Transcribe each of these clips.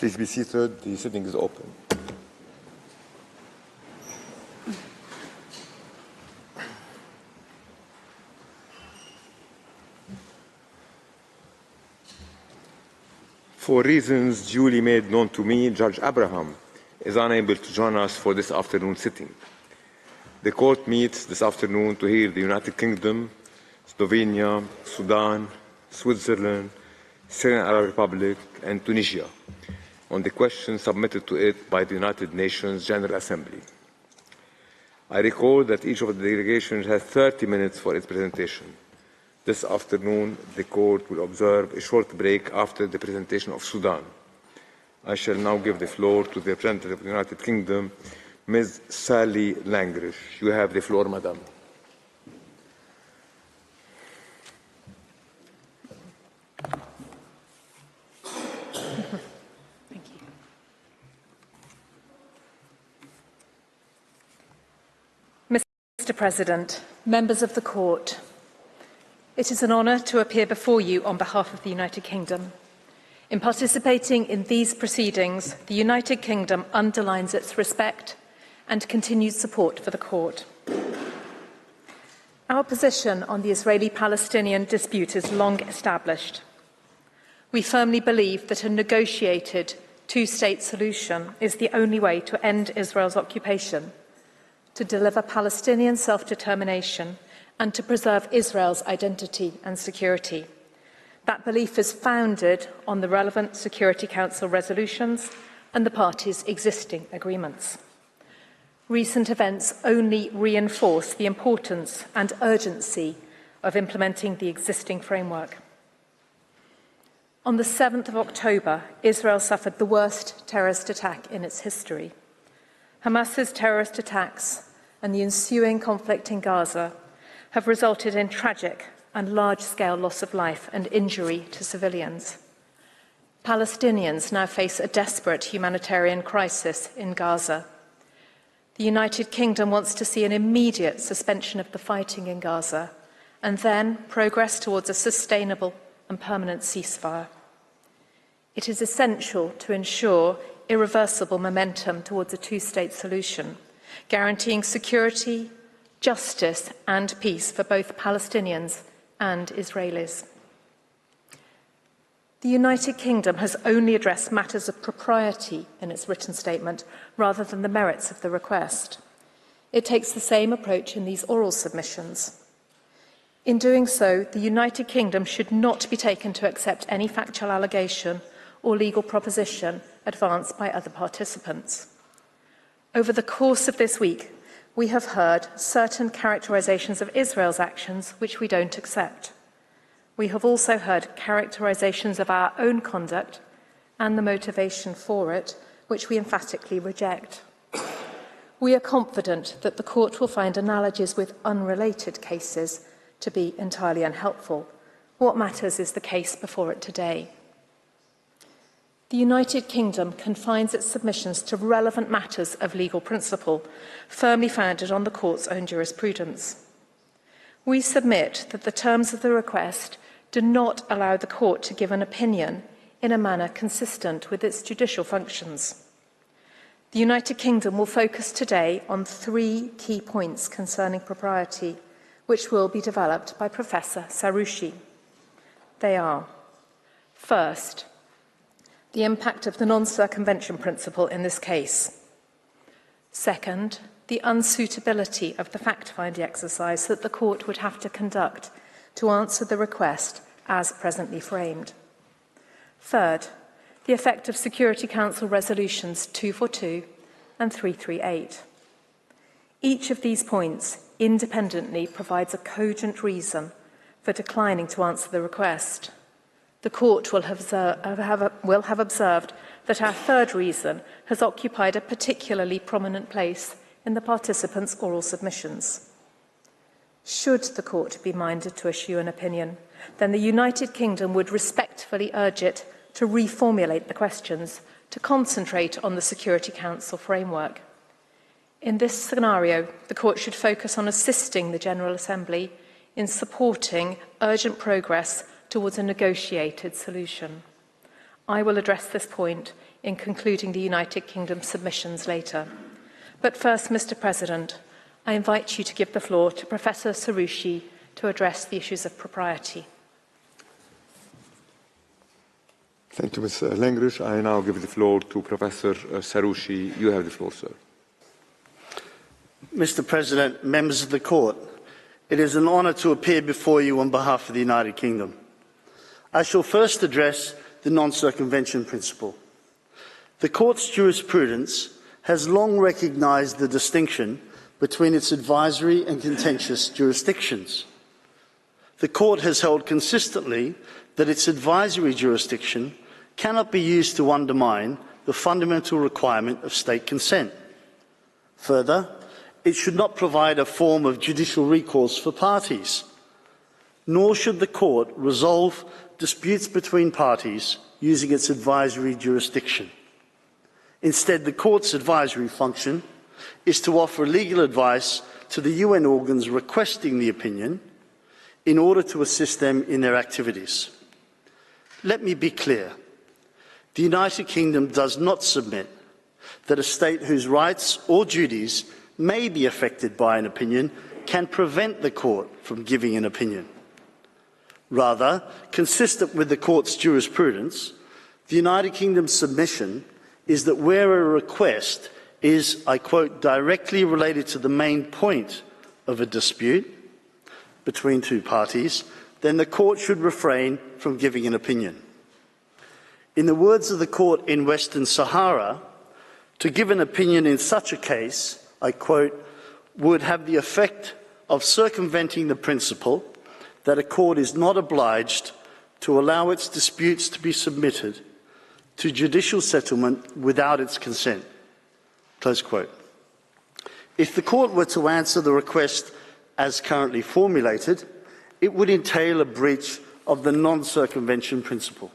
Please be seated. The sitting is open. For reasons duly made known to me, Judge Abraham is unable to join us for this afternoon sitting. The court meets this afternoon to hear the United Kingdom, Slovenia, Sudan, Switzerland, Syrian Arab Republic, and Tunisia on the questions submitted to it by the United Nations General Assembly. I recall that each of the delegations has 30 minutes for its presentation. This afternoon, the court will observe a short break after the presentation of Sudan. I shall now give the floor to the representative of the United Kingdom, Ms. Sally Langrish. You have the floor, Madam. Thank you. Mr. President, members of the court, it is an honour to appear before you on behalf of the United Kingdom. In participating in these proceedings, the United Kingdom underlines its respect and continued support for the court. Our position on the Israeli-Palestinian dispute is long established. We firmly believe that a negotiated two-state solution is the only way to end Israel's occupation, to deliver Palestinian self-determination, and to preserve Israel's identity and security. That belief is founded on the relevant Security Council resolutions and the parties' existing agreements. Recent events only reinforce the importance and urgency of implementing the existing framework. On the 7th of October, Israel suffered the worst terrorist attack in its history. Hamas's terrorist attacks and the ensuing conflict in Gaza have resulted in tragic and large-scale loss of life and injury to civilians. Palestinians now face a desperate humanitarian crisis in Gaza. The United Kingdom wants to see an immediate suspension of the fighting in Gaza and then progress towards a sustainable and permanent ceasefire. It is essential to ensure irreversible momentum towards a two-state solution, guaranteeing security, justice and peace for both Palestinians and Israelis. The United Kingdom has only addressed matters of propriety in its written statement rather than the merits of the request. It takes the same approach in these oral submissions. In doing so, the United Kingdom should not be taken to accept any factual allegation or legal proposition advanced by other participants. Over the course of this week, we have heard certain characterizations of Israel's actions which we don't accept. We have also heard characterizations of our own conduct and the motivation for it, which we emphatically reject. We are confident that the court will find analogies with unrelated cases to be entirely unhelpful. What matters is the case before it today. The United Kingdom confines its submissions to relevant matters of legal principle, firmly founded on the court's own jurisprudence. We submit that the terms of the request do not allow the court to give an opinion in a manner consistent with its judicial functions. The United Kingdom will focus today on 3 key points concerning propriety, which will be developed by Professor Saroushi. They are: first, the impact of the non-circumvention principle in this case. Second, the unsuitability of the fact-finding exercise that the court would have to conduct to answer the request as presently framed. Third, the effect of Security Council resolutions 242 and 338. Each of these points independently provides a cogent reason for declining to answer the request. The court will have observed that our third reason has occupied a particularly prominent place in the participants' oral submissions. Should the court be minded to issue an opinion, then the United Kingdom would respectfully urge it to reformulate the questions to concentrate on the Security Council framework. In this scenario, the court should focus on assisting the General Assembly in supporting urgent progress towards a negotiated solution. I will address this point in concluding the United Kingdom submissions later. But first, Mr. President, I invite you to give the floor to Professor Saroushi to address the issues of propriety. Thank you, Ms. Langridge. I now give the floor to Professor Saroushi. You have the floor, sir. Mr. President, members of the Court, it is an honour to appear before you on behalf of the United Kingdom. I shall first address the non-circumvention principle. The Court's jurisprudence has long recognised the distinction between its advisory and contentious jurisdictions. The Court has held consistently that its advisory jurisdiction cannot be used to undermine the fundamental requirement of state consent. Further, it should not provide a form of judicial recourse for parties, nor should the Court resolve disputes between parties using its advisory jurisdiction. Instead, the Court's advisory function is to offer legal advice to the UN organs requesting the opinion in order to assist them in their activities. Let me be clear. The United Kingdom does not submit that a state whose rights or duties may be affected by an opinion can prevent the Court from giving an opinion. Rather, consistent with the Court's jurisprudence, the United Kingdom's submission is that where a request is, I quote, directly related to the main point of a dispute between two parties, then the Court should refrain from giving an opinion. In the words of the Court in Western Sahara, to give an opinion in such a case, I quote, would have the effect of circumventing the principle that a court is not obliged to allow its disputes to be submitted to judicial settlement without its consent. Close quote. If the Court were to answer the request as currently formulated, it would entail a breach of the non-circumvention principle.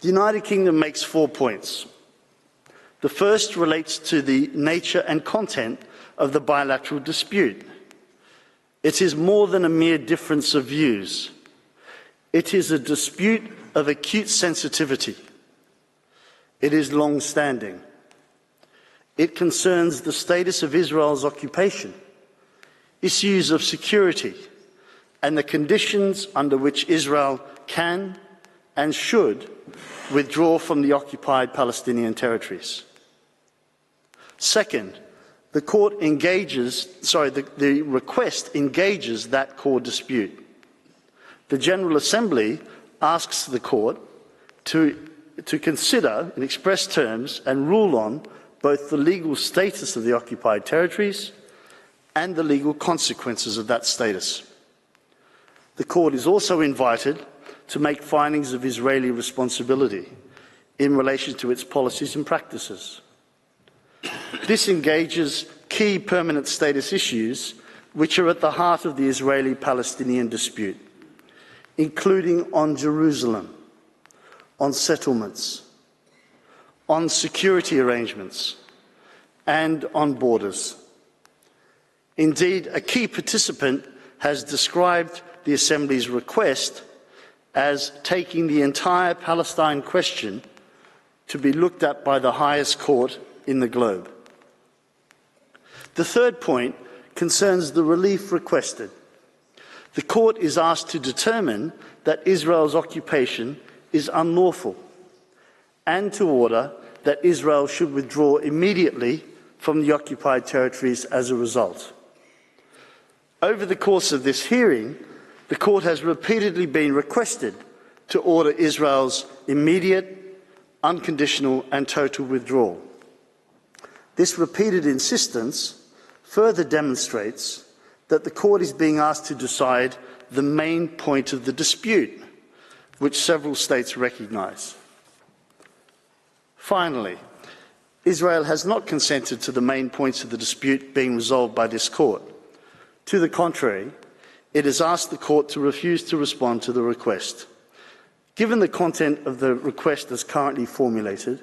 The United Kingdom makes 4 points. The first relates to the nature and content of the bilateral dispute. It is more than a mere difference of views. It is a dispute of acute sensitivity. It is long-standing. It concerns the status of Israel's occupation, issues of security, and the conditions under which Israel can and should withdraw from the occupied Palestinian territories. Second, the request engages that core dispute. The General Assembly asks the Court to consider in express terms and rule on both the legal status of the occupied territories and the legal consequences of that status. The Court is also invited to make findings of Israeli responsibility in relation to its policies and practices. This engages key permanent status issues which are at the heart of the Israeli-Palestinian dispute, including on Jerusalem, on settlements, on security arrangements, and on borders. Indeed, a key participant has described the Assembly's request as taking the entire Palestine question to be looked at by the highest court in the globe. The third point concerns the relief requested. The Court is asked to determine that Israel's occupation is unlawful and to order that Israel should withdraw immediately from the occupied territories as a result. Over the course of this hearing, the Court has repeatedly been requested to order Israel's immediate, unconditional and total withdrawal. This repeated insistence further demonstrates that the Court is being asked to decide the main point of the dispute, which several states recognise. Finally, Israel has not consented to the main points of the dispute being resolved by this Court. To the contrary, it has asked the Court to refuse to respond to the request. Given the content of the request as currently formulated,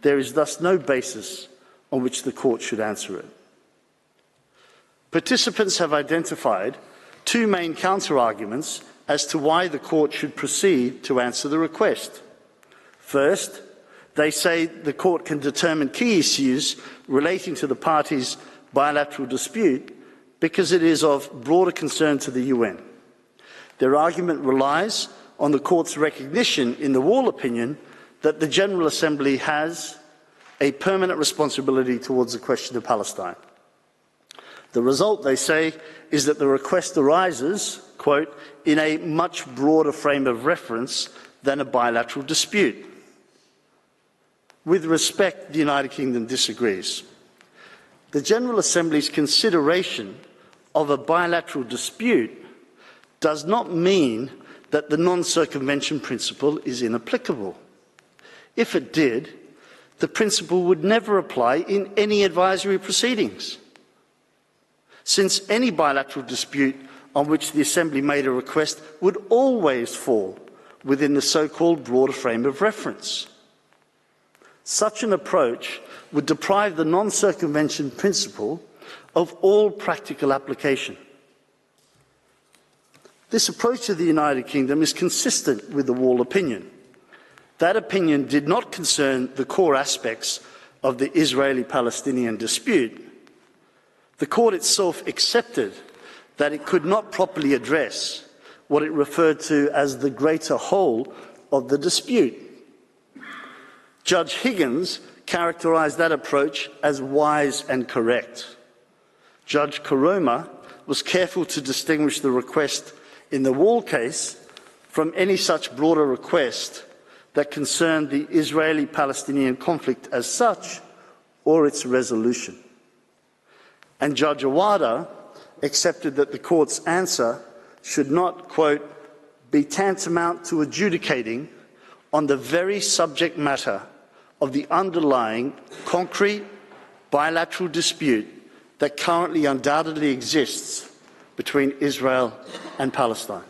there is thus no basis on which the Court should answer it. Participants have identified two main counter-arguments as to why the Court should proceed to answer the request. First, They say the court can determine key issues relating to the parties' bilateral dispute because it is of broader concern to the UN. Their argument relies on the court's recognition in the Wall opinion that the General Assembly has a permanent responsibility towards the question of Palestine. The result, they say, is that the request arises, quote, in a much broader frame of reference than a bilateral dispute. With respect, the United Kingdom disagrees. The General Assembly's consideration of a bilateral dispute does not mean that the non-circumvention principle is inapplicable. If it did, the principle would never apply in any advisory proceedings, since any bilateral dispute on which the Assembly made a request would always fall within the so-called broader frame of reference. Such an approach would deprive the non-circumvention principle of all practical application. This approach of the United Kingdom is consistent with the Wall opinion. That opinion did not concern the core aspects of the Israeli-Palestinian dispute. The court itself accepted that it could not properly address what it referred to as the greater whole of the dispute. Judge Higgins characterised that approach as wise and correct. Judge Karoma was careful to distinguish the request in the Wall case from any such broader request that concerned the Israeli-Palestinian conflict as such or its resolution. And Judge Awada accepted that the court's answer should not, quote, be tantamount to adjudicating on the very subject matter of the underlying concrete bilateral dispute that currently undoubtedly exists between Israel and Palestine.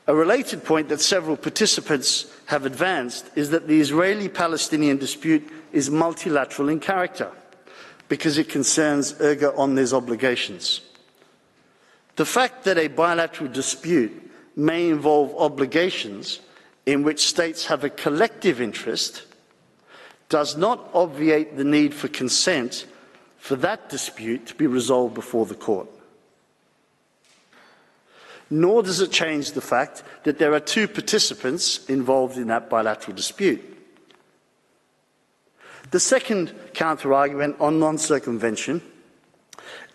A related point that several participants have advanced is that the Israeli-Palestinian dispute is multilateral in character because it concerns erga omnes obligations. The fact that a bilateral dispute may involve obligations in which states have a collective interest does not obviate the need for consent for that dispute to be resolved before the court. Nor does it change the fact that there are two participants involved in that bilateral dispute. The second counter-argument on non-circumvention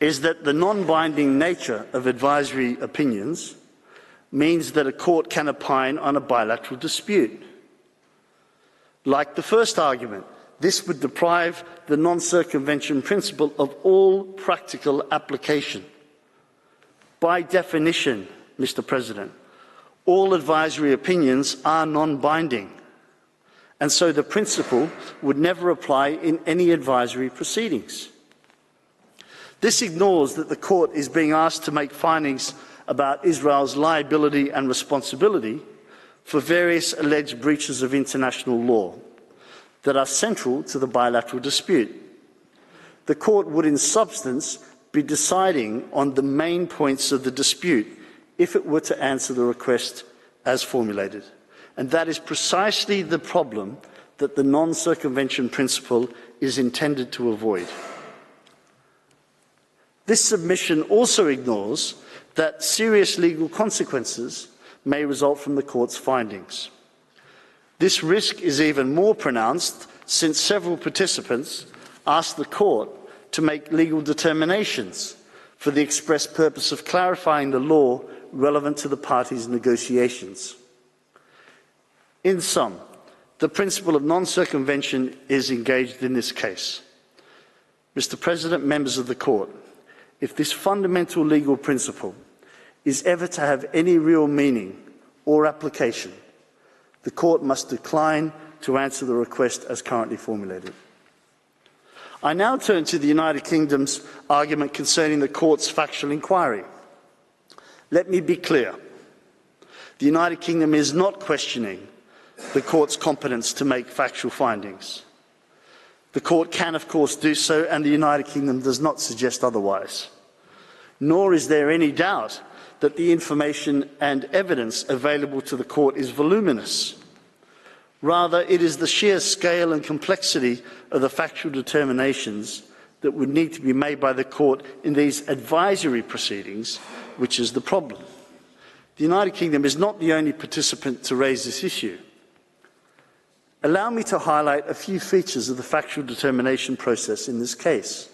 is that the non-binding nature of advisory opinions means that a court can opine on a bilateral dispute. Like the first argument, this would deprive the non-circumvention principle of all practical application. By definition, Mr. President, all advisory opinions are non-binding, and so the principle would never apply in any advisory proceedings. This ignores that the court is being asked to make findings about Israel's liability and responsibility for various alleged breaches of international law that are central to the bilateral dispute. The court would in substance be deciding on the main points of the dispute if it were to answer the request as formulated. And that is precisely the problem that the non-circumvention principle is intended to avoid. This submission also ignores that serious legal consequences may result from the court's findings. This risk is even more pronounced since several participants asked the court to make legal determinations for the express purpose of clarifying the law relevant to the parties' negotiations. In sum, the principle of non-circumvention is engaged in this case. Mr. President, members of the court, if this fundamental legal principle is ever to have any real meaning or application, the court must decline to answer the request as currently formulated. I now turn to the United Kingdom's argument concerning the court's factual inquiry. Let me be clear. The United Kingdom is not questioning the court's competence to make factual findings. The court can, of course, do so, and the United Kingdom does not suggest otherwise. Nor is there any doubt that the information and evidence available to the court is voluminous. Rather, it is the sheer scale and complexity of the factual determinations that would need to be made by the court in these advisory proceedings which is the problem. The United Kingdom is not the only participant to raise this issue. Allow me to highlight a few features of the factual determination process in this case.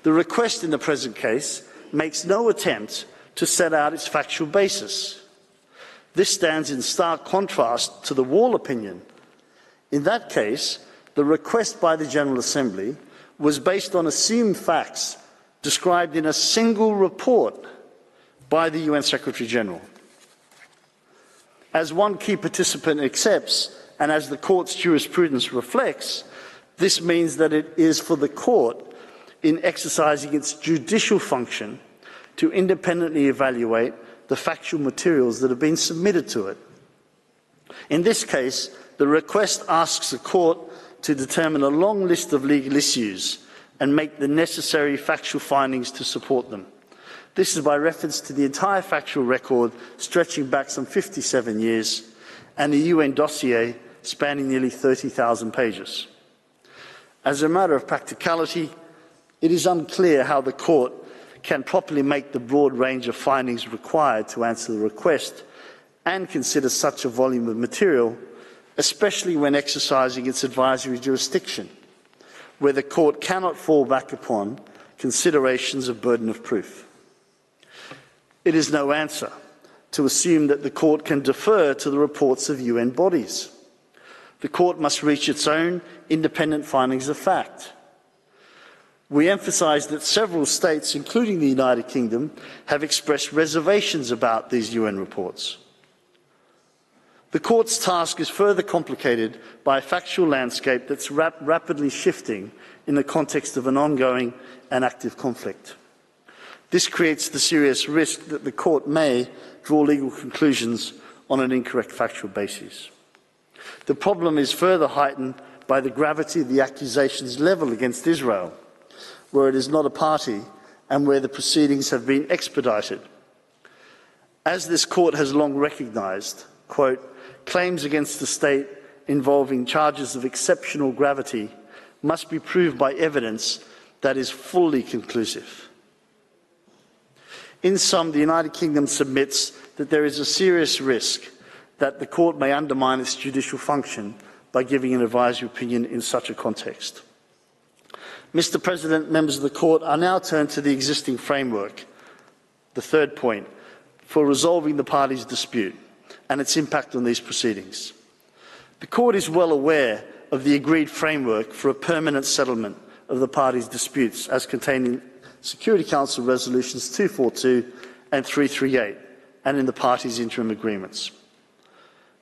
The request in the present case makes no attempt to set out its factual basis. This stands in stark contrast to the Wall opinion. In that case, the request by the General Assembly was based on assumed facts described in a single report by the UN Secretary-General. As one key participant accepts, and as the Court's jurisprudence reflects, this means that it is for the Court, in exercising its judicial function, to independently evaluate the factual materials that have been submitted to it. In this case, the request asks the Court to determine a long list of legal issues and make the necessary factual findings to support them. This is by reference to the entire factual record stretching back some 57 years and a UN dossier spanning nearly 30,000 pages. As a matter of practicality, it is unclear how the Court can properly make the broad range of findings required to answer the request and consider such a volume of material, especially when exercising its advisory jurisdiction, where the Court cannot fall back upon considerations of burden of proof. It is no answer to assume that the Court can defer to the reports of UN bodies. The Court must reach its own independent findings of fact. We emphasise that several states, including the United Kingdom, have expressed reservations about these UN reports. The Court's task is further complicated by a factual landscape that's rapidly shifting in the context of an ongoing and active conflict. This creates the serious risk that the Court may draw legal conclusions on an incorrect factual basis. The problem is further heightened by the gravity of the accusations levelled against Israel, where it is not a party and where the proceedings have been expedited. As this Court has long recognised, quote, claims against the state involving charges of exceptional gravity must be proved by evidence that is fully conclusive. In sum, the United Kingdom submits that there is a serious risk that the Court may undermine its judicial function by giving an advisory opinion in such a context. Mr. President, members of the Court, I now turn to the existing framework, the third point, for resolving the parties' dispute and its impact on these proceedings. The Court is well aware of the agreed framework for a permanent settlement of the parties' disputes as contained in Security Council Resolutions 242 and 338 and in the parties' interim agreements.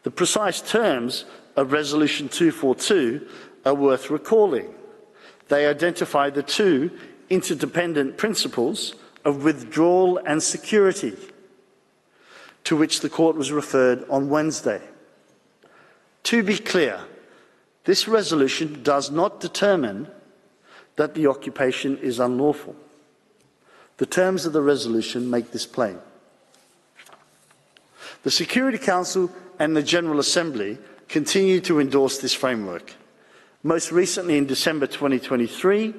The precise terms of Resolution 242 are worth recalling. They identify the two interdependent principles of withdrawal and security, to which the Court was referred on Wednesday. To be clear, this resolution does not determine that the occupation is unlawful. The terms of the resolution make this plain. The Security Council and the General Assembly continue to endorse this framework. Most recently, in December 2023,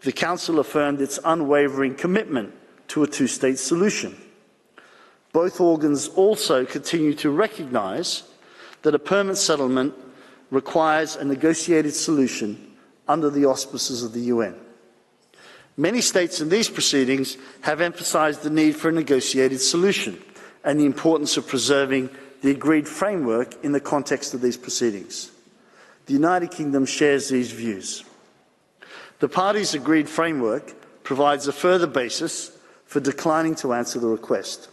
the Council affirmed its unwavering commitment to a two-state solution. Both organs also continue to recognise that a permanent settlement requires a negotiated solution under the auspices of the UN. Many states in these proceedings have emphasised the need for a negotiated solution and the importance of preserving the agreed framework in the context of these proceedings. The United Kingdom shares these views. The parties' agreed framework provides a further basis for declining to answer the request.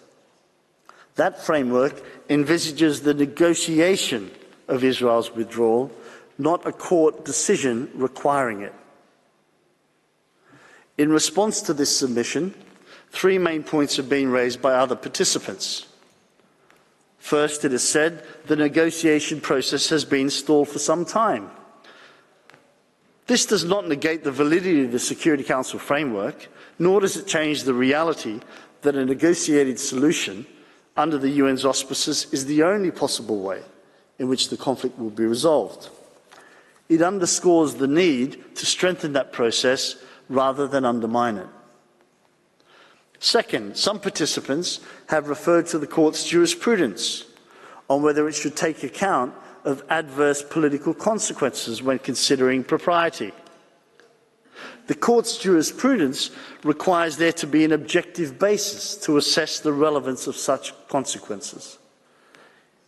That framework envisages the negotiation of Israel's withdrawal, not a court decision requiring it. In response to this submission, three main points have been raised by other participants. First, it is said the negotiation process has been stalled for some time. This does not negate the validity of the Security Council framework, nor does it change the reality that a negotiated solution under the UN's auspices is the only possible way in which the conflict will be resolved. It underscores the need to strengthen that process rather than undermine it. Second, some participants have referred to the Court's jurisprudence on whether it should take account of adverse political consequences when considering propriety. The Court's jurisprudence requires there to be an objective basis to assess the relevance of such consequences.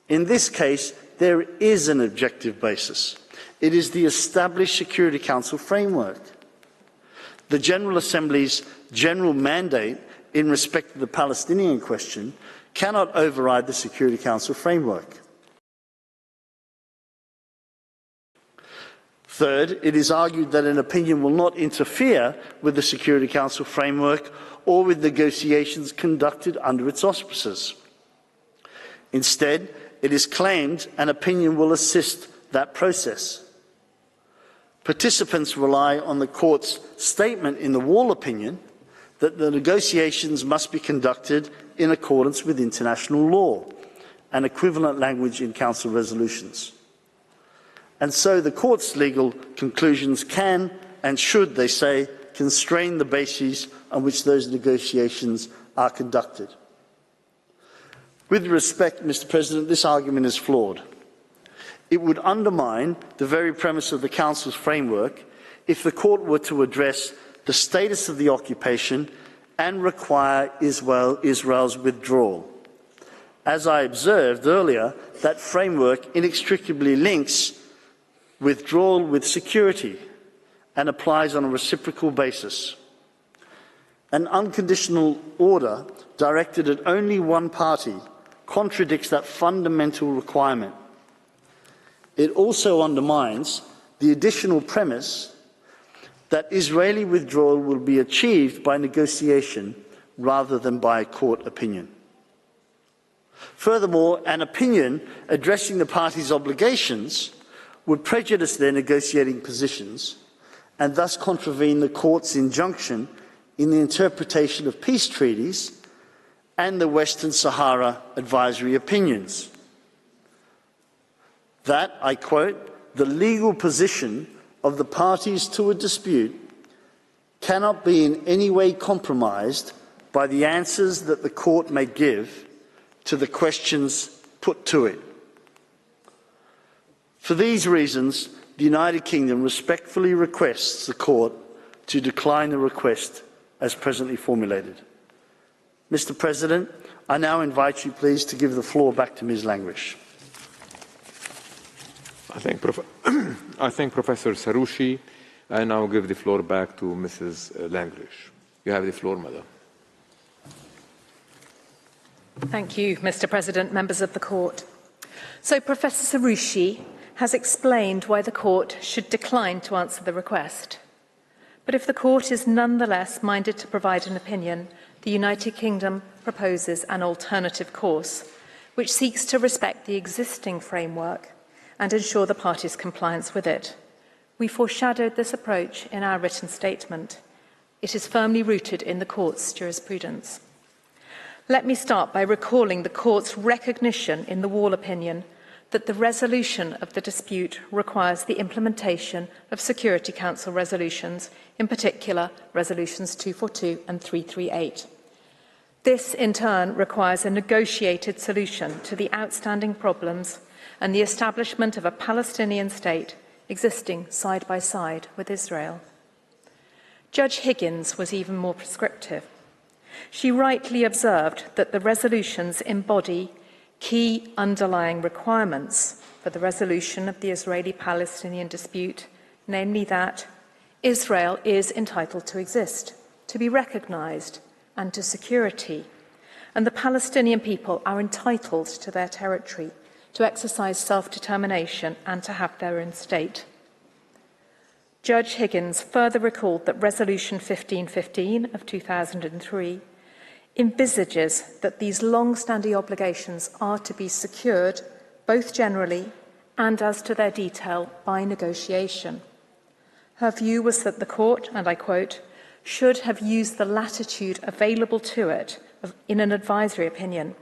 In this case, there is an objective basis. It is the established Security Council framework. The General Assembly's general mandate in respect of the Palestinian question cannot override the Security Council framework. Third, it is argued that an opinion will not interfere with the Security Council framework or with negotiations conducted under its auspices. Instead, it is claimed an opinion will assist that process. Participants rely on the Court's statement in the Wall opinion that the negotiations must be conducted in accordance with international law and equivalent language in Council resolutions. And so the Court's legal conclusions can and should, they say, constrain the bases on which those negotiations are conducted. With respect, Mr. President, this argument is flawed. It would undermine the very premise of the Council's framework if the Court were to address the status of the occupation and require Israel's withdrawal. As I observed earlier, that framework inextricably links withdrawal with security and applies on a reciprocal basis. An unconditional order directed at only one party contradicts that fundamental requirement. It also undermines the additional premise that Israeli withdrawal will be achieved by negotiation rather than by court opinion. Furthermore, an opinion addressing the parties' obligations would prejudice their negotiating positions and thus contravene the Court's injunction in the interpretation of peace treaties and the Western Sahara advisory opinions. That, I quote, "the legal position of the parties to a dispute cannot be in any way compromised by the answers that the Court may give to the questions put to it." For these reasons, the United Kingdom respectfully requests the Court to decline the request as presently formulated. Mr. President, I now invite you, please, to give the floor back to Ms. Langrish. I thank Professor Saroushi. I now give the floor back to Mrs. Langrish. You have the floor, Madam. Thank you, Mr. President, members of the Court. So Professor Saroushi has explained why the Court should decline to answer the request. But if the Court is nonetheless minded to provide an opinion, the United Kingdom proposes an alternative course, which seeks to respect the existing framework and ensure the parties' compliance with it. We foreshadowed this approach in our written statement. It is firmly rooted in the Court's jurisprudence. Let me start by recalling the Court's recognition in the Wall opinion that the resolution of the dispute requires the implementation of Security Council resolutions, in particular Resolutions 242 and 338. This, in turn, requires a negotiated solution to the outstanding problems and the establishment of a Palestinian state existing side by side with Israel. Judge Higgins was even more prescriptive. She rightly observed that the resolutions embody key underlying requirements for the resolution of the Israeli-Palestinian dispute, namely that Israel is entitled to exist, to be recognised, and to security, and the Palestinian people are entitled to their territory, to exercise self-determination, and to have their own state. Judge Higgins further recalled that Resolution 1515 of 2003 envisages that these long-standing obligations are to be secured both generally and as to their detail by negotiation. Her view was that the Court, and I quote, should have used the latitude available to it in an advisory opinion.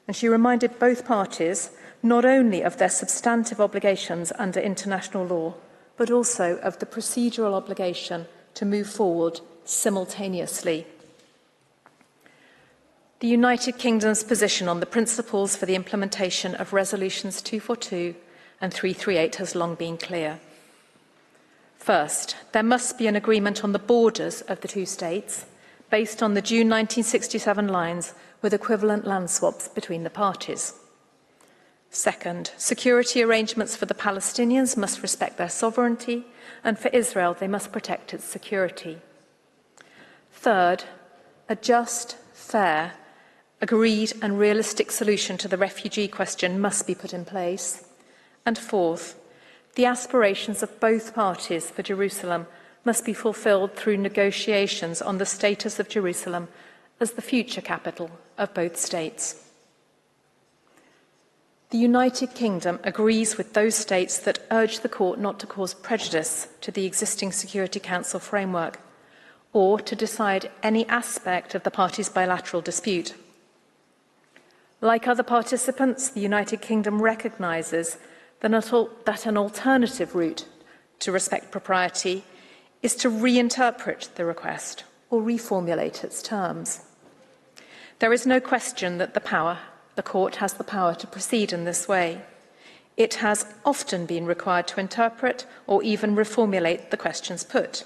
And she reminded both parties not only of their substantive obligations under international law, but also of the procedural obligation to move forward simultaneously. The United Kingdom's position on the principles for the implementation of Resolutions 242 and 338 has long been clear. First, there must be an agreement on the borders of the two states based on the June 1967 lines with equivalent land swaps between the parties. Second, security arrangements for the Palestinians must respect their sovereignty, and for Israel, they must protect its security. Third, a just, fair, agreed and realistic solution to the refugee question must be put in place. And fourth, the aspirations of both parties for Jerusalem must be fulfilled through negotiations on the status of Jerusalem as the future capital of both states. The United Kingdom agrees with those states that urge the Court not to cause prejudice to the existing Security Council framework or to decide any aspect of the parties' bilateral dispute. Like other participants, the United Kingdom recognises that an alternative route to respect propriety is to reinterpret the request or reformulate its terms. There is no question that the Court has the power to proceed in this way. It has often been required to interpret or even reformulate the questions put.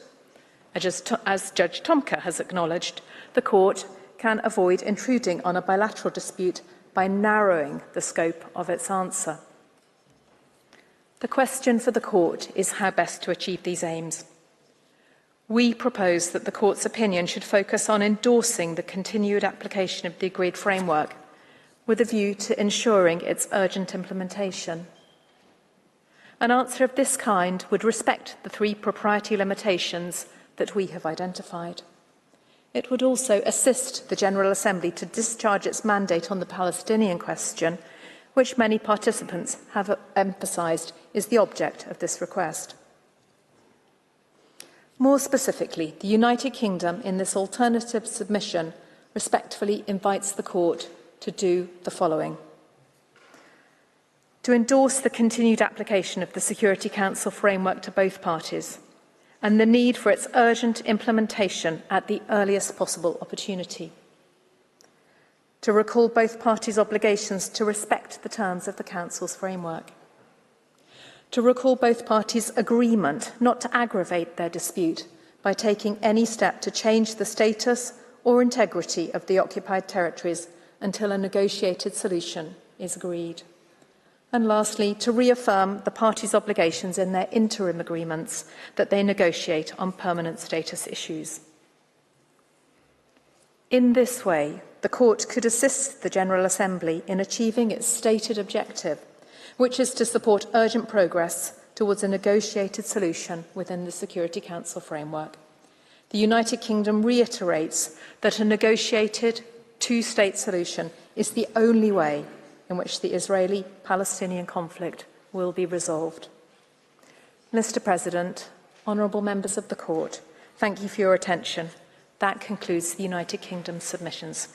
As Judge Tomka has acknowledged, the Court can avoid intruding on a bilateral dispute by narrowing the scope of its answer. The question for the Court is how best to achieve these aims. We propose that the Court's opinion should focus on endorsing the continued application of the agreed framework with a view to ensuring its urgent implementation. An answer of this kind would respect the three propriety limitations that we have identified. It would also assist the General Assembly to discharge its mandate on the Palestinian question, which many participants have emphasised is the object of this request. More specifically, the United Kingdom, in this alternative submission, respectfully invites the Court to do the following: to endorse the continued application of the Security Council framework to both parties and the need for its urgent implementation at the earliest possible opportunity, to recall both parties' obligations to respect the terms of the Council's framework, to recall both parties' agreement not to aggravate their dispute by taking any step to change the status or integrity of the occupied territories until a negotiated solution is agreed. And lastly, to reaffirm the parties' obligations in their interim agreements that they negotiate on permanent status issues. In this way, the Court could assist the General Assembly in achieving its stated objective, which is to support urgent progress towards a negotiated solution within the Security Council framework. The United Kingdom reiterates that a negotiated two-state solution is the only way in which the Israeli-Palestinian conflict will be resolved. Mr. President, honourable members of the Court, thank you for your attention. That concludes the United Kingdom's submissions.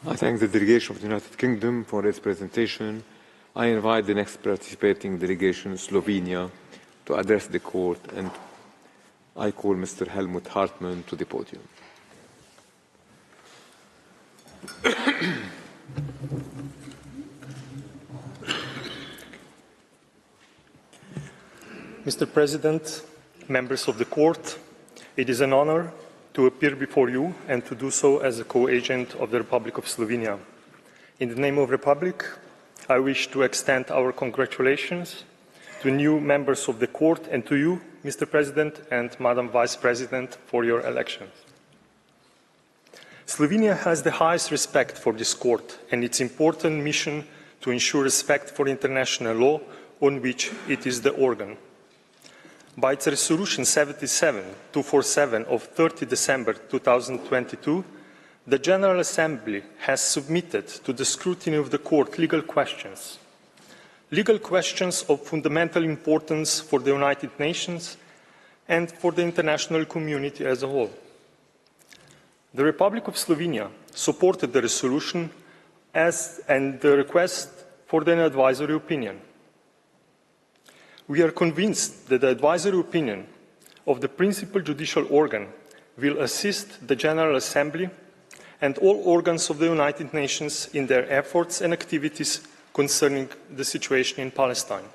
I thank the delegation of the United Kingdom for its presentation. I invite the next participating delegation, Slovenia, to address the Court, and I call Mr. Helmut Hartmann to the podium. Mr. President, members of the Court, it is an honor to appear before you and to do so as a co-agent of the Republic of Slovenia. In the name of the Republic, I wish to extend our congratulations to new members of the Court and to you, Mr. President and Madam Vice President, for your elections. Slovenia has the highest respect for this Court and its important mission to ensure respect for international law on which it is the organ. By its Resolution 77-247 of 30 December 2022, the General Assembly has submitted to the scrutiny of the Court legal questions of fundamental importance for the United Nations and for the international community as a whole. The Republic of Slovenia supported the resolution and the request for an advisory opinion. We are convinced that the advisory opinion of the principal judicial organ will assist the General Assembly and all organs of the United Nations in their efforts and activities concerning the situation in Palestine.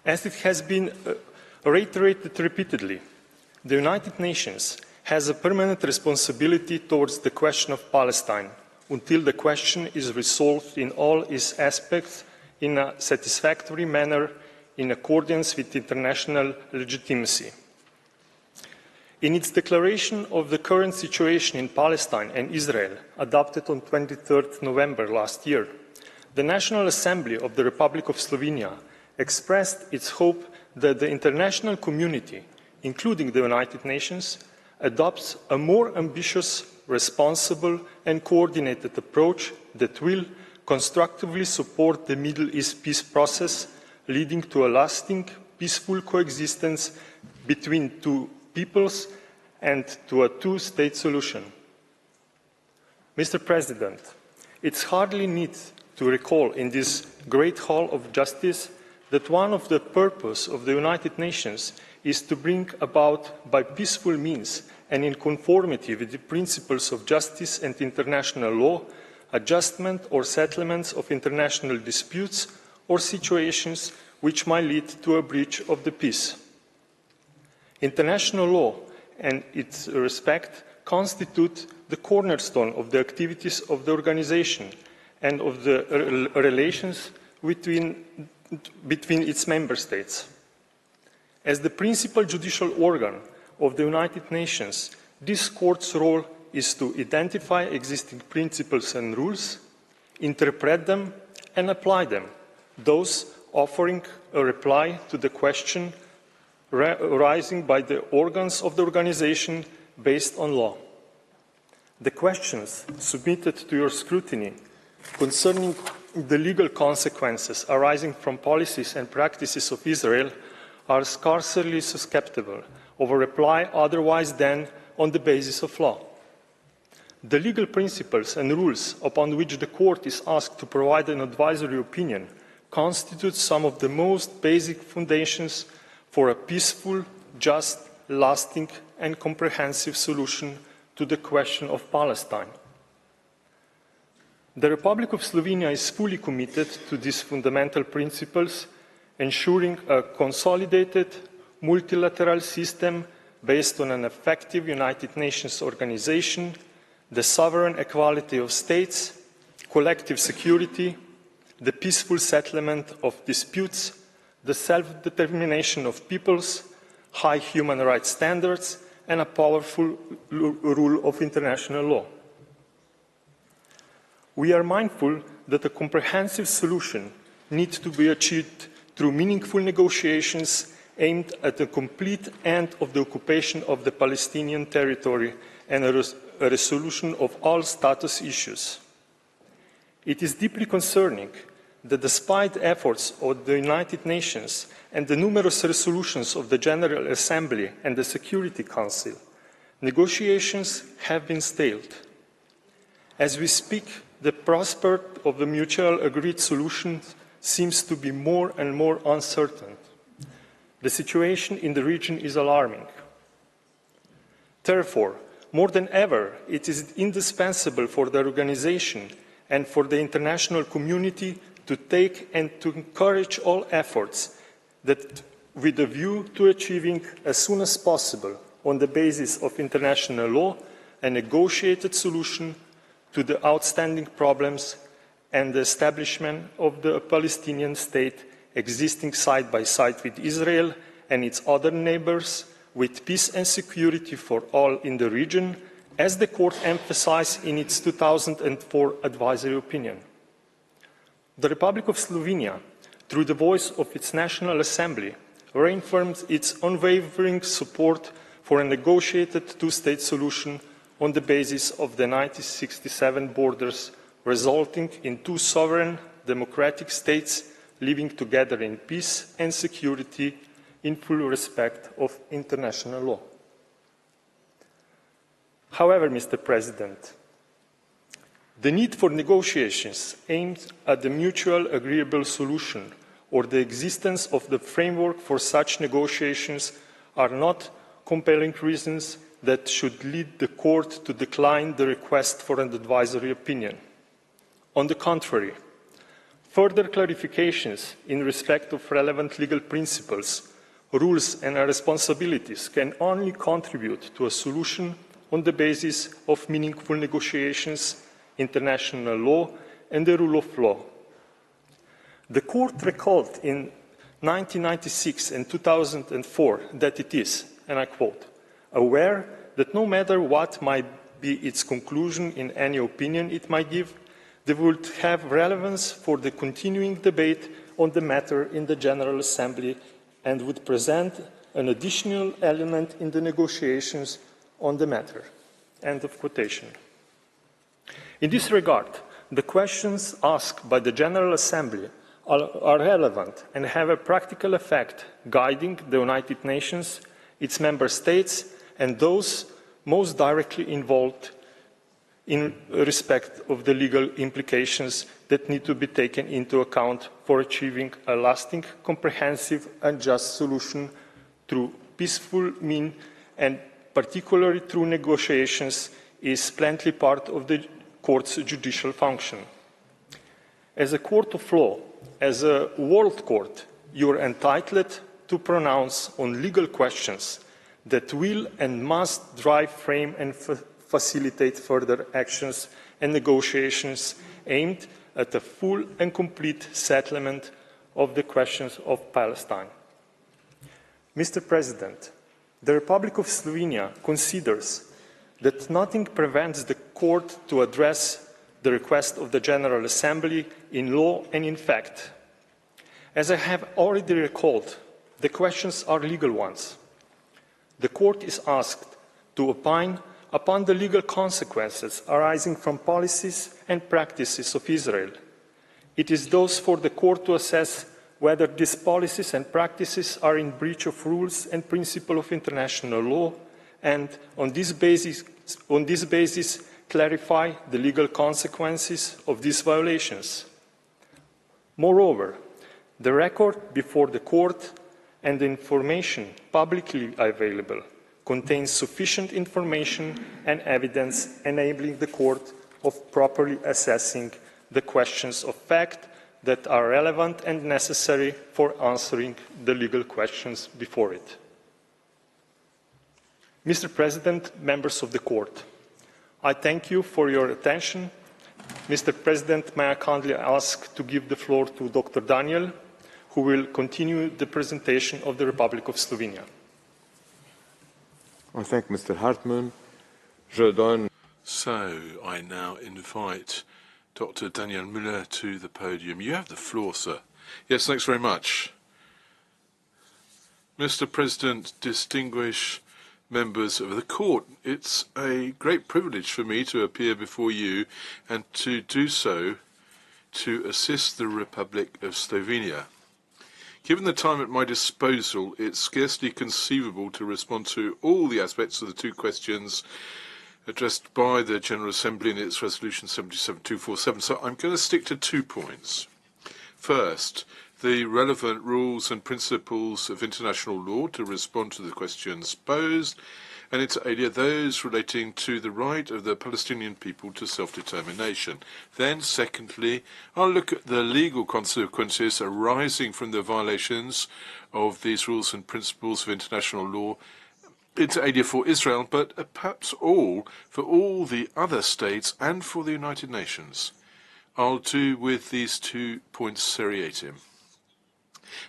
As it has been reiterated repeatedly, the United Nations has a permanent responsibility towards the question of Palestine until the question is resolved in all its aspects in a satisfactory manner in accordance with international legitimacy. In its declaration of the current situation in Palestine and Israel, adopted on 23rd November last year, the National Assembly of the Republic of Slovenia expressed its hope that the international community, including the United Nations, adopts a more ambitious, responsible and coordinated approach that will constructively support the Middle East peace process, leading to a lasting, peaceful coexistence between two peoples and to a two-state solution. Mr. President, it's hardly need to recall in this great hall of justice that one of the purposes of the United Nations is to bring about by peaceful means and in conformity with the principles of justice and international law, adjustment or settlements of international disputes or situations which might lead to a breach of the peace. International law and its respect constitute the cornerstone of the activities of the organization and of the relations between its member states. As the principal judicial organ of the United Nations, this court's role is to identify existing principles and rules, interpret them and apply them, those offering a reply to the question arising by the organs of the organization based on law. The questions submitted to your scrutiny concerning the legal consequences arising from policies and practices of Israel are scarcely susceptible of a reply otherwise than on the basis of law. The legal principles and rules upon which the court is asked to provide an advisory opinion constitute some of the most basic foundations for a peaceful, just, lasting and comprehensive solution to the question of Palestine. The Republic of Slovenia is fully committed to these fundamental principles, ensuring a consolidated multilateral system based on an effective United Nations organization, the sovereign equality of states, collective security, the peaceful settlement of disputes, the self-determination of peoples, high human rights standards, and a powerful rule of international law. We are mindful that a comprehensive solution needs to be achieved through meaningful negotiations aimed at the complete end of the occupation of the Palestinian territory and a resolution of all status issues. It is deeply concerning that despite efforts of the United Nations and the numerous resolutions of the General Assembly and the Security Council, negotiations have been stalled. As we speak, the prospect of the mutual agreed solution seems to be more and more uncertain. The situation in the region is alarming. Therefore, more than ever, it is indispensable for the organization and for the international community to take and to encourage all efforts that, with a view to achieving as soon as possible, on the basis of international law, a negotiated solution to the outstanding problems and the establishment of the Palestinian state existing side by side with Israel and its other neighbors, with peace and security for all in the region, as the court emphasized in its 2004 advisory opinion. The Republic of Slovenia, through the voice of its National Assembly, reaffirmed its unwavering support for a negotiated two-state solution on the basis of the 1967 borders, resulting in two sovereign democratic states living together in peace and security in full respect of international law. However, Mr. President, The need for negotiations aimed at the mutual agreeable solution or the existence of the framework for such negotiations are not compelling reasons that should lead the Court to decline the request for an advisory opinion. On the contrary, further clarifications in respect of relevant legal principles, rules and responsibilities can only contribute to a solution on the basis of meaningful negotiations, international law and the rule of law. The Court recalled in 1996 and 2004 that it is, and I quote, aware that no matter what might be its conclusion in any opinion it might give, they would have relevance for the continuing debate on the matter in the General Assembly and would present an additional element in the negotiations on the matter. End of quotation. In this regard, the questions asked by the General Assembly are relevant and have a practical effect guiding the United Nations, its member states, and those most directly involved in respect of the legal implications that need to be taken into account for achieving a lasting, comprehensive and just solution through peaceful means, and particularly through negotiations, is plenty part of the Court's judicial function. As a court of law, as a world court, you are entitled to pronounce on legal questions that will and must drive, frame and facilitate further actions and negotiations aimed at a full and complete settlement of the questions of Palestine. Mr. President, the Republic of Slovenia considers that nothing prevents the Court to address the request of the General Assembly in law and in fact. As I have already recalled, the questions are legal ones. The Court is asked to opine upon the legal consequences arising from policies and practices of Israel. It is thus for the Court to assess whether these policies and practices are in breach of rules and principles of international law, and on this basis clarify the legal consequences of these violations. Moreover, the record before the Court and the information publicly available contains sufficient information and evidence enabling the Court of properly assessing the questions of fact that are relevant and necessary for answering the legal questions before it. Mr. President, members of the Court, I thank you for your attention. Mr. President, may I kindly ask to give the floor to Dr. Daniel, who will continue the presentation of the Republic of Slovenia. I thank Mr. Hartmann. So I now invite Dr. Daniel Müller to the podium. You have the floor, sir. Yes, thanks very much. Mr. President, distinguished members of the Court, it's a great privilege for me to appear before you and to do so to assist the Republic of Slovenia. Given the time at my disposal, it's scarcely conceivable to respond to all the aspects of the two questions addressed by the General Assembly in its Resolution 77247, so I'm going to stick to 2 points. First, the relevant rules and principles of international law to respond to the questions posed, and inter alia those relating to the right of the Palestinian people to self-determination. Then, secondly, I'll look at the legal consequences arising from the violations of these rules and principles of international law, inter alia for Israel, but perhaps all for all the other states and for the United Nations. I'll do with these 2 points seriatim.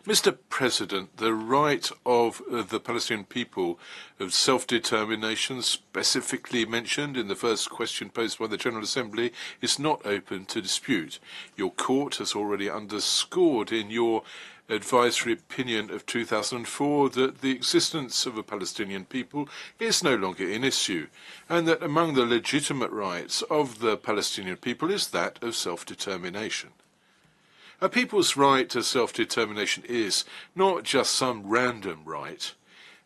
Mr. President, the right of the Palestinian people of self-determination, specifically mentioned in the first question posed by the General Assembly, is not open to dispute. Your court has already underscored in your advisory opinion of 2004 that the existence of a Palestinian people is no longer an issue, and that among the legitimate rights of the Palestinian people is that of self-determination. A people's right to self-determination is not just some random right,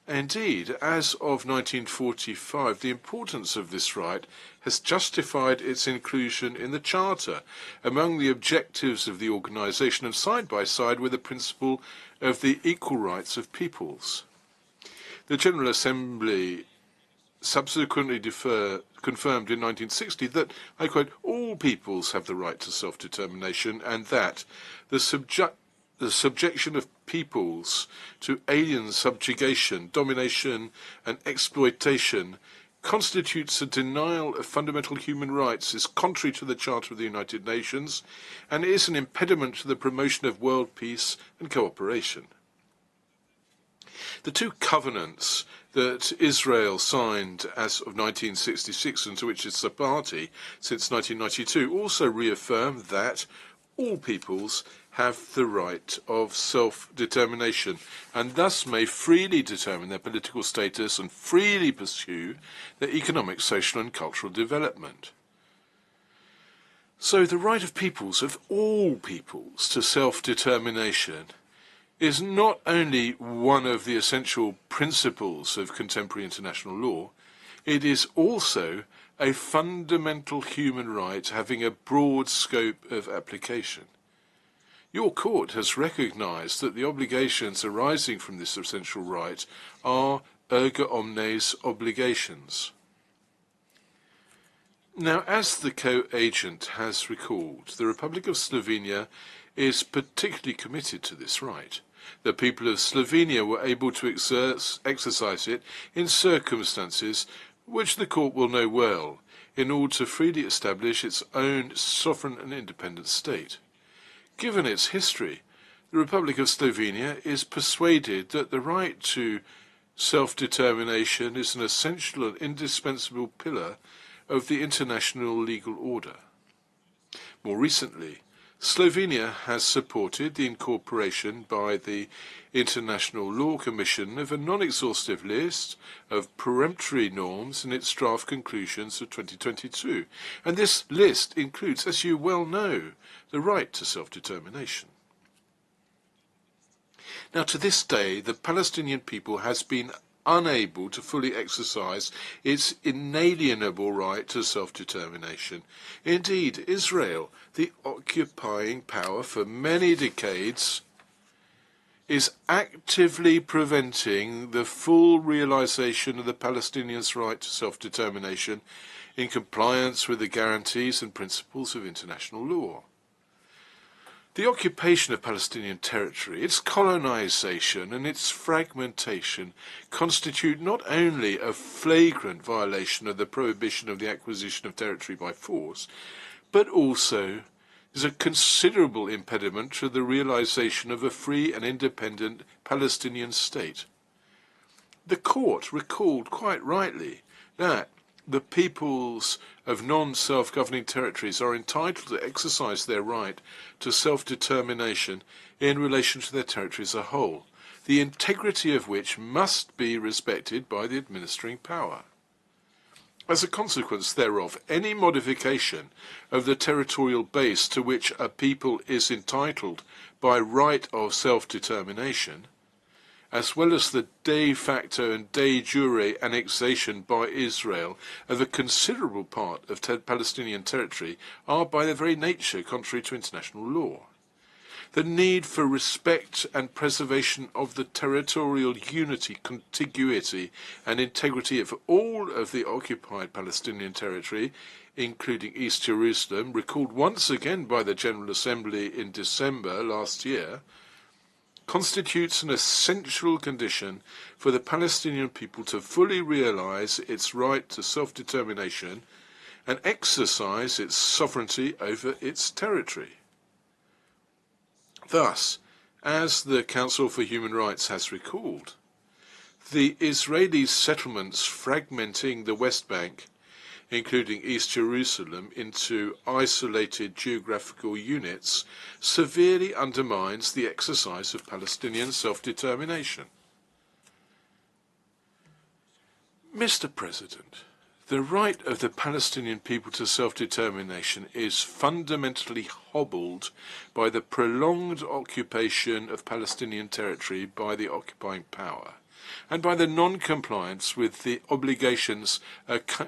Indeed, as of 1945, the importance of this right has justified its inclusion in the Charter among the objectives of the organisation and side by side with the principle of the equal rights of peoples. The General Assembly subsequently confirmed in 1960 that, I quote, all peoples have the right to self-determination and that the subjection of peoples to alien subjugation, domination and exploitation constitutes a denial of fundamental human rights, is contrary to the Charter of the United Nations, and is an impediment to the promotion of world peace and cooperation. The two covenants that Israel signed as of 1966 and to which it's a party since 1992 also reaffirm that all peoples have the right of self-determination and thus may freely determine their political status and freely pursue their economic, social and cultural development. So the right of peoples, of all peoples, to self-determination is not only one of the essential principles of contemporary international law, it is also a fundamental human right having a broad scope of application. Your court has recognised that the obligations arising from this essential right are erga omnes obligations. Now, as the co-agent has recalled, the Republic of Slovenia is particularly committed to this right. The people of Slovenia were able to exercise it in circumstances which the court will know well, in order to freely establish its own sovereign and independent state. Given its history, the Republic of Slovenia is persuaded that the right to self-determination is an essential and indispensable pillar of the international legal order. More recently, Slovenia has supported the incorporation by the International Law Commission of a non-exhaustive list of peremptory norms in its draft conclusions of 2022. And this list includes, as you well know, the right to self-determination. Now, to this day, the Palestinian people has been unable to fully exercise its inalienable right to self-determination. Indeed, Israel, the occupying power for many decades, is actively preventing the full realization of the Palestinians' right to self-determination in compliance with the guarantees and principles of international law. The occupation of Palestinian territory, its colonization and its fragmentation constitute not only a flagrant violation of the prohibition of the acquisition of territory by force, but also is a considerable impediment to the realization of a free and independent Palestinian state. The court recalled quite rightly that the peoples of non-self-governing territories are entitled to exercise their right to self-determination in relation to their territory as a whole, the integrity of which must be respected by the administering power. As a consequence thereof, any modification of the territorial base to which a people is entitled by right of self-determination, as well as the de facto and de jure annexation by Israel of a considerable part of Palestinian territory, are by their very nature contrary to international law. The need for respect and preservation of the territorial unity, contiguity and integrity of all of the occupied Palestinian territory, including East Jerusalem, recalled once again by the General Assembly in December last year, constitutes an essential condition for the Palestinian people to fully realize its right to self-determination and exercise its sovereignty over its territory. Thus, as the Council for Human Rights has recalled, the Israeli settlements fragmenting the West Bank, including East Jerusalem, into isolated geographical units, severely undermines the exercise of Palestinian self-determination. Mr. President, the right of the Palestinian people to self-determination is fundamentally hobbled by the prolonged occupation of Palestinian territory by the occupying power, and by the non-compliance with the obligations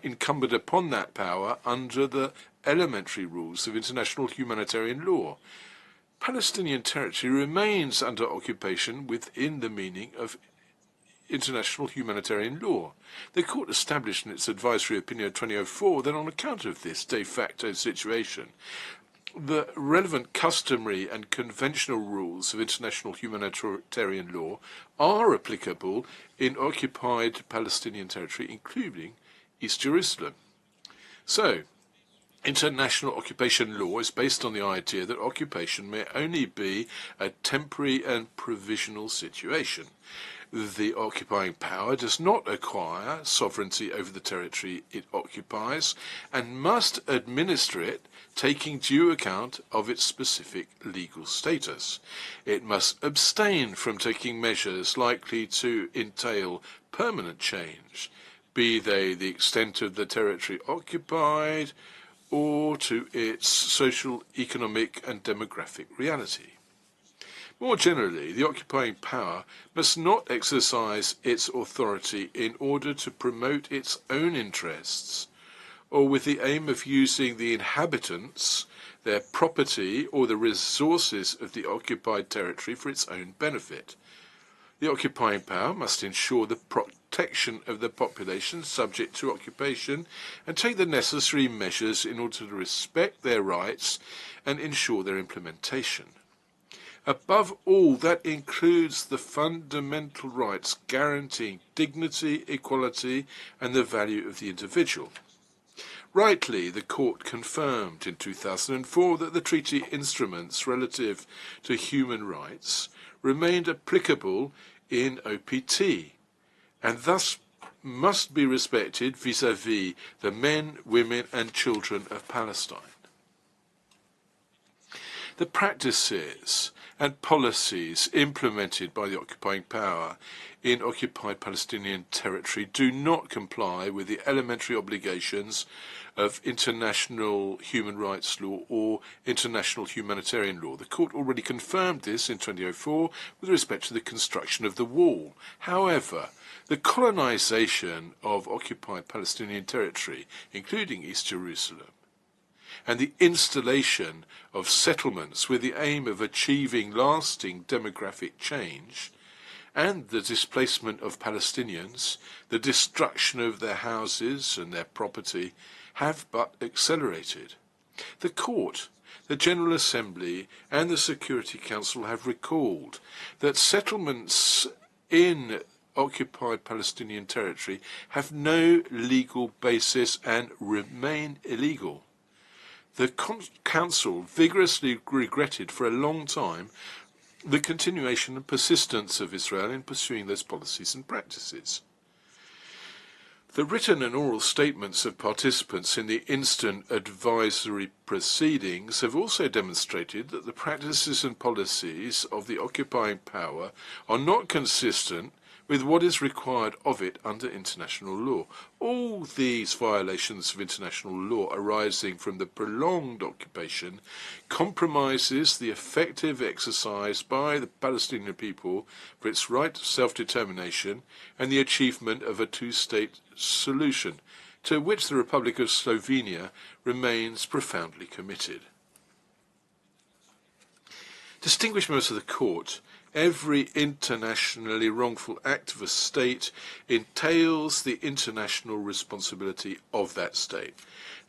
incumbent upon that power under the elementary rules of international humanitarian law. Palestinian territory remains under occupation within the meaning of international humanitarian law. The Court established in its advisory opinion of 2004 that on account of this de facto situation, the relevant customary and conventional rules of international humanitarian law are applicable in occupied Palestinian territory, including East Jerusalem. So, international occupation law is based on the idea that occupation may only be a temporary and provisional situation. The occupying power does not acquire sovereignty over the territory it occupies and must administer it, taking due account of its specific legal status. It must abstain from taking measures likely to entail permanent change, be they the extent of the territory occupied or to its social, economic and demographic reality. More generally, the occupying power must not exercise its authority in order to promote its own interests, or with the aim of using the inhabitants, their property, or the resources of the occupied territory for its own benefit. The occupying power must ensure the protection of the population subject to occupation and take the necessary measures in order to respect their rights and ensure their implementation. Above all, that includes the fundamental rights guaranteeing dignity, equality, and the value of the individual. Rightly, the Court confirmed in 2004 that the treaty instruments relative to human rights remained applicable in OPT, and thus must be respected vis-à-vis the men, women, and children of Palestine. The practices and policies implemented by the occupying power in occupied Palestinian territory do not comply with the elementary obligations of international human rights law or international humanitarian law. The Court already confirmed this in 2004 with respect to the construction of the wall. However, the colonization of occupied Palestinian territory, including East Jerusalem, and the installation of settlements with the aim of achieving lasting demographic change, and the displacement of Palestinians, the destruction of their houses and their property, have but accelerated. The Court, the General Assembly, and the Security Council have recalled that settlements in occupied Palestinian territory have no legal basis and remain illegal. The Council vigorously regretted for a long time the continuation and persistence of Israel in pursuing those policies and practices. The written and oral statements of participants in the instant advisory proceedings have also demonstrated that the practices and policies of the occupying power are not consistent with what is required of it under international law. All these violations of international law arising from the prolonged occupation compromises the effective exercise by the Palestinian people for its right to self-determination and the achievement of a two-state solution, to which the Republic of Slovenia remains profoundly committed. Distinguished members of the Court, every internationally wrongful act of a state entails the international responsibility of that state.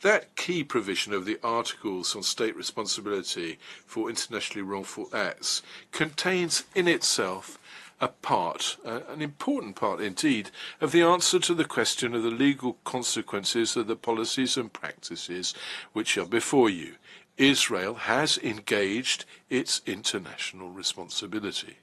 That key provision of the Articles on State Responsibility for Internationally Wrongful Acts contains in itself a part, an important part indeed, of the answer to the question of the legal consequences of the policies and practices which are before you. Israel has engaged its international responsibility.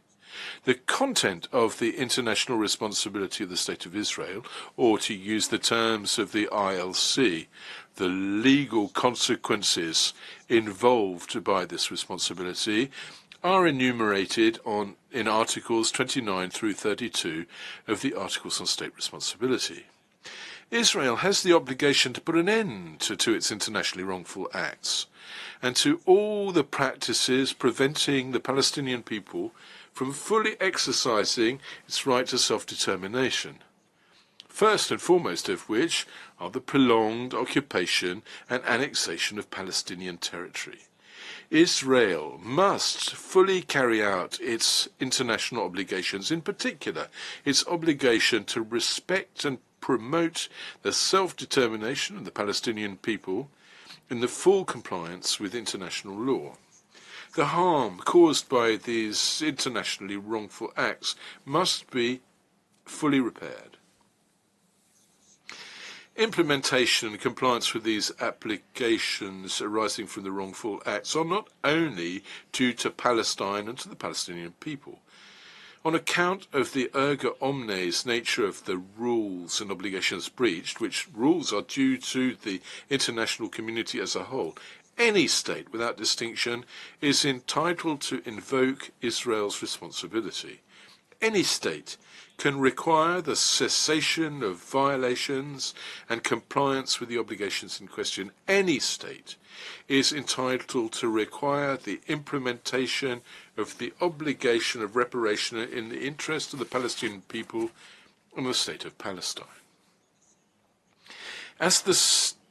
The content of the international responsibility of the State of Israel, or to use the terms of the ILC, the legal consequences involved by this responsibility, are enumerated in Articles 29 through 32 of the Articles on State Responsibility. Israel has the obligation to put an end to its internationally wrongful acts and to all the practices preventing the Palestinian people from fully exercising its right to self-determination, first and foremost of which are the prolonged occupation and annexation of Palestinian territory. Israel must fully carry out its international obligations, in particular its obligation to respect and promote the self-determination of the Palestinian people in the full compliance with international law. The harm caused by these internationally wrongful acts must be fully repaired. Implementation and compliance with these applications arising from the wrongful acts are not only due to Palestine and to the Palestinian people. On account of the erga omnes nature of the rules and obligations breached, which rules are due to the international community as a whole, any state, without distinction, is entitled to invoke Israel's responsibility. Any state can require the cessation of violations and compliance with the obligations in question. Any state is entitled to require the implementation of the obligation of reparation in the interest of the Palestinian people and the state of Palestine. As the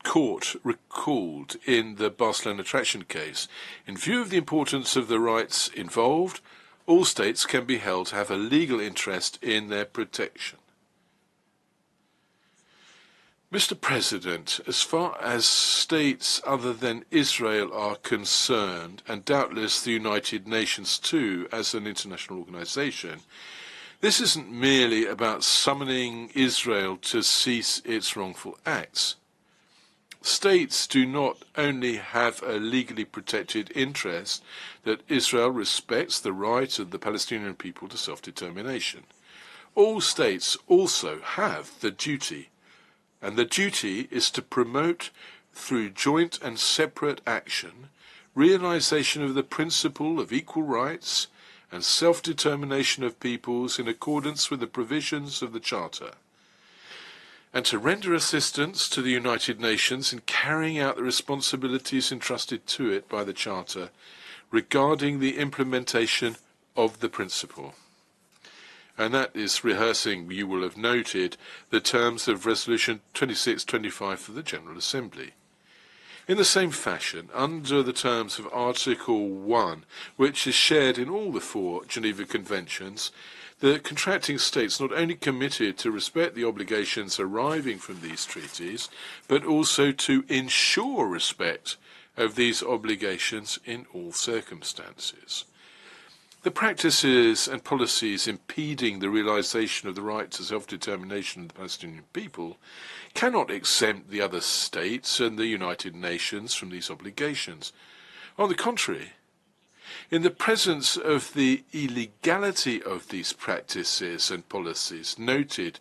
court recalled in the Barcelona Traction case, in view of the importance of the rights involved, all states can be held to have a legal interest in their protection. Mr. President, as far as states other than Israel are concerned, and doubtless the United Nations too as an international organization, this isn't merely about summoning Israel to cease its wrongful acts. States do not only have a legally protected interest that Israel respects the right of the Palestinian people to self-determination. All states also have the duty, and the duty is to promote, through joint and separate action, realization of the principle of equal rights and self-determination of peoples in accordance with the provisions of the Charter, and to render assistance to the United Nations in carrying out the responsibilities entrusted to it by the Charter regarding the implementation of the principle. And that is rehearsing, you will have noted, the terms of Resolution 2625 of the General Assembly. In the same fashion, under the terms of Article 1, which is shared in all the 4 Geneva Conventions, the contracting states not only committed to respect the obligations arising from these treaties, but also to ensure respect of these obligations in all circumstances. The practices and policies impeding the realization of the right to self-determination of the Palestinian people cannot exempt the other states and the United Nations from these obligations. On the contrary, in the presence of the illegality of these practices and policies noted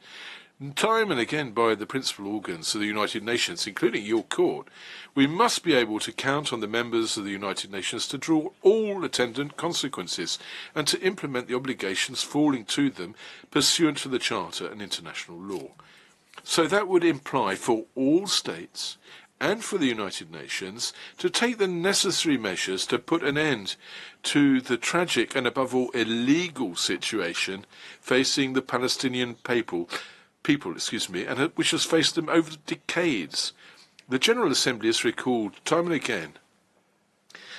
time and again by the principal organs of the United Nations, including your court, we must be able to count on the members of the United Nations to draw all attendant consequences and to implement the obligations falling to them pursuant to the Charter and international law. So that would imply for all states and for the United Nations to take the necessary measures to put an end to the tragic and above all illegal situation facing the Palestinian people, and which has faced them over decades. The General Assembly has recalled time and again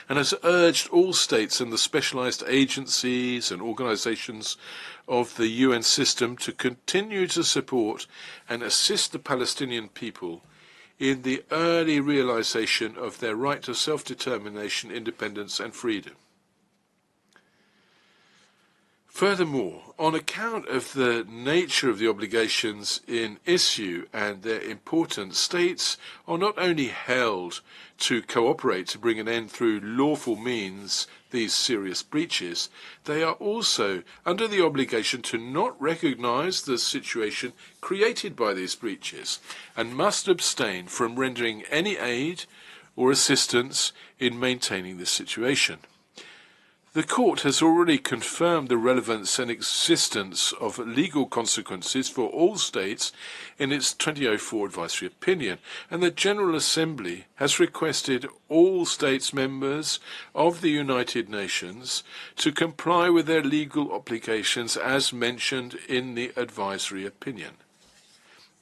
and has urged all states and the specialized agencies and organizations of the UN system to continue to support and assist the Palestinian people in the early realization of their right to self-determination, independence and freedom. Furthermore, on account of the nature of the obligations in issue and their importance, states are not only held to cooperate to bring an end through lawful means these serious breaches, they are also under the obligation to not recognize the situation created by these breaches and must abstain from rendering any aid or assistance in maintaining this situation. The Court has already confirmed the relevance and existence of legal consequences for all states in its 2004 advisory opinion, and the General Assembly has requested all states members of the United Nations to comply with their legal obligations as mentioned in the advisory opinion,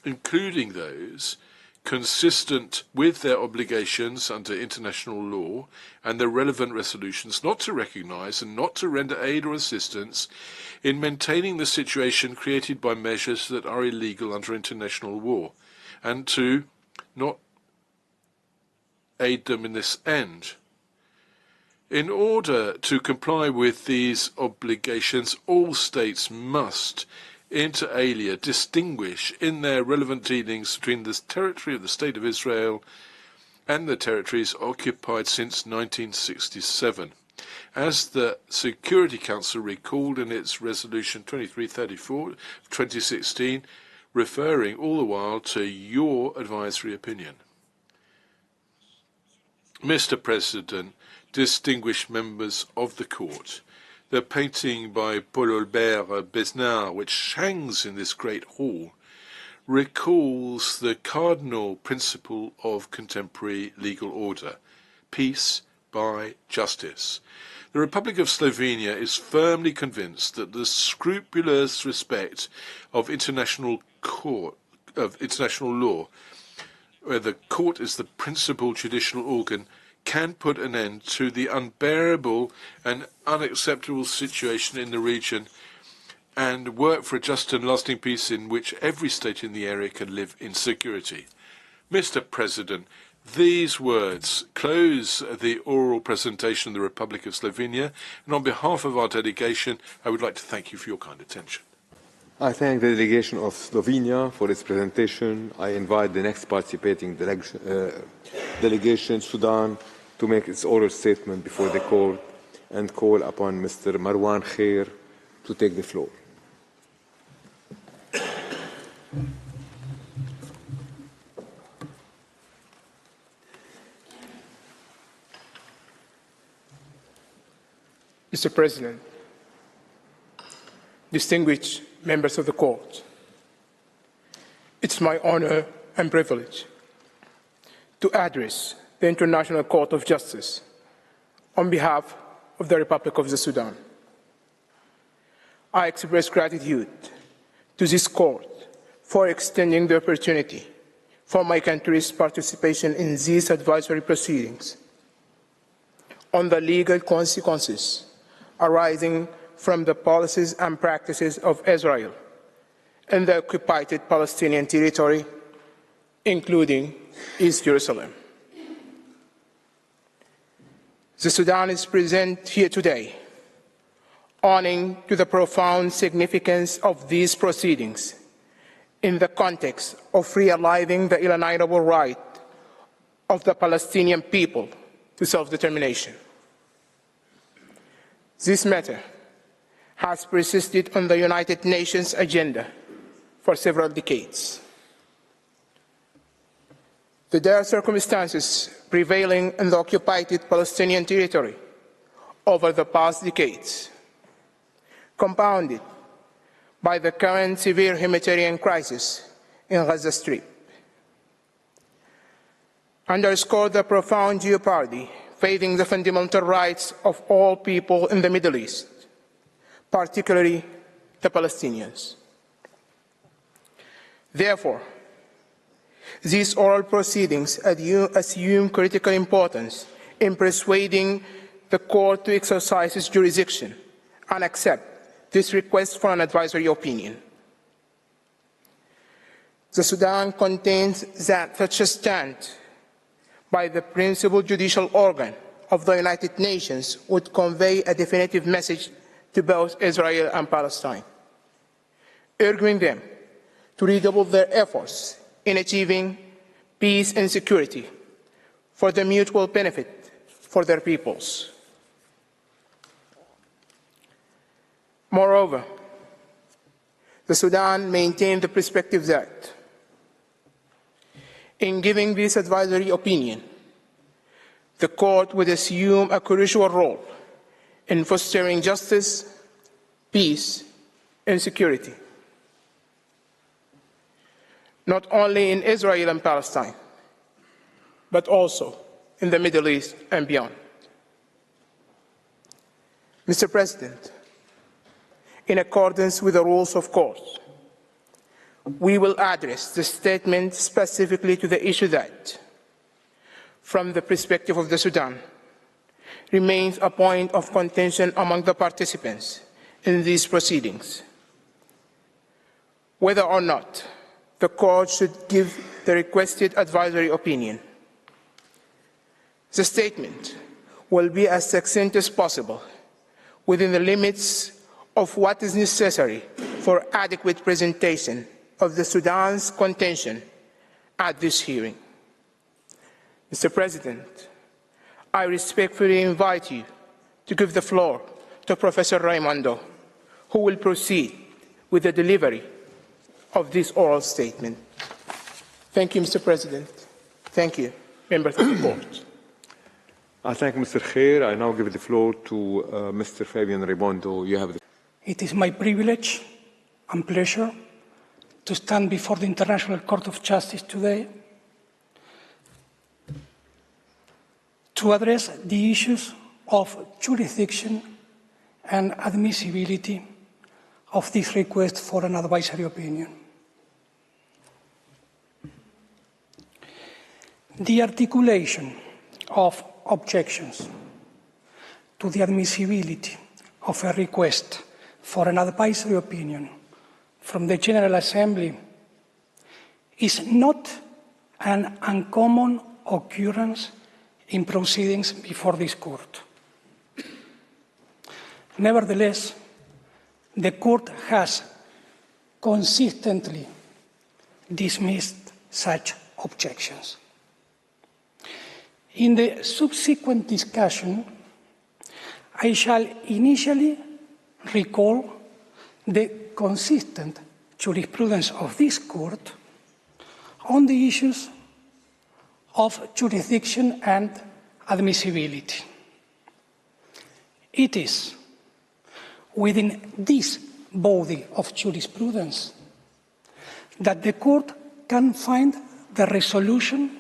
including those consistent with their obligations under international law and the relevant resolutions not to recognise and not to render aid or assistance in maintaining the situation created by measures that are illegal under international law, and to not aid them in this end. In order to comply with these obligations, all states must inter alia distinguish in their relevant dealings between the territory of the State of Israel and the territories occupied since 1967. As the Security Council recalled in its Resolution 2334 of 2016, referring all the while to your advisory opinion. Mr. President, distinguished members of the Court, the painting by Paul Albert Besnard, which hangs in this great hall, recalls the cardinal principle of contemporary legal order: peace by justice. The Republic of Slovenia is firmly convinced that the scrupulous respect of international law, where the court is the principal judicial organ, can put an end to the unbearable and unacceptable situation in the region and work for a just and lasting peace in which every state in the area can live in security. Mr. President, these words close the oral presentation of the Republic of Slovenia, and on behalf of our delegation, I would like to thank you for your kind attention. I thank the delegation of Slovenia for its presentation. I invite the next participating delegation, Sudan, to make its oral statement before the court and call upon Mr. Marwan Khair to take the floor. Mr. President, distinguished members of the Court, it's my honor and privilege to address the International Court of Justice on behalf of the Republic of the Sudan. I express gratitude to this Court for extending the opportunity for my country's participation in these advisory proceedings on the legal consequences arising from the policies and practices of Israel in the occupied Palestinian territory, including East Jerusalem. The Sudan is present here today, owing to the profound significance of these proceedings in the context of realizing the inalienable right of the Palestinian people to self-determination. This matter has persisted on the United Nations agenda for several decades. The dire circumstances prevailing in the occupied Palestinian territory over the past decades, compounded by the current severe humanitarian crisis in Gaza Strip, underscore the profound jeopardy facing the fundamental rights of all people in the Middle East, particularly the Palestinians. Therefore, these oral proceedings assume critical importance in persuading the Court to exercise its jurisdiction and accept this request for an advisory opinion. The Sudan contains that such a stand by the principal judicial organ of the United Nations would convey a definitive message to both Israel and Palestine, urging them to redouble their efforts in achieving peace and security for the mutual benefit for their peoples. Moreover, the Sudan maintained the perspective that, in giving this advisory opinion, the Court would assume a crucial role in fostering justice, peace, and security, not only in Israel and Palestine, but also in the Middle East and beyond. Mr. President, in accordance with the rules of court, we will address the statement specifically to the issue that, from the perspective of the Sudan, remains a point of contention among the participants in these proceedings, whether or not the court should give the requested advisory opinion. The statement will be as succinct as possible within the limits of what is necessary for adequate presentation of the Sudan's contention at this hearing. Mr. President, I respectfully invite you to give the floor to Professor Raimondo, who will proceed with the delivery of this oral statement. Thank you, Mr. President. Thank you, members of the court. I thank Mr. Khair. I now give the floor to Mr. Fabian Raimondo. You have the It is my privilege and pleasure to stand before the International Court of Justice today to address the issues of jurisdiction and admissibility of this request for an advisory opinion. The articulation of objections to the admissibility of a request for an advisory opinion from the General Assembly is not an uncommon occurrence in proceedings before this court. Nevertheless, the court has consistently dismissed such objections. In the subsequent discussion, I shall initially recall the consistent jurisprudence of this court on the issues of jurisdiction and admissibility. It is within this body of jurisprudence that the court can find the resolution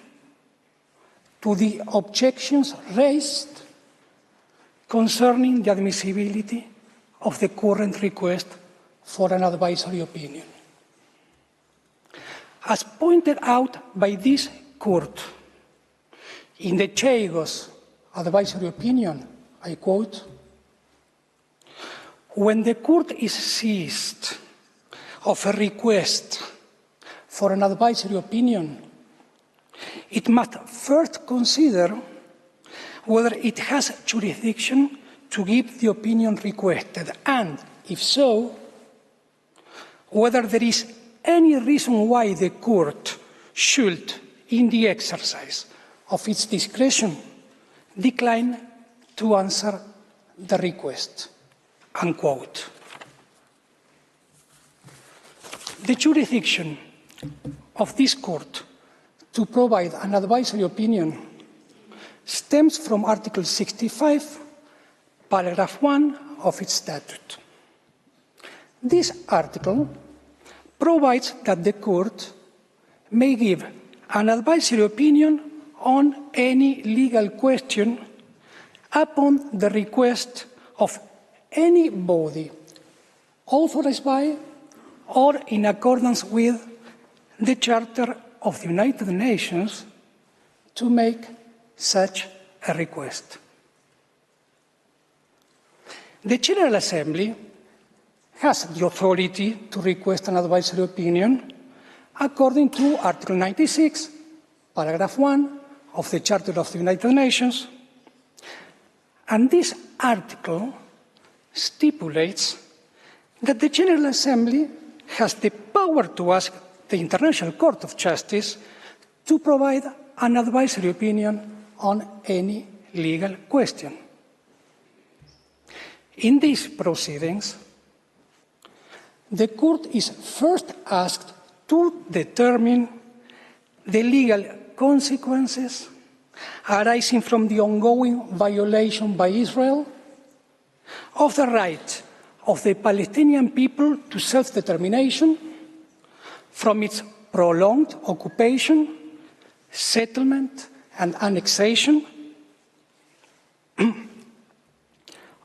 to the objections raised concerning the admissibility of the current request for an advisory opinion. As pointed out by this court in the Chagos advisory opinion, I quote, "When the court is seized of a request for an advisory opinion, it must first consider whether it has jurisdiction to give the opinion requested, and, if so, whether there is any reason why the court should, in the exercise of its discretion, decline to answer the request." Unquote. The jurisdiction of this court to provide an advisory opinion stems from Article 65, paragraph 1 of its statute. This article provides that the court may give an advisory opinion on any legal question upon the request of any body authorized by or in accordance with the Charter of the United Nations to make such a request. The General Assembly has the authority to request an advisory opinion according to Article 96, paragraph 1 of the Charter of the United Nations, and this article stipulates that the General Assembly has the power to ask the International Court of Justice to provide an advisory opinion on any legal question. In these proceedings, the court is first asked to determine the legal consequences arising from the ongoing violation by Israel of the right of the Palestinian people to self-determination from its prolonged occupation, settlement, and annexation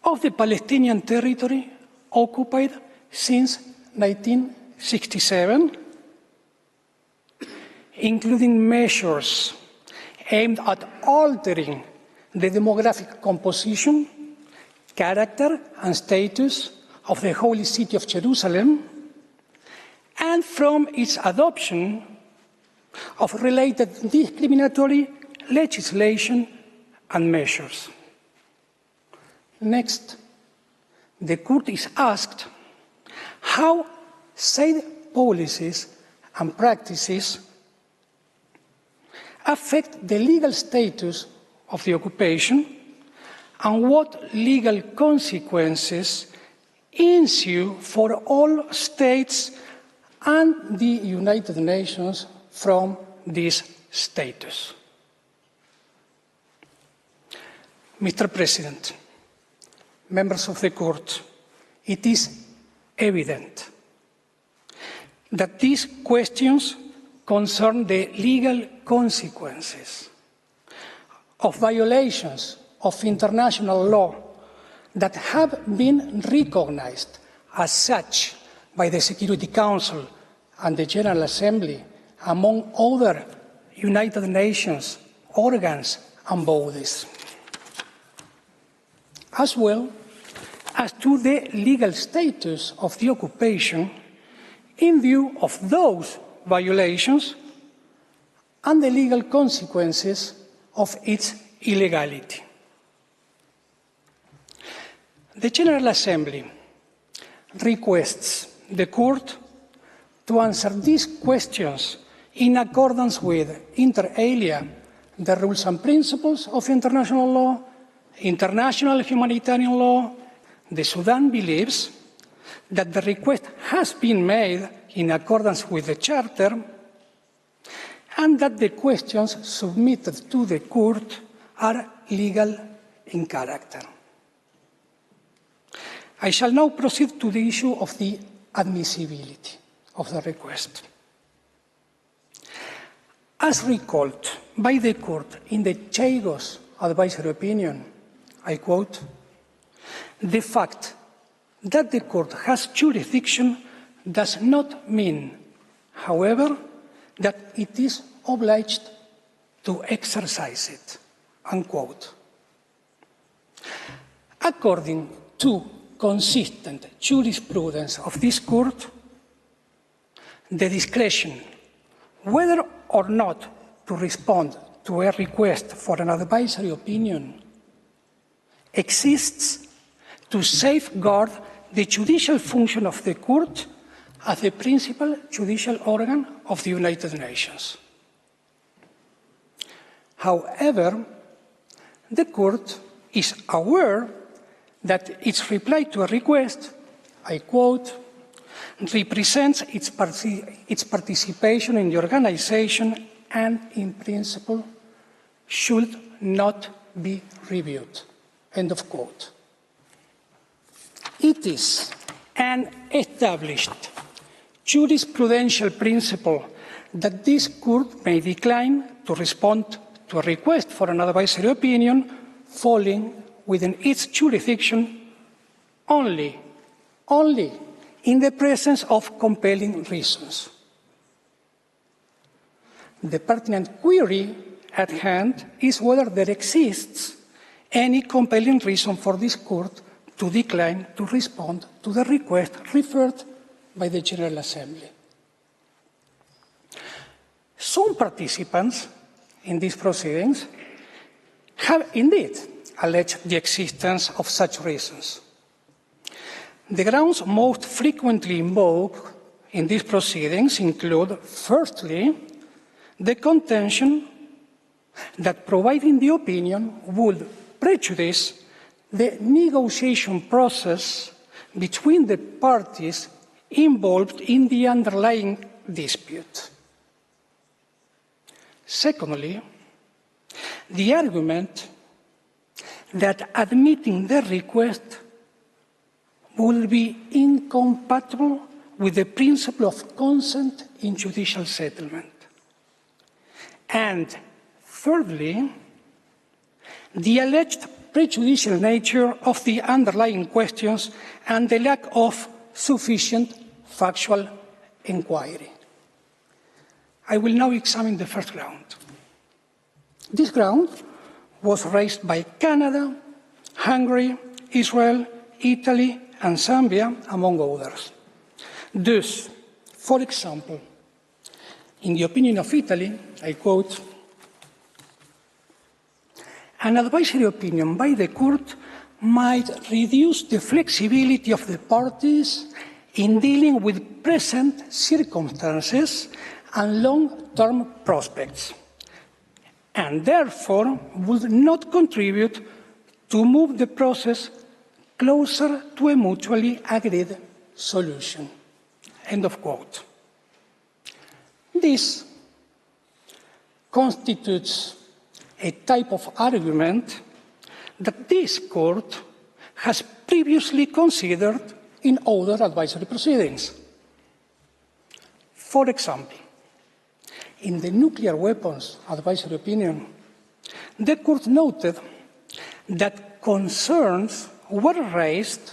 of the Palestinian territory occupied since 1967, including measures aimed at altering the demographic composition, character, and status of the Holy City of Jerusalem, and from its adoption of related discriminatory legislation and measures. Next, the Court is asked how said policies and practices affect the legal status of the occupation and what legal consequences ensue for all states and the United Nations from this status. Mr. President, members of the Court, it is evident that these questions concern the legal consequences of violations of international law that have been recognized as such by the Security Council and the General Assembly, among other United Nations organs and bodies, as well as to the legal status of the occupation in view of those violations and the legal consequences of its illegality. The General Assembly requests the Court to answer these questions in accordance with, inter alia, the rules and principles of international law, international humanitarian law. The Sudan believes that the request has been made in accordance with the Charter and that the questions submitted to the Court are legal in character. I shall now proceed to the issue of the admissibility of the request. As recalled by the Court in the Chagos advisory opinion, I quote, "The fact that the Court has jurisdiction does not mean, however, that it is obliged to exercise it," unquote. According to consistent jurisprudence of this Court, the discretion whether or not to respond to a request for an advisory opinion exists to safeguard the judicial function of the Court as the principal judicial organ of the United Nations. However, the Court is aware that its reply to a request, I quote, represents its participation in the organization and, in principle, should not be reviewed. End of quote. It is an established jurisprudential principle that this Court may decline to respond to a request for an advisory opinion falling within its jurisdiction only in the presence of compelling reasons. The pertinent query at hand is whether there exists any compelling reason for this Court to decline to respond to the request referred by the General Assembly. Some participants in these proceedings have indeed alleged the existence of such reasons. The grounds most frequently invoked in these proceedings include, firstly, the contention that providing the opinion would prejudice the negotiation process between the parties involved in the underlying dispute. Secondly, the argument that admitting the request would be incompatible with the principle of consent in judicial settlement. And thirdly, the alleged prejudicial nature of the underlying questions and the lack of sufficient factual inquiry. I will now examine the first ground. This ground was raised by Canada, Hungary, Israel, Italy, and Zambia, among others. Thus, for example, in the opinion of Italy, I quote, "An advisory opinion by the court might reduce the flexibility of the parties in dealing with present circumstances and long-term prospects, and therefore would not contribute to move the process closer to a mutually agreed solution." End of quote. This constitutes a type of argument that this court has previously considered in other advisory proceedings. For example, in the nuclear weapons advisory opinion, the court noted that concerns were raised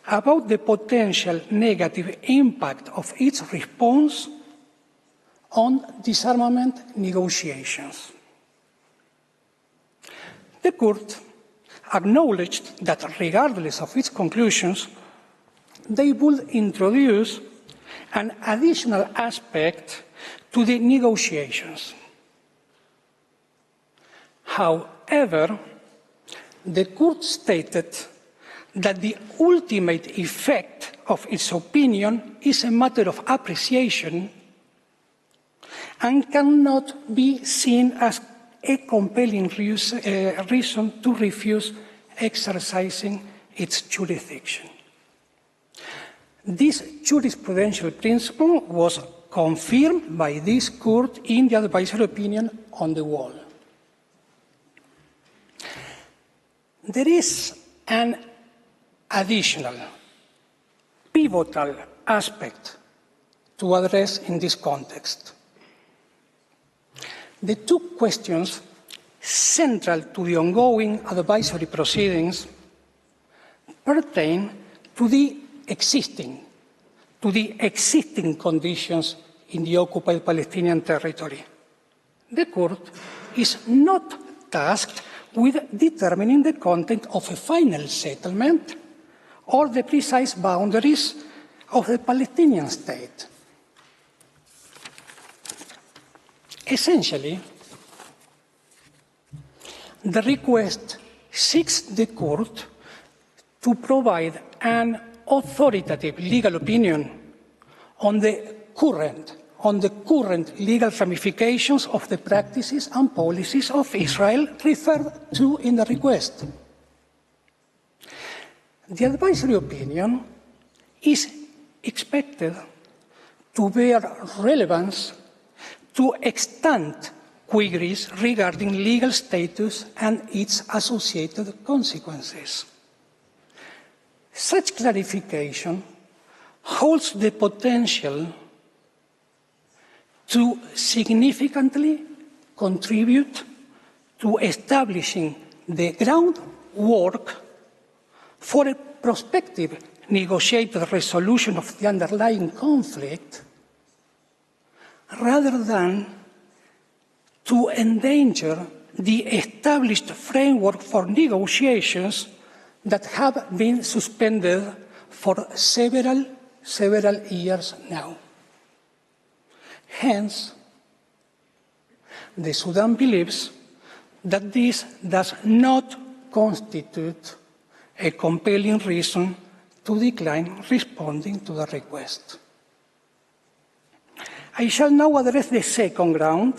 about the potential negative impact of its response on disarmament negotiations. The court acknowledged that regardless of its conclusions, they would introduce an additional aspect to the negotiations. However, the court stated that the ultimate effect of its opinion is a matter of appreciation and cannot be seen as a compelling reason to refuse exercising its jurisdiction. This jurisprudential principle was confirmed by this court in the advisory opinion on the wall. There is an additional, pivotal aspect to address in this context. The two questions central to the ongoing advisory proceedings pertain to the existing conditions in the occupied Palestinian territory. The court is not tasked with determining the content of a final settlement or the precise boundaries of the Palestinian state. Essentially, the request seeks the court to provide an authoritative legal opinion on the current legal ramifications of the practices and policies of Israel referred to in the request. The advisory opinion is expected to bear relevance to extant queries regarding legal status and its associated consequences. Such clarification holds the potential to significantly contribute to establishing the groundwork for a prospective negotiated resolution of the underlying conflict, rather than to endanger the established framework for negotiations that have been suspended for several years now. Hence, the Sudan believes that this does not constitute a compelling reason to decline responding to the request. I shall now address the second ground,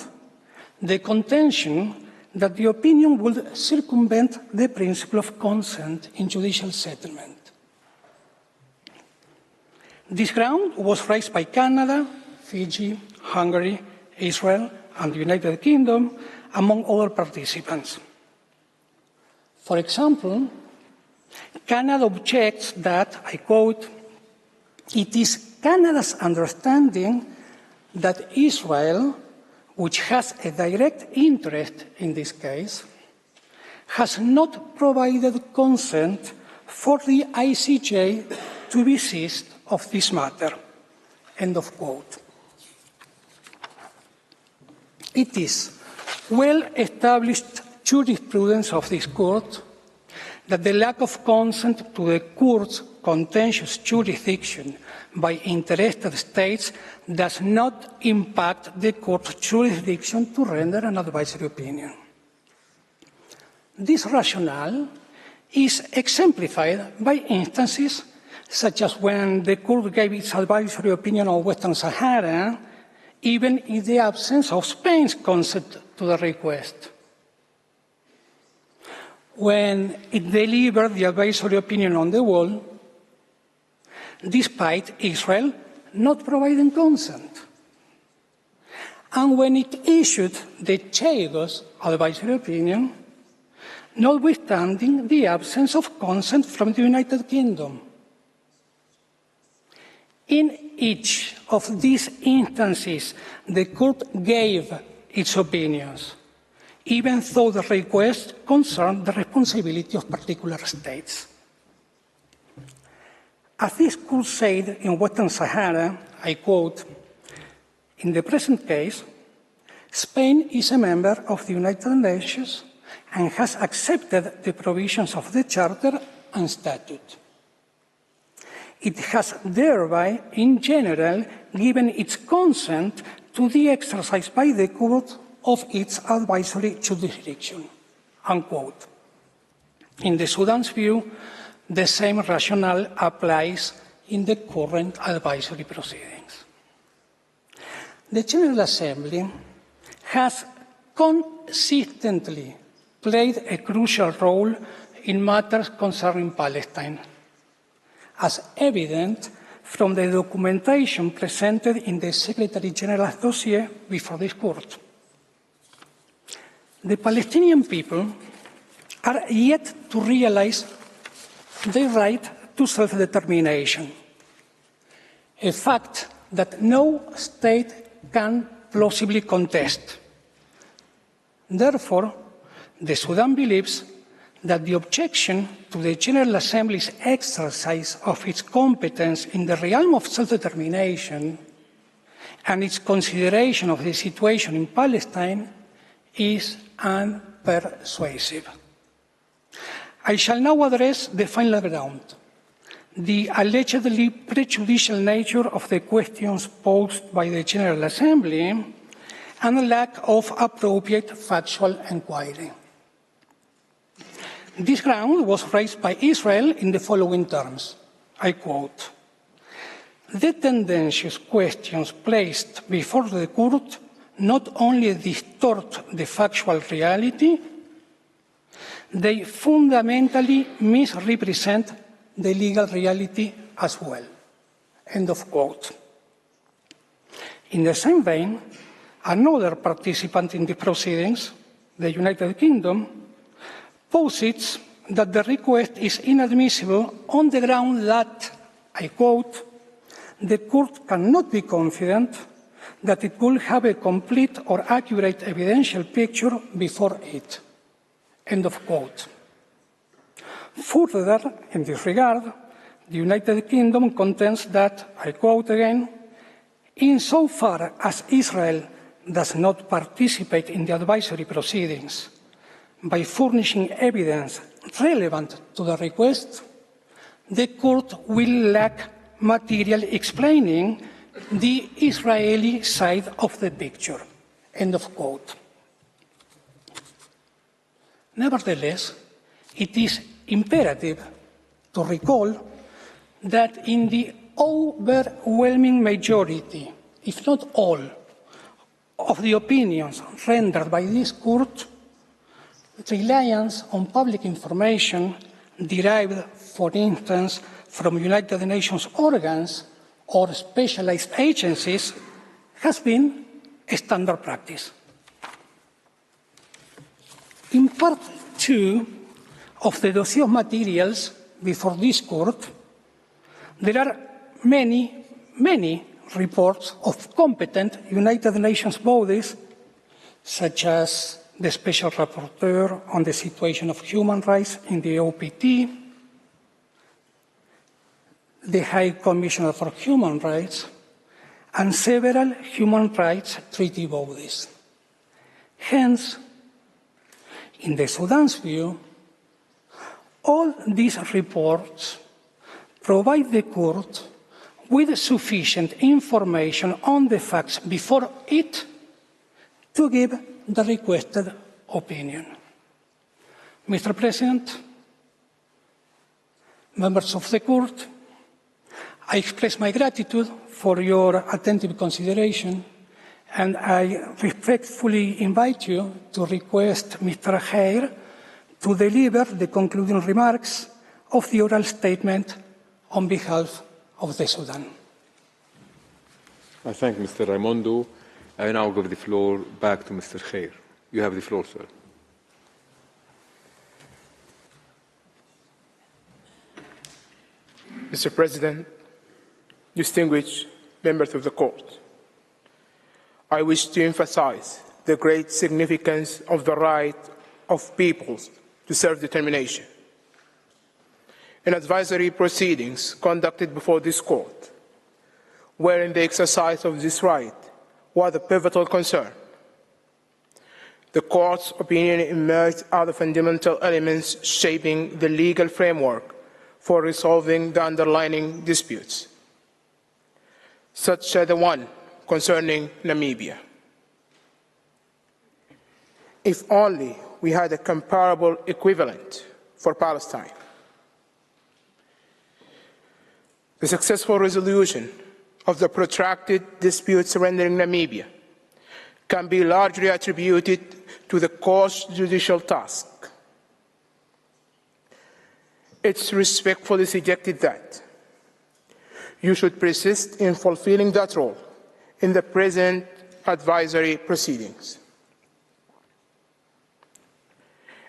the contention that the opinion would circumvent the principle of consent in judicial settlement. This ground was raised by Canada, Fiji, Hungary, Israel, and the United Kingdom, among other participants. For example, Canada objects that, I quote, "It is Canada's understanding that Israel, which has a direct interest in this case, has not provided consent for the ICJ to desist of this matter." End of quote. It is well-established jurisprudence of this court that the lack of consent to the court's contentious jurisdiction by interested states does not impact the court's jurisdiction to render an advisory opinion. This rationale is exemplified by instances such as when the court gave its advisory opinion on Western Sahara, even in the absence of Spain's consent to the request. When it delivered the advisory opinion on the wall, despite Israel not providing consent. And when it issued the Chagos advisory opinion, notwithstanding the absence of consent from the United Kingdom. In each of these instances, the court gave its opinions, even though the request concerned the responsibility of particular states. As this court said in Western Sahara, I quote, "In the present case, Spain is a member of the United Nations and has accepted the provisions of the Charter and Statute. It has thereby, in general, given its consent to the exercise by the court of its advisory jurisdiction." Unquote. In the Sudan's view, the same rationale applies in the current advisory proceedings. The General Assembly has consistently played a crucial role in matters concerning Palestine, as evident from the documentation presented in the Secretary General's dossier before this court. The Palestinian people are yet to realize their right to self-determination, a fact that no state can plausibly contest. Therefore, the Sudan believes that the objection to the General Assembly's exercise of its competence in the realm of self-determination and its consideration of the situation in Palestine is unpersuasive. I shall now address the final ground, the allegedly prejudicial nature of the questions posed by the General Assembly and the lack of appropriate factual inquiry. This ground was raised by Israel in the following terms, I quote, "The tendentious questions placed before the court not only distort the factual reality, they fundamentally misrepresent the legal reality as well." End of quote. In the same vein, another participant in the proceedings, the United Kingdom, posits that the request is inadmissible on the ground that, I quote, "the court cannot be confident that it will have a complete or accurate evidential picture before it." End of quote. Further, in this regard, the United Kingdom contends that, I quote again, "insofar as Israel does not participate in the advisory proceedings by furnishing evidence relevant to the request, the court will lack material explaining the Israeli side of the picture." End of quote. Nevertheless, it is imperative to recall that in the overwhelming majority, if not all, of the opinions rendered by this court, reliance on public information derived, for instance, from United Nations organs or specialized agencies has been a standard practice. In part 2 of the dossier of materials, before this court, there are many reports of competent United Nations bodies, such as the Special Rapporteur on the Situation of Human Rights in the OPT, the High Commissioner for Human Rights, and several human rights treaty bodies. Hence, in the Sudan's view, all these reports provide the court with sufficient information on the facts before it to give the requested opinion. Mr. President, members of the court, I express my gratitude for your attentive consideration, and I respectfully invite you to request Mr. Heir to deliver the concluding remarks of the oral statement on behalf of the Sudan. I thank Mr. Raimondo. I now give the floor back to Mr. Khair. You have the floor, sir. Mr. President, distinguished members of the court, I wish to emphasize the great significance of the right of peoples to self-determination. In advisory proceedings conducted before this court, wherein the exercise of this right was a pivotal concern, the court's opinion emerged out of fundamental elements shaping the legal framework for resolving the underlying disputes, such as the one concerning Namibia. If only we had a comparable equivalent for Palestine. The successful resolution of the protracted dispute surrounding Namibia can be largely attributed to the court's judicial task. It's respectfully suggested that you should persist in fulfilling that role in the present advisory proceedings.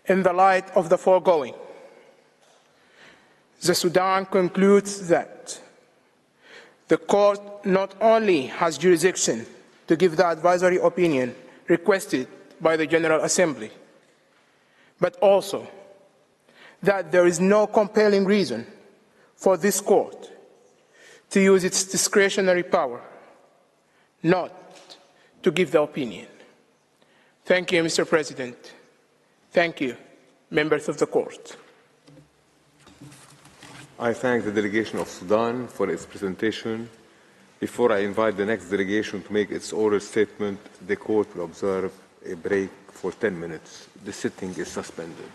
In the light of the foregoing, the Sudan concludes that the court not only has jurisdiction to give the advisory opinion requested by the General Assembly, but also that there is no compelling reason for this court to use its discretionary power not to give the opinion. Thank you, Mr. President. Thank you, members of the court. I thank the delegation of Sudan for its presentation. Before I invite the next delegation to make its oral statement, the court will observe a break for 10 minutes. The sitting is suspended.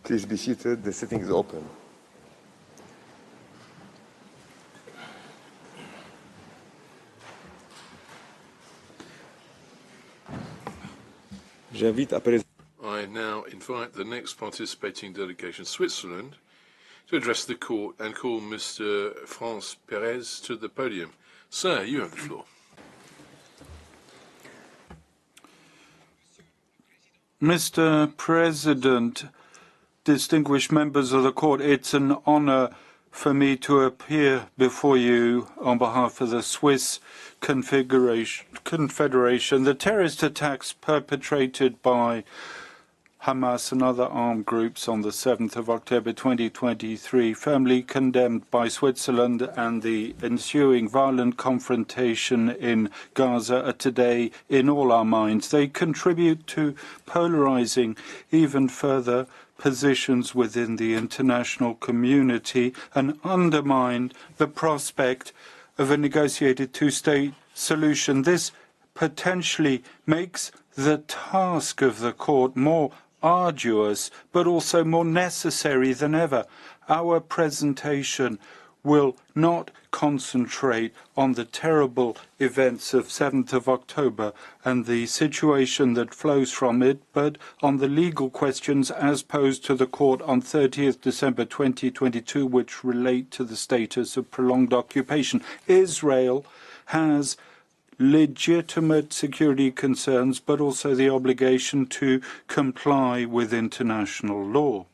Please be seated. The sitting is open. I now invite the next participating delegation, Switzerland, to address the court and call Mr. France Perez to the podium. Sir, you have the floor. Mr. President, distinguished members of the court, it's an honor for me to appear before you on behalf of the Swiss Confederation. The terrorist attacks perpetrated by Hamas and other armed groups on the 7th of October 2023, firmly condemned by Switzerland, and the ensuing violent confrontation in Gaza are today in all our minds. They contribute to polarizing even further positions within the international community and undermine the prospect of a negotiated two-state solution. This potentially makes the task of the court more arduous, but also more necessary than ever. Our presentation will not concentrate on the terrible events of 7th of October and the situation that flows from it, but on the legal questions as posed to the court on 30th December 2022, which relate to the status of prolonged occupation. Israel has legitimate security concerns, but also the obligation to comply with international law.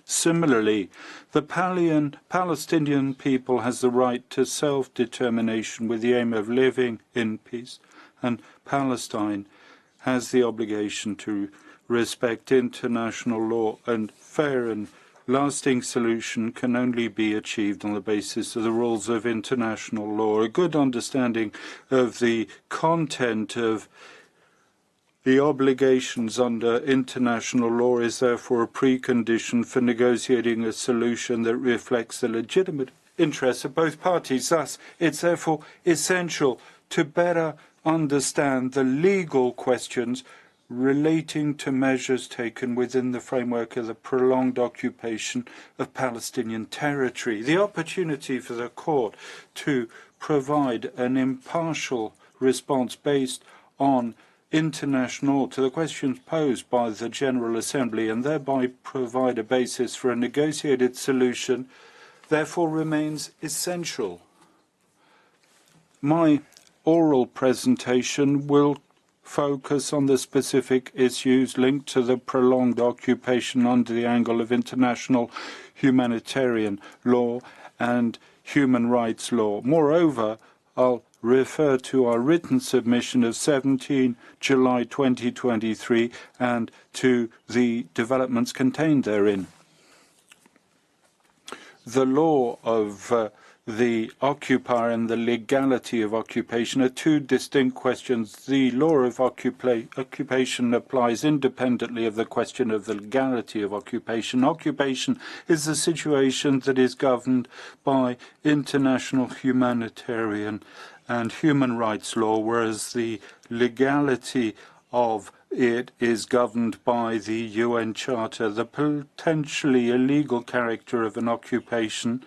Similarly, the Palestinian people has the right to self-determination with the aim of living in peace, and Palestine has the obligation to respect international law, and fair and lasting solution can only be achieved on the basis of the rules of international law. A good understanding of the content of the obligations under international law is therefore a precondition for negotiating a solution that reflects the legitimate interests of both parties. Thus, it's therefore essential to better understand the legal questions relating to measures taken within the framework of the prolonged occupation of Palestinian territory. The opportunity for the court to provide an impartial response based on international law to the questions posed by the General Assembly and thereby provide a basis for a negotiated solution therefore remains essential. My oral presentation will focus on the specific issues linked to the prolonged occupation under the angle of international humanitarian law and human rights law. Moreover, I'll refer to our written submission of 17 July 2023 and to the developments contained therein. The law of the occupier and the legality of occupation are two distinct questions. The law of occupation applies independently of the question of the legality of occupation. Occupation is a situation that is governed by international humanitarian and human rights law, whereas the legality of it is governed by the UN Charter. The potentially illegal character of an occupation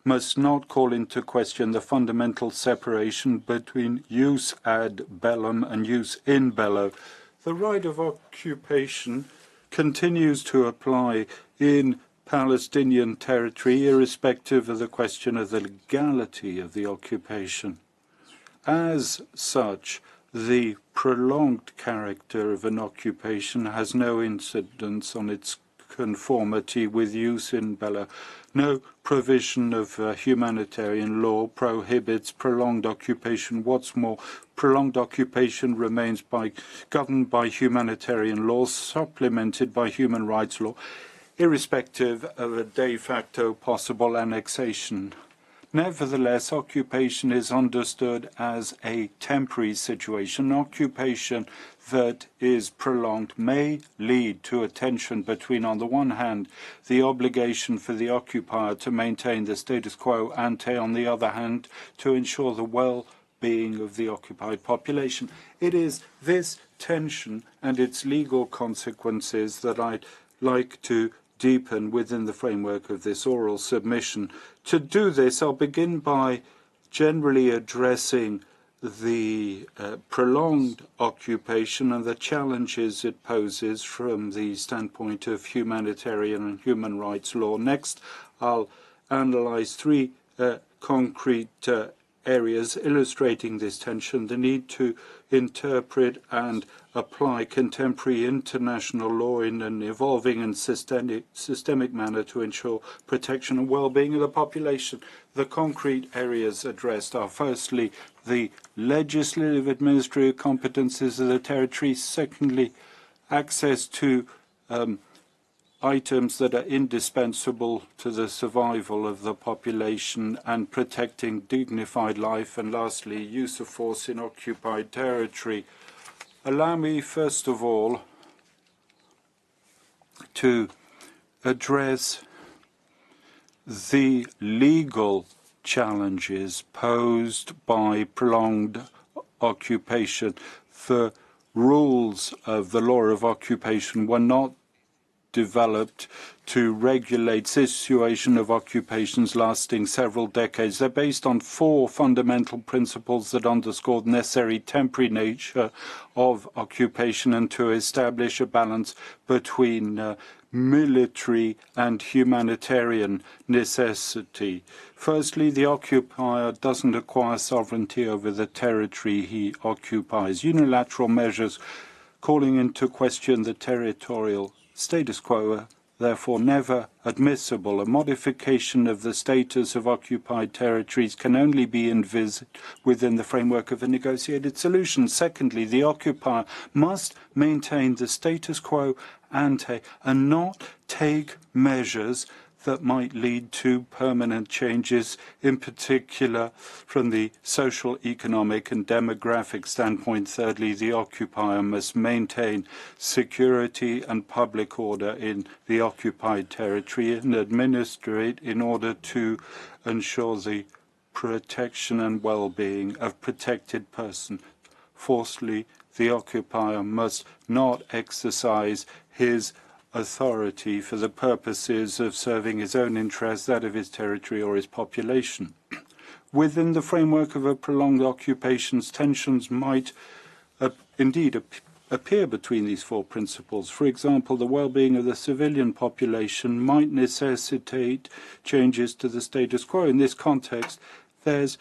must not call into question the fundamental separation between jus ad bellum and jus in bello. The right of occupation continues to apply in Palestinian territory, irrespective of the question of the legality of the occupation. As such, the prolonged character of an occupation has no incidence on its conformity with jus in bello. No provision of humanitarian law prohibits prolonged occupation. What's more, prolonged occupation remains governed by humanitarian law, supplemented by human rights law, irrespective of a de facto possible annexation. Nevertheless, occupation is understood as a temporary situation. Occupation that is prolonged may lead to a tension between, on the one hand, the obligation for the occupier to maintain the status quo ante, on the other hand, to ensure the well-being of the occupied population. It is this tension and its legal consequences that I'd like to deepen within the framework of this oral submission. To do this, I'll begin by generally addressing the prolonged occupation and the challenges it poses from the standpoint of humanitarian and human rights law. Next, I'll analyze three concrete areas illustrating this tension: the need to interpret and apply contemporary international law in an evolving and systemic manner to ensure protection and well-being of the population. The concrete areas addressed are firstly the legislative administrative competences of the territory, secondly access to items that are indispensable to the survival of the population and protecting dignified life, and lastly, use of force in occupied territory. Allow me, first of all, to address the legal challenges posed by prolonged occupation. The rules of the law of occupation were not developed to regulate situation of occupations lasting several decades. They're based on four fundamental principles that underscore the necessary temporary nature of occupation and to establish a balance between military and humanitarian necessity. Firstly, the occupier doesn't acquire sovereignty over the territory he occupies. Unilateral measures calling into question the territorial status quo are therefore never admissible. A modification of the status of occupied territories can only be envisaged within the framework of a negotiated solution. Secondly, the occupier must maintain the status quo ante and not take measures that might lead to permanent changes, in particular from the social, economic and demographic standpoint. Thirdly, the occupier must maintain security and public order in the occupied territory and administer it in order to ensure the protection and well-being of protected persons. Fourthly, the occupier must not exercise his authority for the purposes of serving his own interests, that of his territory or his population. Within the framework of a prolonged occupation, tensions might indeed appear between these four principles. For example, the well-being of the civilian population might necessitate changes to the status quo. In this context, there's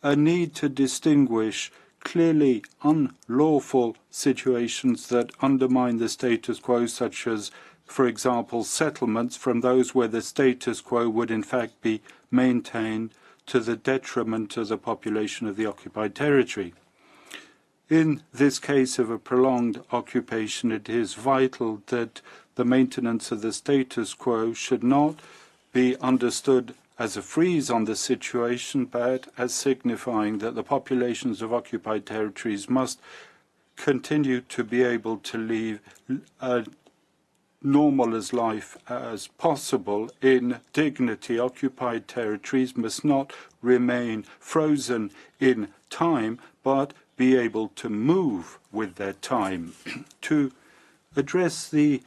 a need to distinguish clearly unlawful situations that undermine the status quo, such as, for example, settlements, from those where the status quo would in fact be maintained to the detriment of the population of the occupied territory. In this case of a prolonged occupation, it is vital that the maintenance of the status quo should not be understood as a freeze on the situation, but as signifying that the populations of occupied territories must continue to be able to live a normal as life as possible in dignity. Occupied territories must not remain frozen in time, but be able to move with their time. To address the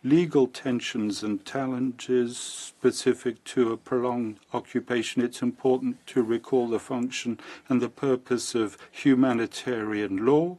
legal tensions and challenges specific to a prolonged occupation, it's important to recall the function and the purpose of humanitarian law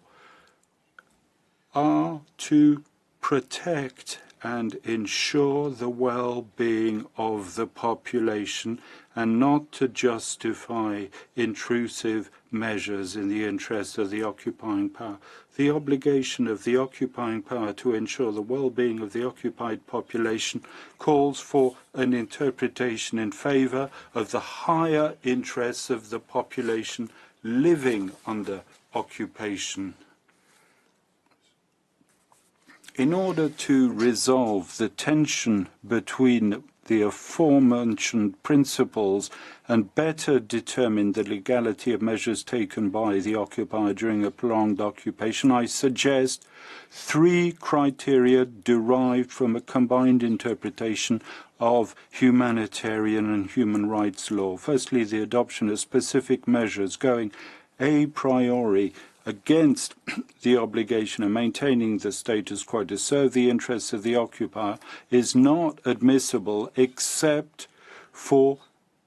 are to protect and ensure the well-being of the population and not to justify intrusive measures in the interest of the occupying power. The obligation of the occupying power to ensure the well-being of the occupied population calls for an interpretation in favor of the higher interests of the population living under occupation. In order to resolve the tension between the aforementioned principles and better determine the legality of measures taken by the occupier during a prolonged occupation, I suggest three criteria derived from a combined interpretation of humanitarian and human rights law. Firstly, the adoption of specific measures going a priori against the obligation of maintaining the status quo to serve the interests of the occupier is not admissible except for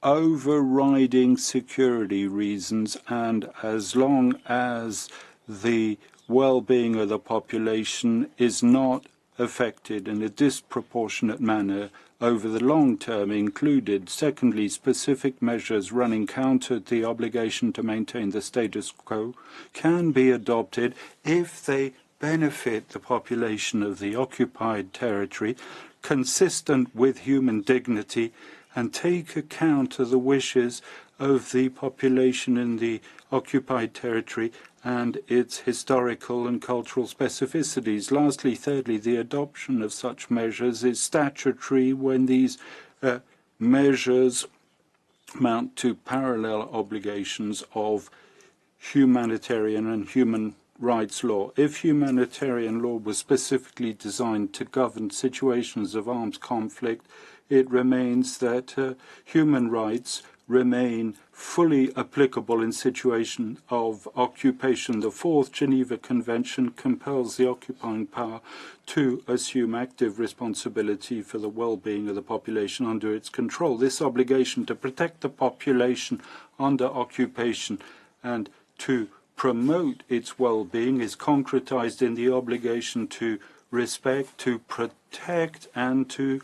overriding security reasons, and as long as the well-being of the population is not affected in a disproportionate manner over the long term included. Secondly, specific measures running counter to the obligation to maintain the status quo can be adopted if they benefit the population of the occupied territory, consistent with human dignity, and take account of the wishes of the population in the occupied territory and its historical and cultural specificities. Lastly, thirdly, the adoption of such measures is statutory when these measures amount to parallel obligations of humanitarian and human rights law. If humanitarian law was specifically designed to govern situations of armed conflict, it remains that human rights remain fully applicable in situation of occupation. The Fourth Geneva Convention compels the occupying power to assume active responsibility for the well-being of the population under its control. This obligation to protect the population under occupation and to promote its well-being is concretized in the obligation to respect, to protect, and to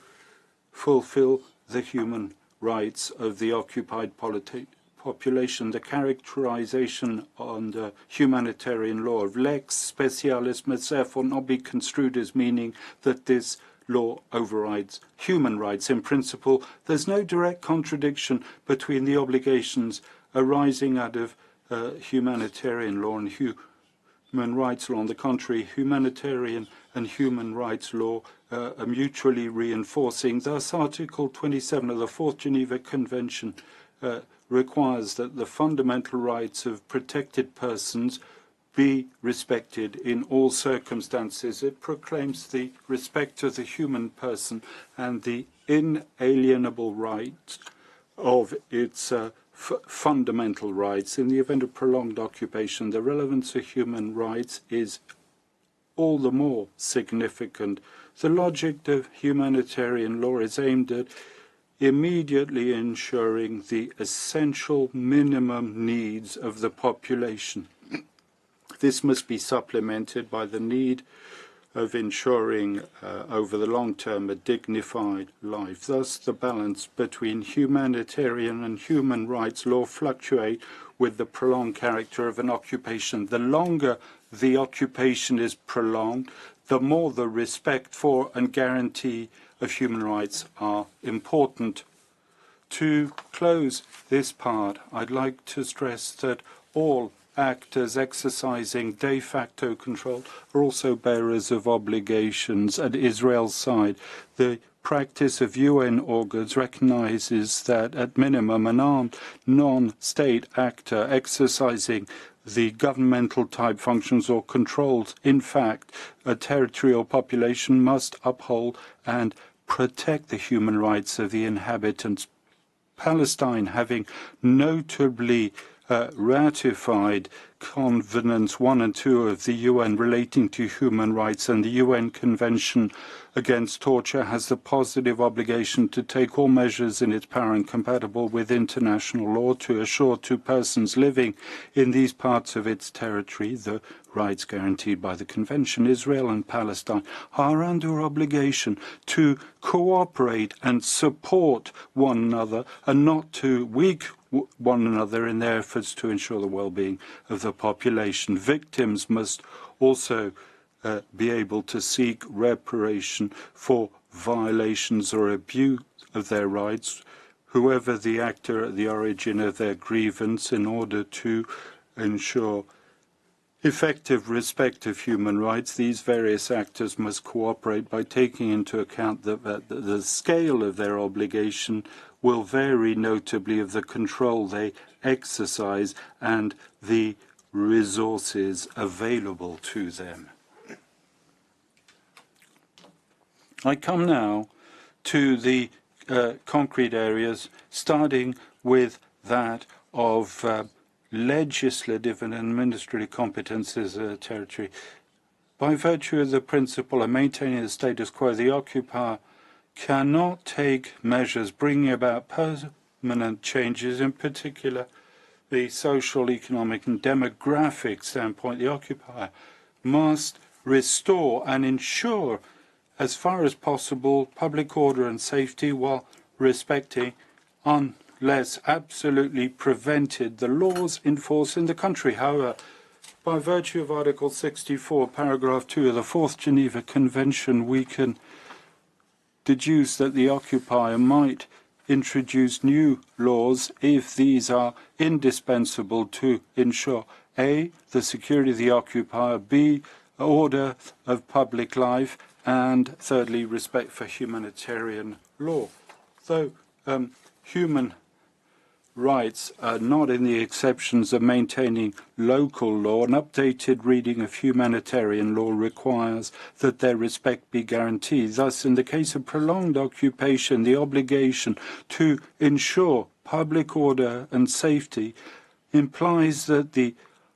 fulfill the human rights of the occupied population. The characterization under humanitarian law of lex specialis must therefore not be construed as meaning that this law overrides human rights. In principle, there's no direct contradiction between the obligations arising out of humanitarian law and human rights law. On the contrary, humanitarian and human rights law are mutually reinforcing. Thus, Article 27 of the Fourth Geneva Convention requires that the fundamental rights of protected persons be respected in all circumstances. It proclaims the respect of the human person and the inalienable right of its fundamental rights. In the event of prolonged occupation, the relevance of human rights is all the more significant. The logic of humanitarian law is aimed at immediately ensuring the essential minimum needs of the population. This must be supplemented by the need of ensuring over the long term a dignified life. Thus, the balance between humanitarian and human rights law fluctuate with the prolonged character of an occupation. The longer the occupation is prolonged, the more the respect for and guarantee of human rights are important. To close this part, I'd like to stress that all actors exercising de facto control are also bearers of obligations at Israel's side. The practice of UN organs recognizes that, at minimum, an armed non-state actor exercising the governmental type functions or controls, in fact, a territorial population must uphold and protect the human rights of the inhabitants. Palestine, having notably ratified Covenants 1 and 2 of the UN relating to human rights and the UN Convention against Torture, has the positive obligation to take all measures in its power and compatible with international law to assure to persons living in these parts of its territory the rights guaranteed by the Convention. Israel and Palestine are under obligation to cooperate and support one another and not to weaken one another in their efforts to ensure the well-being of the population. Victims must also be able to seek reparation for violations or abuse of their rights, whoever the actor at the origin of their grievance, in order to ensure effective respect of human rights. These various actors must cooperate by taking into account that the scale of their obligation will vary notably of the control they exercise and the resources available to them. I come now to the concrete areas, starting with that of legislative and administrative competences of the territory. By virtue of the principle of maintaining the status quo, the occupier cannot take measures bringing about permanent changes, in particular the social, economic and demographic standpoint. The occupier must restore and ensure, as far as possible, public order and safety while respecting, unless absolutely prevented, the laws in force in the country. However, by virtue of Article 64, paragraph 2 of the Fourth Geneva Convention, we can deduce that the occupier might introduce new laws if these are indispensable to ensure A, the security of the occupier, B, order of public life, and thirdly, respect for humanitarian law. Though human rights are not in the exceptions of maintaining local law, an updated reading of humanitarian law requires that their respect be guaranteed. Thus, in the case of prolonged occupation, the obligation to ensure public order and safety implies that the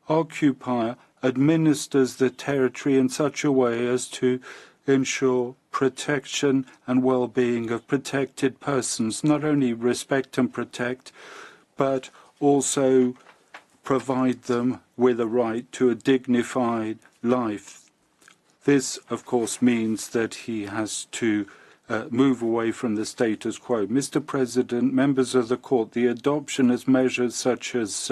occupier administers the territory in such a way as to ensure protection and well-being of protected persons, not only respect and protect, but also provide them with a right to a dignified life. This, of course, means that he has to move away from the status quo. Mr. President, members of the court, the adoption of measures such as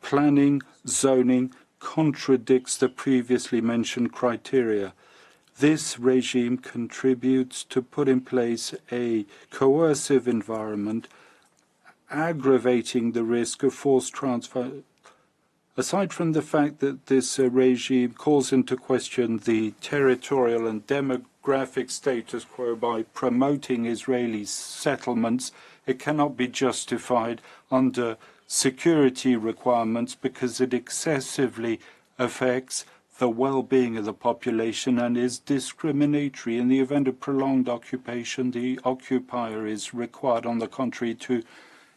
planning, zoning, contradicts the previously mentioned criteria. This regime contributes to put in place a coercive environment, aggravating the risk of forced transfer. Aside from the fact that this regime calls into question the territorial and demographic status quo by promoting Israeli settlements, it cannot be justified under security requirements because it excessively affects the well-being of the population and is discriminatory. In the event of prolonged occupation, the occupier is required, on the contrary, to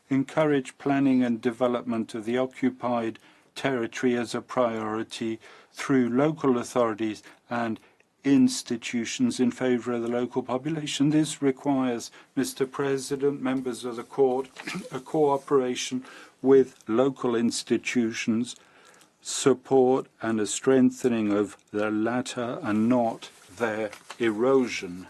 encourage planning and development of the occupied territory as a priority through local authorities and institutions in favor of the local population. This requires, Mr. President, members of the court, a cooperation with local institutions, support and a strengthening of the latter and not their erosion.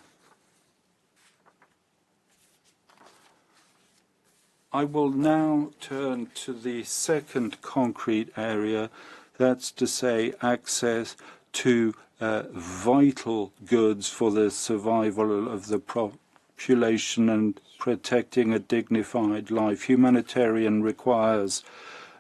I will now turn to the second concrete area, that's to say access to vital goods for the survival of the population and protecting a dignified life. Humanitarian requires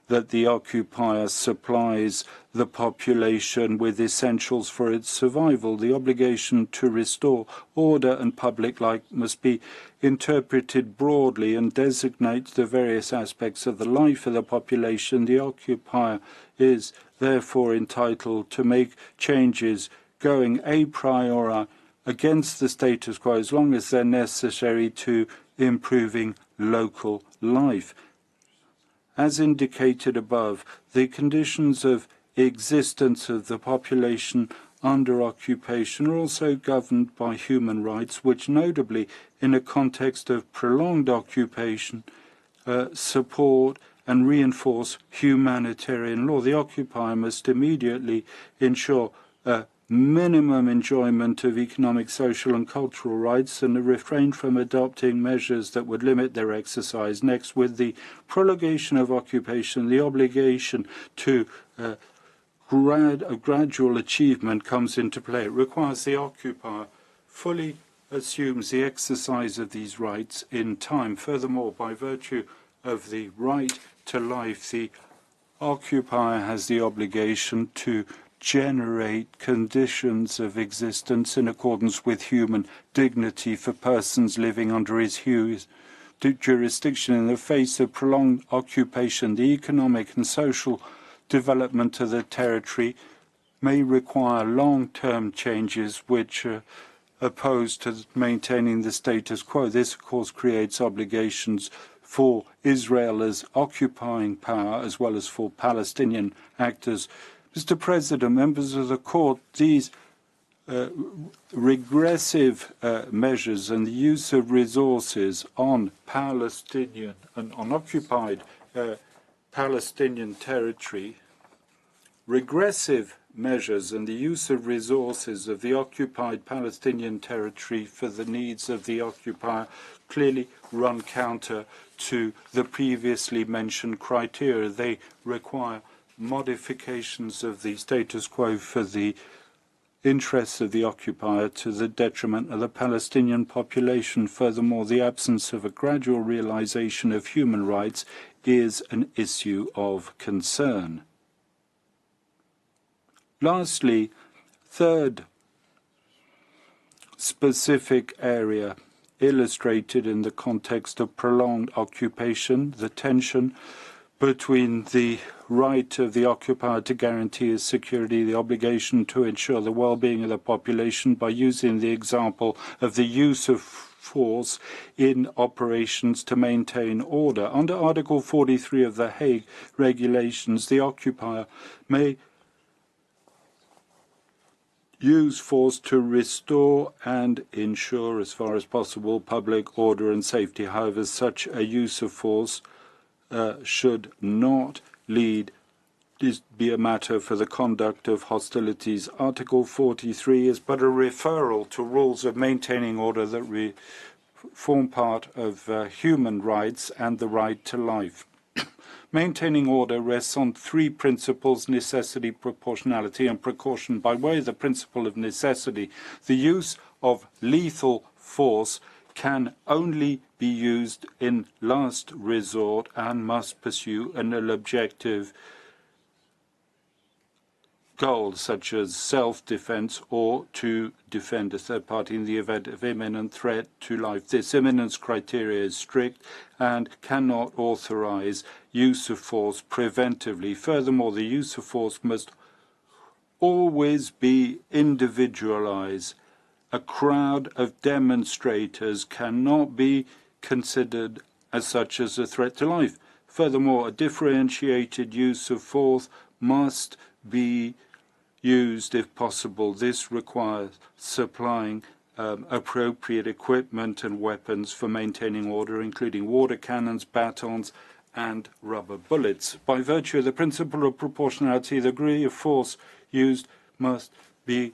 that the occupier supplies the population with essentials for its survival. The obligation to restore order and public life must be interpreted broadly and designates the various aspects of the life of the population. The occupier is therefore entitled to make changes going a priori against the status quo as long as they're necessary to improving local life. As indicated above, the conditions of existence of the population under occupation are also governed by human rights, which notably, in a context of prolonged occupation, support and reinforce humanitarian law. The occupier must immediately ensure minimum enjoyment of economic, social and cultural rights and refrain from adopting measures that would limit their exercise. Next, with the prolongation of occupation, the obligation to a gradual achievement comes into play. It requires the occupier fully assumes the exercise of these rights in time. Furthermore, by virtue of the right to life, the occupier has the obligation to generate conditions of existence in accordance with human dignity for persons living under his jurisdiction. In the face of prolonged occupation, the economic and social development of the territory may require long-term changes which are opposed to maintaining the status quo. This, of course, creates obligations for Israel as occupying power as well as for Palestinian actors. Mr. President, members of the court, these regressive measures and the use of resources on Palestinian and on occupied Palestinian territory, regressive measures and the use of resources of the occupied Palestinian territory for the needs of the occupier clearly run counter to the previously mentioned criteria. They require modifications of the status quo for the interests of the occupier to the detriment of the Palestinian population. Furthermore, the absence of a gradual realization of human rights is an issue of concern. Lastly, third specific area illustrated in the context of prolonged occupation, the tension between the right of the occupier to guarantee his security, the obligation to ensure the well-being of the population by using the example of the use of force in operations to maintain order. Under Article 43 of the Hague Regulations, the occupier may use force to restore and ensure, as far as possible, public order and safety. However, such a use of force should not be a matter for the conduct of hostilities. Article 43 is but a referral to rules of maintaining order that form part of human rights and the right to life. Maintaining order rests on three principles: necessity, proportionality, and precaution. By way of the principle of necessity, the use of lethal force can only be used in last resort and must pursue an objective goal, such as self-defense or to defend a third party in the event of imminent threat to life. This imminence criteria is strict and cannot authorize use of force preventively. Furthermore, the use of force must always be individualized. A crowd of demonstrators cannot be considered as such as a threat to life. Furthermore, a differentiated use of force must be used if possible. This requires supplying appropriate equipment and weapons for maintaining order, including water cannons, batons, and rubber bullets. By virtue of the principle of proportionality, the degree of force used must be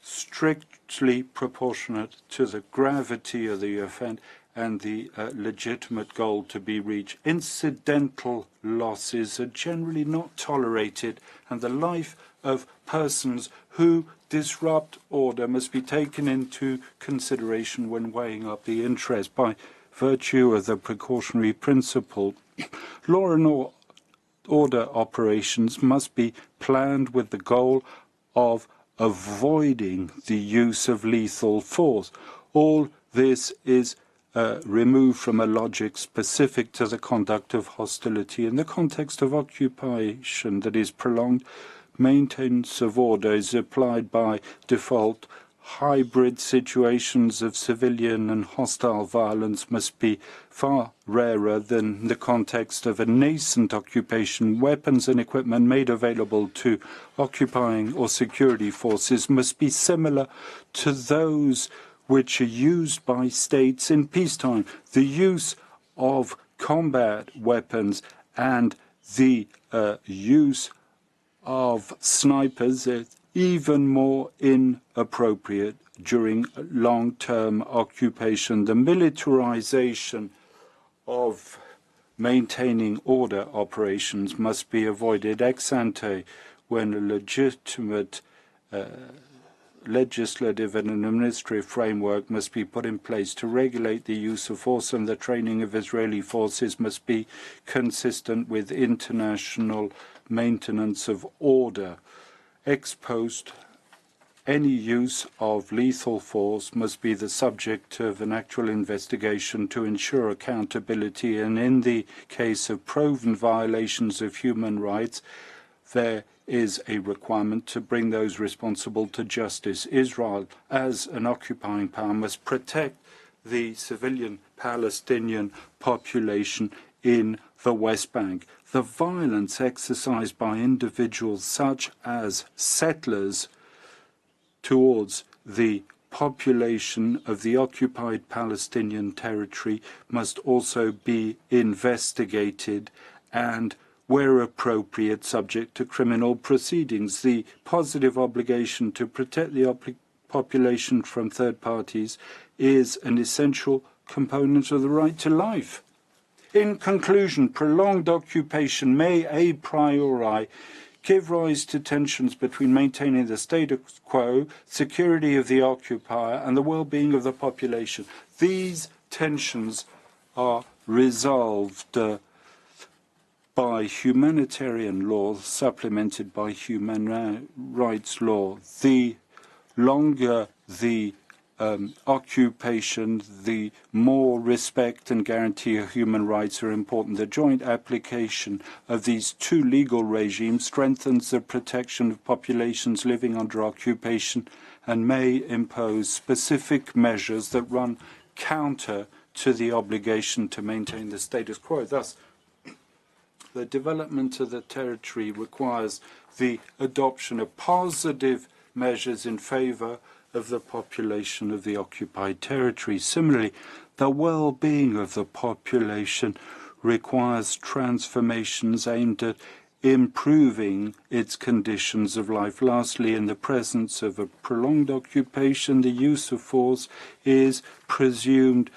strictly proportionate to the gravity of the offence and the legitimate goal to be reached. Incidental losses are generally not tolerated, and the life of persons who disrupt order must be taken into consideration when weighing up the interest. By virtue of the precautionary principle, law and order operations must be planned with the goal of avoiding the use of lethal force. All this is removed from a logic specific to the conduct of hostility. In the context of occupation that is prolonged, maintenance of order is applied by default. Hybrid situations of civilian and hostile violence must be far rarer than the context of a nascent occupation. Weapons and equipment made available to occupying or security forces must be similar to those which are used by states in peacetime. The use of combat weapons and the use of snipers is even more inappropriate during long-term occupation. The militarization of maintaining order operations must be avoided ex ante when a legitimate legislative and administrative framework must be put in place to regulate the use of force, and the training of Israeli forces must be consistent with international maintenance of order. Ex post, any use of lethal force must be the subject of an actual investigation to ensure accountability, and in the case of proven violations of human rights, there is a requirement to bring those responsible to justice. Israel, as an occupying power, must protect the civilian Palestinian population in the West Bank. The violence exercised by individuals such as settlers towards the population of the occupied Palestinian territory must also be investigated and, where appropriate, subject to criminal proceedings. The positive obligation to protect the population from third parties is an essential component of the right to life. In conclusion, prolonged occupation may a priori give rise to tensions between maintaining the status quo, security of the occupier, and the well-being of the population. These tensions are resolved by humanitarian law, supplemented by human rights law. The longer the occupation, the more respect and guarantee of human rights are important. The joint application of these two legal regimes strengthens the protection of populations living under occupation and may impose specific measures that run counter to the obligation to maintain the status quo. Thus, the development of the territory requires the adoption of positive measures in favor of the population of the occupied territory. Similarly, the well-being of the population requires transformations aimed at improving its conditions of life. Lastly, in the presence of a prolonged occupation, the use of force is presumed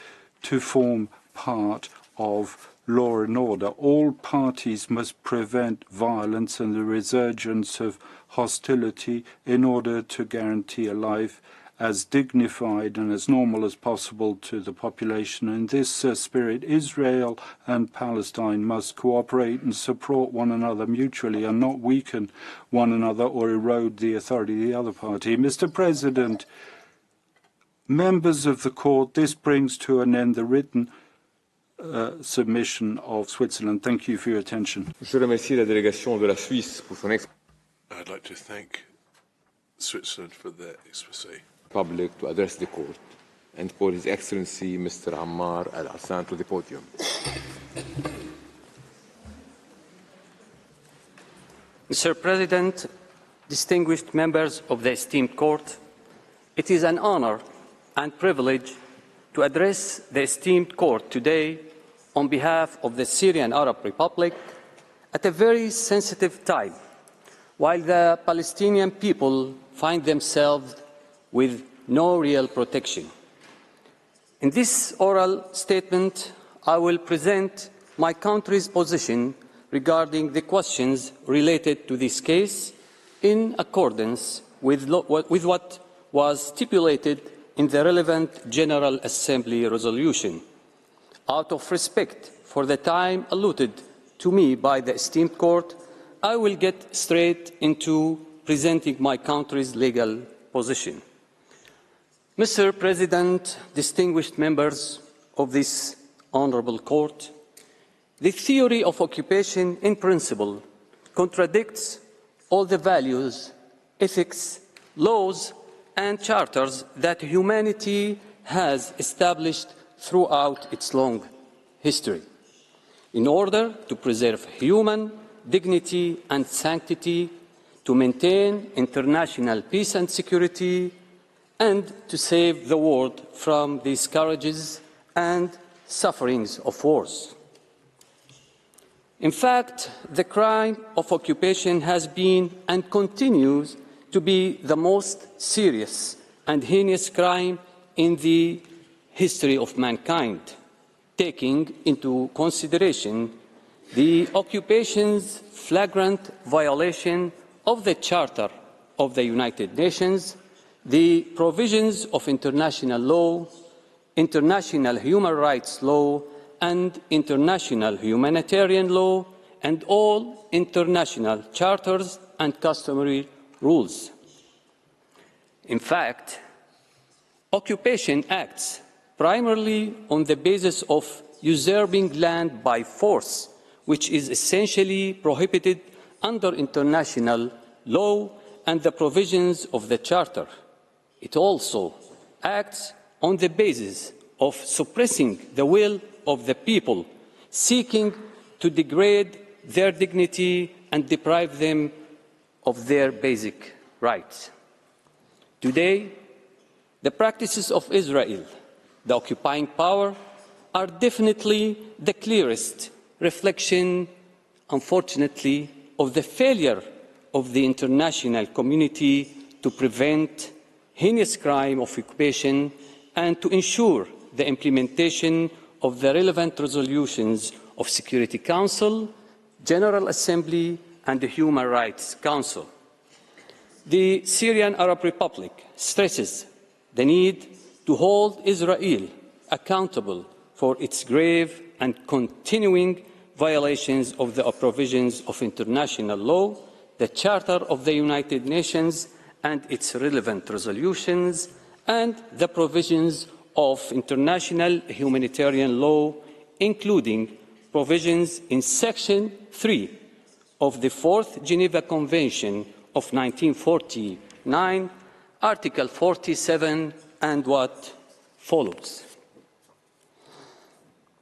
to form part of law and order. All parties must prevent violence and the resurgence of hostility in order to guarantee a life as dignified and as normal as possible to the population. In this spirit, Israel and Palestine must cooperate and support one another mutually and not weaken one another or erode the authority of the other party. Mr. President, members of the court, this brings to an end the written submission of Switzerland. Thank you for your attention. Je remercie la délégation de la Suisse pour son I'd like to thank Switzerland for their exposé. Public to address the court and call His Excellency Mr. Ammar Al-Hassan to the podium. Mr. President, distinguished members of the esteemed court, it is an honor and privilege to address the esteemed court today on behalf of the Syrian Arab Republic at a very sensitive time, while the Palestinian people find themselves with no real protection. In this oral statement, I will present my country's position regarding the questions related to this case in accordance with what was stipulated in the relevant General Assembly resolution. Out of respect for the time allotted to me by the esteemed court, I will get straight into presenting my country's legal position. Mr. President, distinguished members of this honorable court, the theory of occupation in principle contradicts all the values, ethics, laws, and charters that humanity has established throughout its long history. In order to preserve human dignity and sanctity, to maintain international peace and security, and to save the world from the scourges and sufferings of wars. In fact, the crime of occupation has been and continues to be the most serious and heinous crime in the history of mankind, taking into consideration the occupation's flagrant violation of the Charter of the United Nations, the provisions of international law, international human rights law, and international humanitarian law, and all international charters and customary rules. In fact, occupation acts primarily on the basis of usurping land by force, which is essentially prohibited under international law and the provisions of the Charter. It also acts on the basis of suppressing the will of the people, seeking to degrade their dignity and deprive them of their basic rights. Today, the practices of Israel, the occupying power, are definitely the clearest reflection, unfortunately, of the failure of the international community to prevent heinous crime of occupation and to ensure the implementation of the relevant resolutions of Security Council, General Assembly, and the Human Rights Council. The Syrian Arab Republic stresses the need to hold Israel accountable for its grave and continuing violations of the provisions of international law, the Charter of the United Nations and its relevant resolutions, and the provisions of international humanitarian law, including provisions in Section 3 of the Fourth Geneva Convention of 1949, Article 47, and what follows.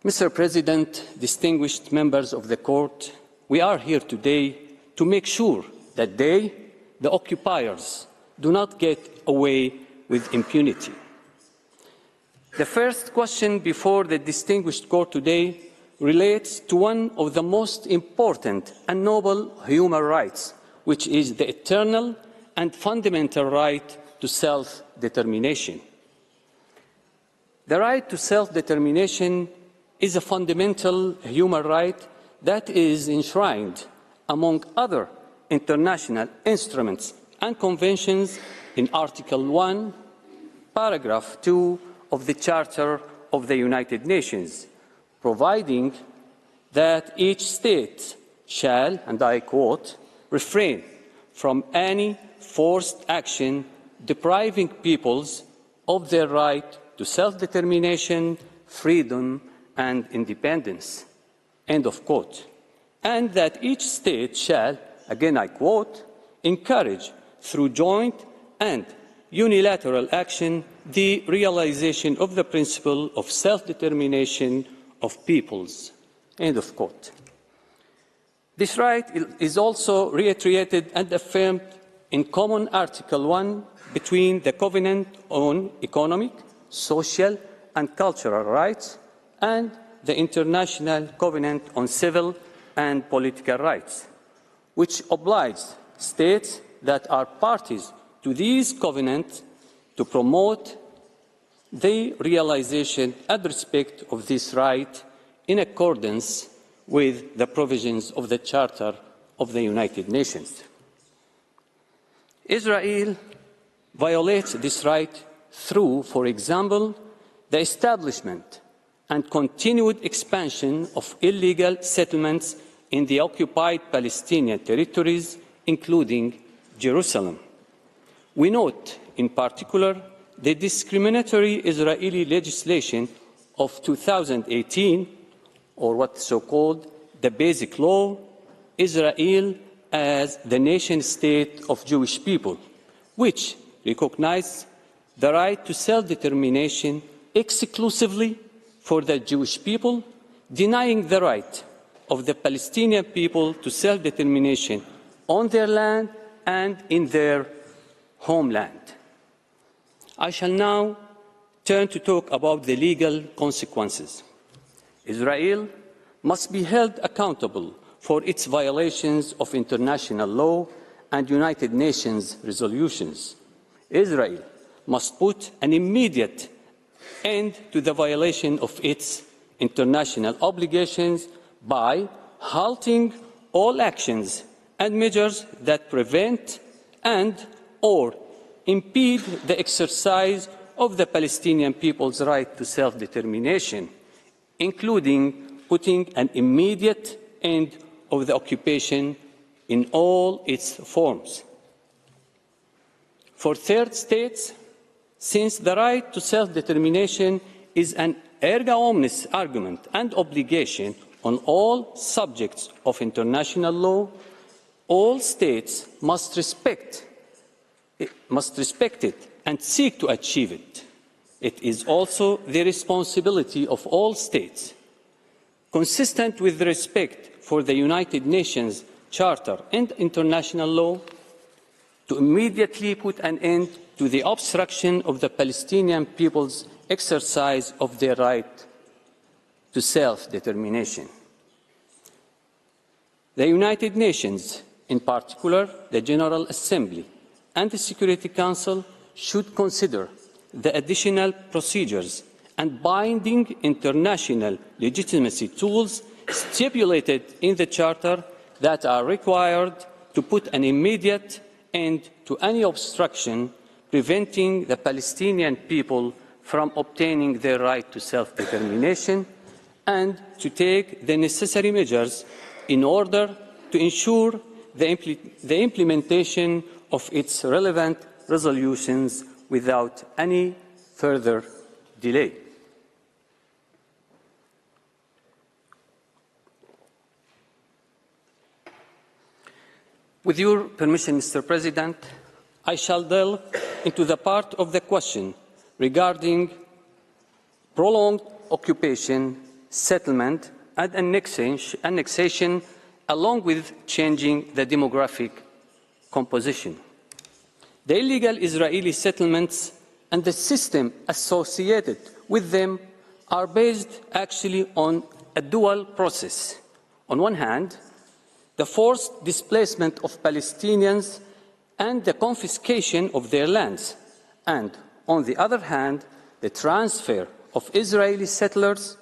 Mr. President, distinguished members of the Court, we are here today to make sure that they, the occupiers, do not get away with impunity. The first question before the distinguished Court today relates to one of the most important and noble human rights, which is the eternal and fundamental right to self-determination. The right to self-determination is a fundamental human right that is enshrined, among other international instruments and conventions, in Article 1, Paragraph 2 of the Charter of the United Nations, providing that each state shall, and I quote, refrain from any forced action depriving peoples of their right to self-determination, freedom, and independence, end of quote, and that each state shall, again I quote, encourage through joint and unilateral action the realization of the principle of self-determination of peoples, end of quote. This right is also reiterated and affirmed in common Article 1 between the Covenant on Economic, Social and Cultural Rights and the International Covenant on Civil and Political Rights, which obliges states that are parties to these covenants to promote the realization and respect of this right in accordance with the provisions of the Charter of the United Nations. Israel violates this right through, for example, the establishment and continued expansion of illegal settlements in the occupied Palestinian territories, including Jerusalem. We note, in particular, the discriminatory Israeli legislation of 2018, or what's so-called the Basic Law, Israel as the nation-state of Jewish people, which recognizes the right to self-determination exclusively for the Jewish people, denying the right of the Palestinian people to self-determination on their land and in their homeland. I shall now turn to talk about the legal consequences. Israel must be held accountable for its violations of international law and United Nations resolutions. Israel must put an immediate end to the violation of its international obligations by halting all actions and measures that prevent and/or impede the exercise of the Palestinian people's right to self-determination, including putting an immediate end of the occupation in all its forms. For third states, since the right to self-determination is an erga omnes argument and obligation on all subjects of international law, all states must respect it and seek to achieve it. It is also the responsibility of all states, consistent with respect for the United Nations Charter and international law, to immediately put an end to the obstruction of the Palestinian people's exercise of their right to self-determination. The United Nations, in particular the General Assembly and the Security Council, should consider the additional procedures and binding international legitimacy tools stipulated in the Charter that are required to put an immediate end to any obstruction preventing the Palestinian people from obtaining their right to self-determination, and to take the necessary measures in order to ensure the implementation of its relevant resolutions without any further delay. With your permission, Mr. President, I shall delve into the part of the question regarding prolonged occupation, settlement and annexation, along with changing the demographic composition. The illegal Israeli settlements and the system associated with them are based actually on a dual process. On one hand, the forced displacement of Palestinians and the confiscation of their lands, and on the other hand, the transfer of Israeli settlers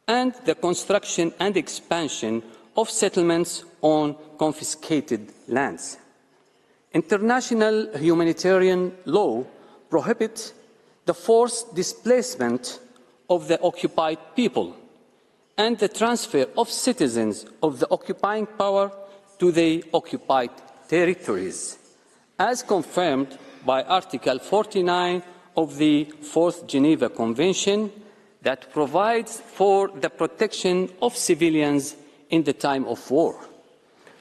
and the construction and expansion of settlements on confiscated lands. International humanitarian law prohibits the forced displacement of the occupied people and the transfer of citizens of the occupying power to the occupied territories, as confirmed by Article 49 of the Fourth Geneva Convention, that provides for the protection of civilians in the time of war.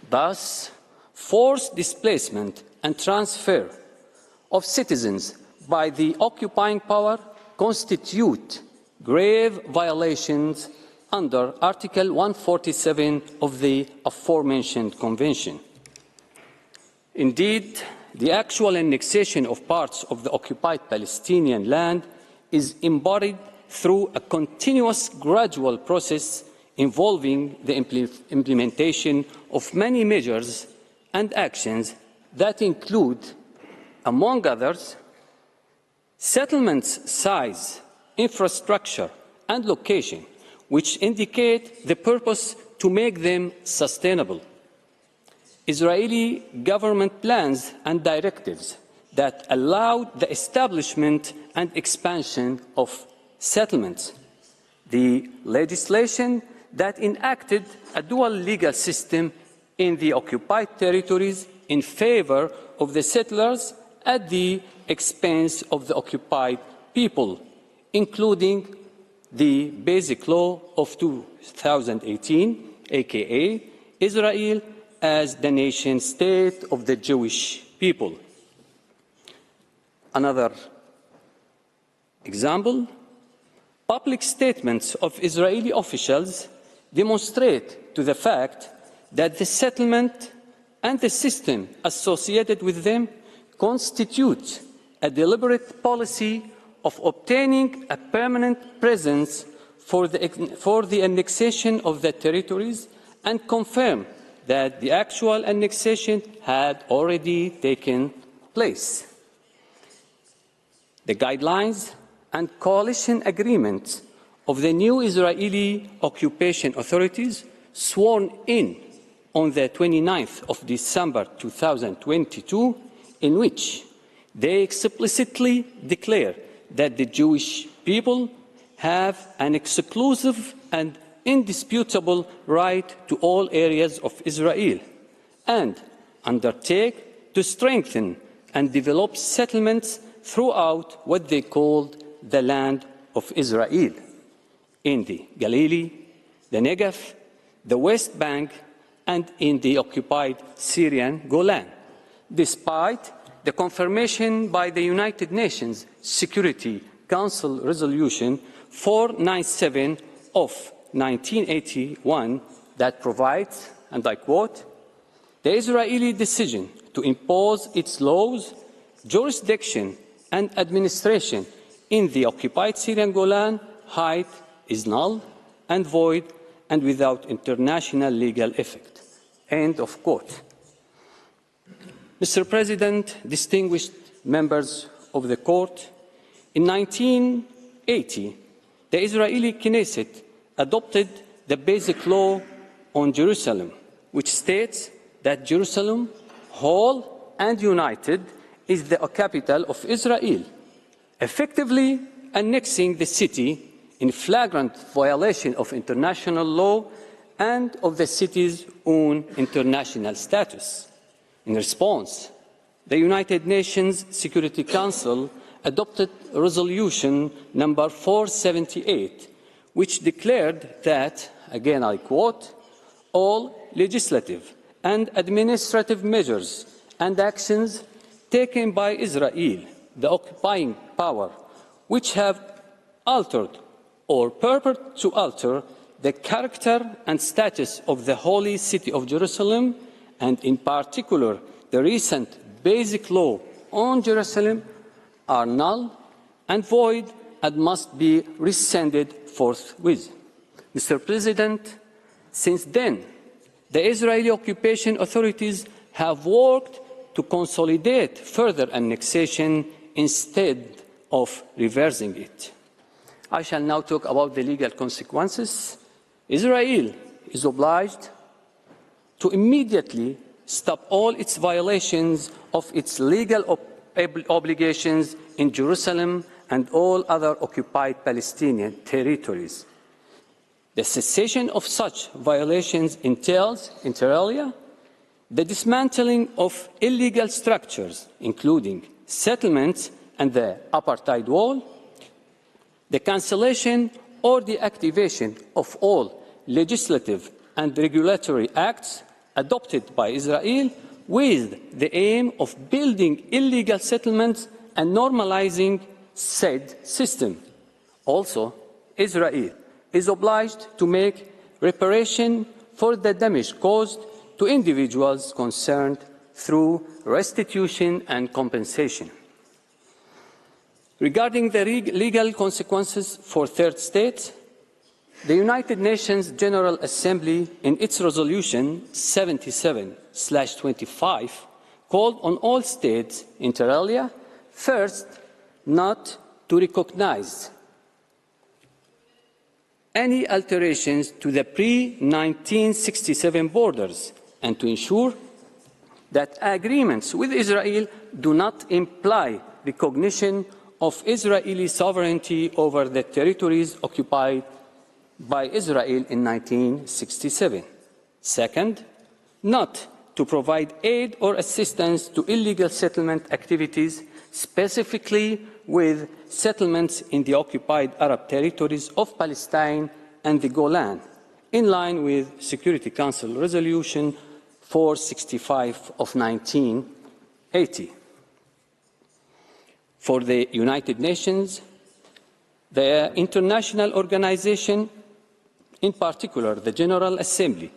Thus, forced displacement and transfer of citizens by the occupying power constitute grave violations under Article 147 of the aforementioned Convention. Indeed, the actual annexation of parts of the occupied Palestinian land is embodied through a continuous gradual process involving the implementation of many measures and actions that include, among others, settlements' size, infrastructure, and location, which indicate the purpose to make them sustainable. Israeli government plans and directives that allowed the establishment and expansion of settlements. The legislation that enacted a dual legal system in the occupied territories in favor of the settlers at the expense of the occupied people, including the Basic Law of 2018, aka Israel as the nation state of the Jewish people. Another example, public statements of Israeli officials demonstrate to the fact that the settlement and the system associated with them constitute a deliberate policy of obtaining a permanent presence for the annexation of the territories, and confirm that the actual annexation had already taken place. The guidelines and coalition agreements of the new Israeli occupation authorities, sworn in on the 29th of December 2022, in which they explicitly declare that the Jewish people have an exclusive and indisputable right to all areas of Israel, and undertake to strengthen and develop settlements throughout what they called the land of Israel, in the Galilee, the Negev, the West Bank, and in the occupied Syrian Golan, despite the confirmation by the United Nations Security Council Resolution 497 of 1981 that provides, and I quote, "The Israeli decision to impose its laws, jurisdiction and administration in the occupied Syrian Golan Heights is null and void and without international legal effect." End of quote. Mr. President, distinguished members of the Court, in 1980, the Israeli Knesset adopted the Basic Law on Jerusalem, which states that Jerusalem, whole and united, is the capital of Israel, effectively annexing the city in flagrant violation of international law and of the city's own international status. In response, the United Nations Security Council adopted Resolution number 478, which declared that, again I quote, "all legislative and administrative measures and actions taken by Israel, the occupying power, which have altered or purport to alter the character and status of the holy city of Jerusalem, and in particular the recent Basic Law on Jerusalem, are null and void and must be rescinded forthwith." Mr. President, since then, the Israeli occupation authorities have worked to consolidate further annexation instead of reversing it. I shall now talk about the legal consequences. Israel is obliged to immediately stop all its violations of its legal obligations in Jerusalem and all other occupied Palestinian territories. The cessation of such violations entails, inter alia, the dismantling of illegal structures, including settlements and the apartheid wall, the cancellation or deactivation of all legislative and regulatory acts adopted by Israel with the aim of building illegal settlements and normalizing said system. Also, Israel is obliged to make reparation for the damage caused to individuals concerned through restitution and compensation. Regarding the legal consequences for third states, the United Nations General Assembly, in its resolution 77/25, called on all states, inter alia, first, not to recognize any alterations to the pre-1967 borders and to ensure that agreements with Israel do not imply recognition of Israeli sovereignty over the territories occupied by Israel in 1967. Second, not to provide aid or assistance to illegal settlement activities, specifically with settlements in the occupied Arab territories of Palestine and the Golan, in line with Security Council Resolution 465 of 1980. For the United Nations, the international organization, in particular the General Assembly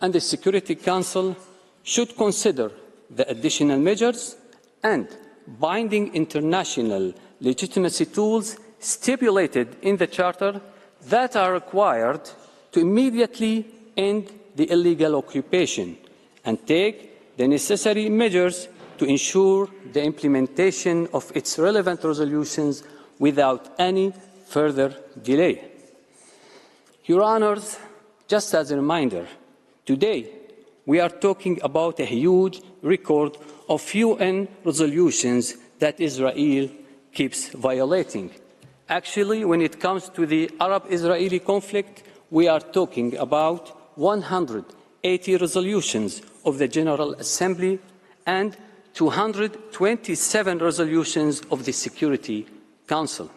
and the Security Council, should consider the additional measures and binding international legitimacy tools stipulated in the Charter that are required to immediately end the illegal occupation and take the necessary measures to ensure the implementation of its relevant resolutions without any further delay. Your Honours, just as a reminder, today we are talking about a huge record of UN resolutions that Israel keeps violating. Actually, when it comes to the Arab-Israeli conflict, we are talking about 180 resolutions of the General Assembly and 227 resolutions of the Security Council.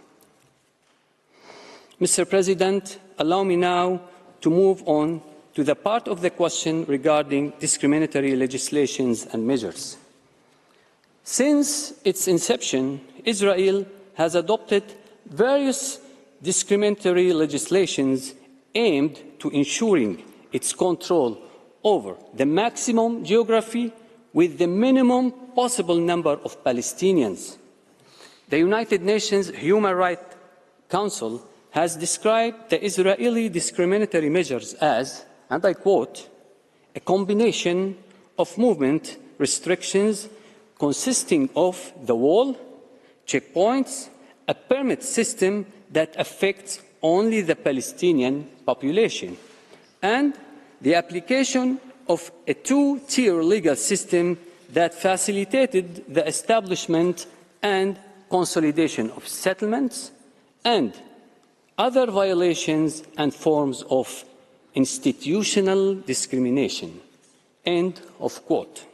Mr. President, allow me now to move on to the part of the question regarding discriminatory legislations and measures. Since its inception, Israel has adopted various discriminatory legislations aimed to ensuring its control over the maximum geography with the minimum possible number of Palestinians. The United Nations Human Rights Council has described the Israeli discriminatory measures as, and I quote, a combination of movement restrictions consisting of the wall, checkpoints, a permit system that affects only the Palestinian population, and the application of a two-tier legal system that facilitated the establishment and consolidation of settlements and other violations and forms of institutional discrimination. End of quote.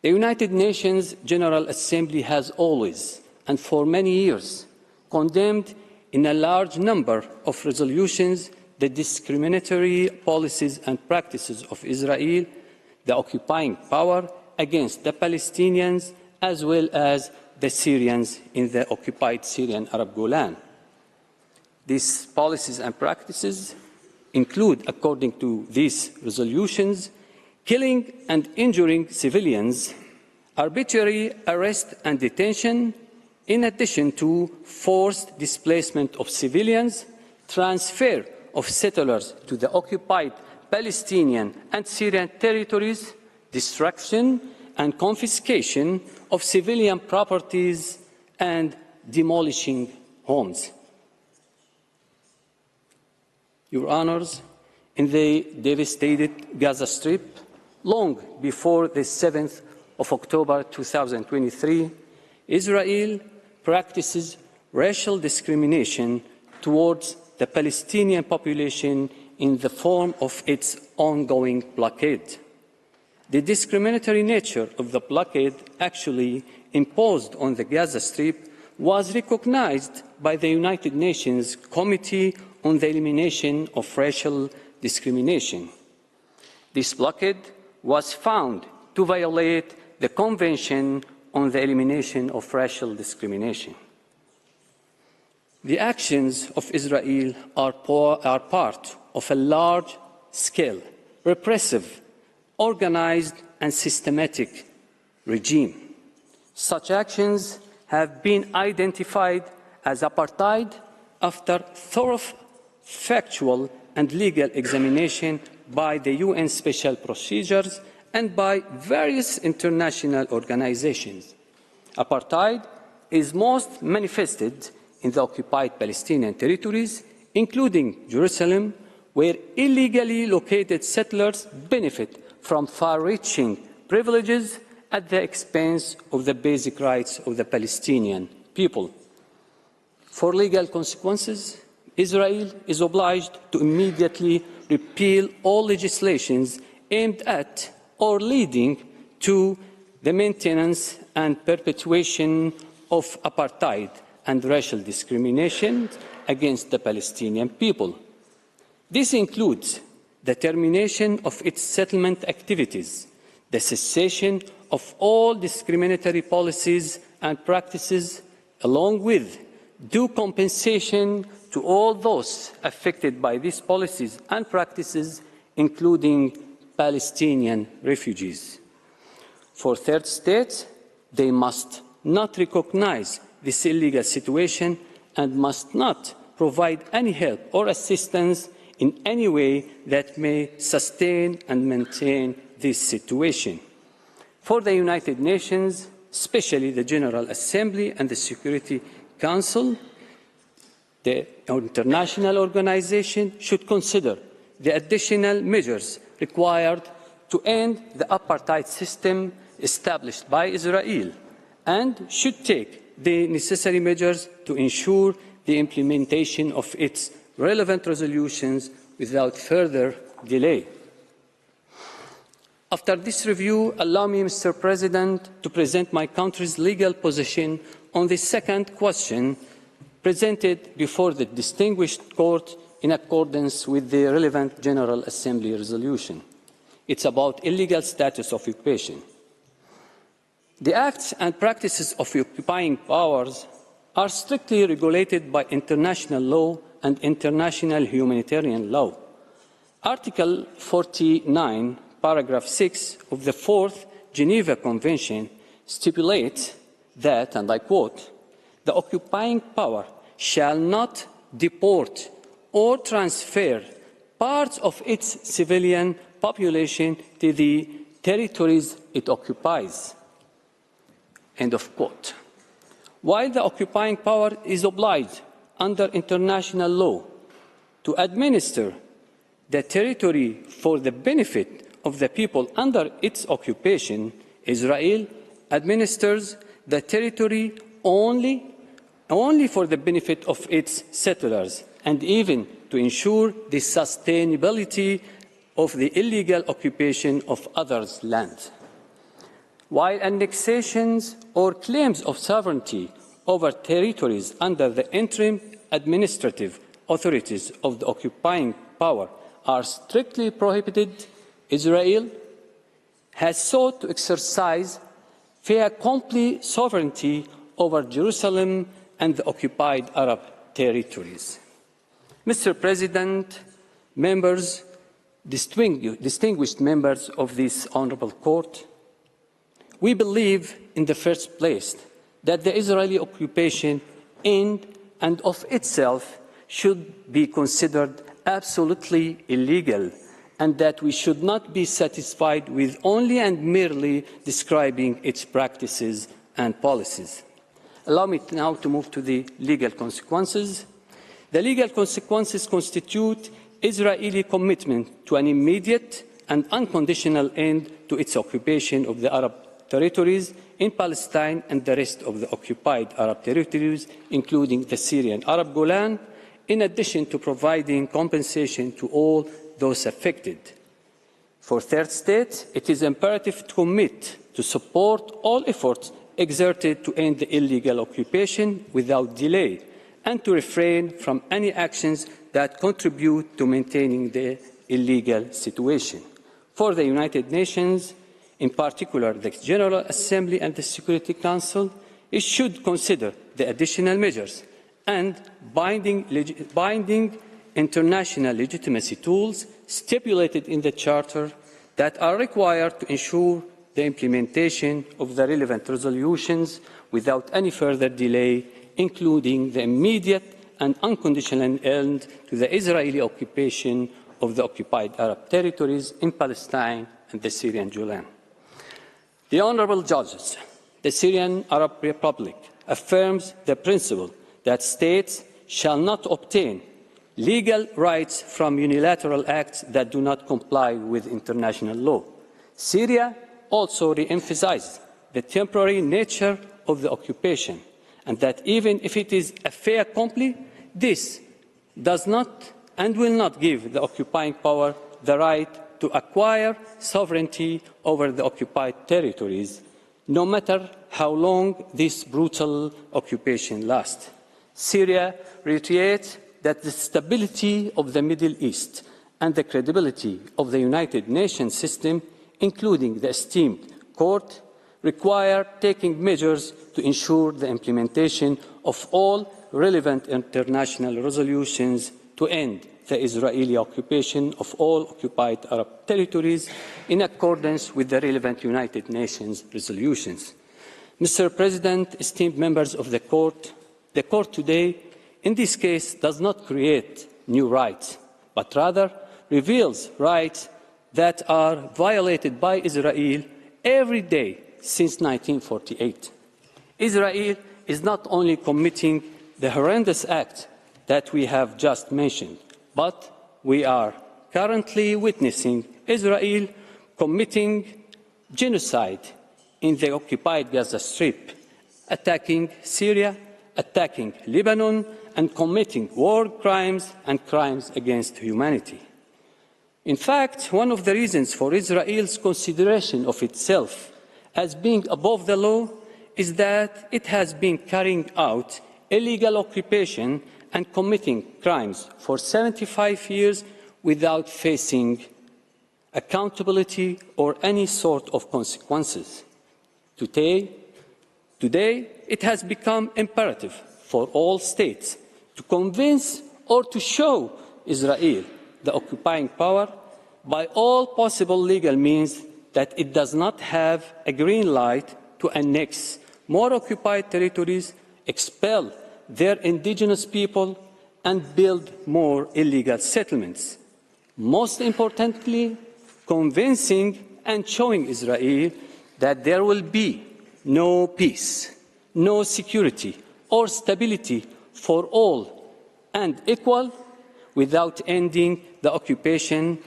The United Nations General Assembly has always, and for many years, condemned in a large number of resolutions the discriminatory policies and practices of Israel, the occupying power, against the Palestinians as well as the Syrians in the occupied Syrian Arab Golan. These policies and practices include, according to these resolutions, killing and injuring civilians, arbitrary arrest and detention, in addition to forced displacement of civilians, transfer of settlers to the occupied Palestinian and Syrian territories, destruction and confiscation of civilian properties, and demolishing homes. Your Honors, in the devastated Gaza Strip, long before the 7th of October 2023, Israel practices racial discrimination towards the Palestinian population in the form of its ongoing blockade. The discriminatory nature of the blockade actually imposed on the Gaza Strip was recognized by the United Nations Committee on the Elimination of Racial Discrimination. This blockade was found to violate the Convention on the Elimination of Racial Discrimination. The actions of Israel are part of a large-scale, repressive, organized and systematic regime. Such actions have been identified as apartheid after thorough factual and legal examination by the UN Special Procedures and by various international organizations. Apartheid is most manifested in the occupied Palestinian territories, including Jerusalem, where illegally located settlers benefit from far-reaching privileges at the expense of the basic rights of the Palestinian people. For legal consequences, Israel is obliged to immediately repeal all legislations aimed at or leading to the maintenance and perpetuation of apartheid and racial discrimination against the Palestinian people. This includes the termination of its settlement activities, the cessation of all discriminatory policies and practices, along with due compensation to all those affected by these policies and practices, including Palestinian refugees. For third states, they must not recognize this illegal situation and must not provide any help or assistance in any way that may sustain and maintain this situation. For the United Nations, especially the General Assembly and the Security Council, the international organization should consider the additional measures required to end the apartheid system established by Israel and should take the necessary measures to ensure the implementation of its relevant resolutions without further delay. After this review, allow me, Mr. President, to present my country's legal position on the second question presented before the distinguished court in accordance with the relevant General Assembly resolution. It's about illegal status of occupation. The acts and practices of occupying powers are strictly regulated by international law and international humanitarian law. Article 49, paragraph 6 of the Fourth Geneva Convention stipulates that, and I quote, "The occupying power shall not deport or transfer parts of its civilian population to the territories it occupies." End of quote. While the occupying power is obliged under international law to administer the territory for the benefit of the people under its occupation, Israel administers the territory only for the benefit of its settlers, and even to ensure the sustainability of the illegal occupation of others' land. While annexations or claims of sovereignty over territories under the interim administrative authorities of the occupying power are strictly prohibited, Israel has sought to exercise fait accompli sovereignty over Jerusalem and the occupied Arab territories. Mr. President, members, distinguished members of this honourable court, we believe in the first place that the Israeli occupation in and of itself should be considered absolutely illegal, and that we should not be satisfied with only and merely describing its practices and policies. Allow me now to move to the legal consequences. The legal consequences constitute Israeli commitment to an immediate and unconditional end to its occupation of the Arab territories in Palestine and the rest of the occupied Arab territories, including the Syrian Arab Golan, in addition to providing compensation to all those affected. For third states, it is imperative to commit to support all efforts exerted to end the illegal occupation without delay, and to refrain from any actions that contribute to maintaining the illegal situation. For the United Nations, in particular the General Assembly and the Security Council, it should consider the additional measures and binding international legitimacy tools stipulated in the Charter that are required to ensure the implementation of the relevant resolutions without any further delay, including the immediate and unconditional end to the Israeli occupation of the occupied Arab territories in Palestine and the Syrian Golan. The Honourable Judges, the Syrian Arab Republic affirms the principle that states shall not obtain legal rights from unilateral acts that do not comply with international law. Syria also re-emphasizes the temporary nature of the occupation, and that even if it is a fait accompli, this does not and will not give the occupying power the right to acquire sovereignty over the occupied territories, no matter how long this brutal occupation lasts. Syria reiterates that the stability of the Middle East and the credibility of the United Nations system, including the esteemed court, require taking measures to ensure the implementation of all relevant international resolutions to end the Israeli occupation of all occupied Arab territories in accordance with the relevant United Nations resolutions. Mr. President, esteemed members of the court today, in this case, does not create new rights, but rather reveals rights that are violated by Israel every day since 1948. Israel is not only committing the horrendous act that we have just mentioned, but we are currently witnessing Israel committing genocide in the occupied Gaza Strip, attacking Syria, attacking Lebanon, and committing war crimes and crimes against humanity. In fact, one of the reasons for Israel's consideration of itself as being above the law is that it has been carrying out illegal occupation and committing crimes for 75 years without facing accountability or any sort of consequences. Today, it has become imperative for all states to convince or to show Israel, the occupying power, by all possible legal means that it does not have a green light to annex more occupied territories, expel their indigenous people, and build more illegal settlements. Most importantly, convincing and showing Israel that there will be no peace, no security or stability for all and equal without ending the occupation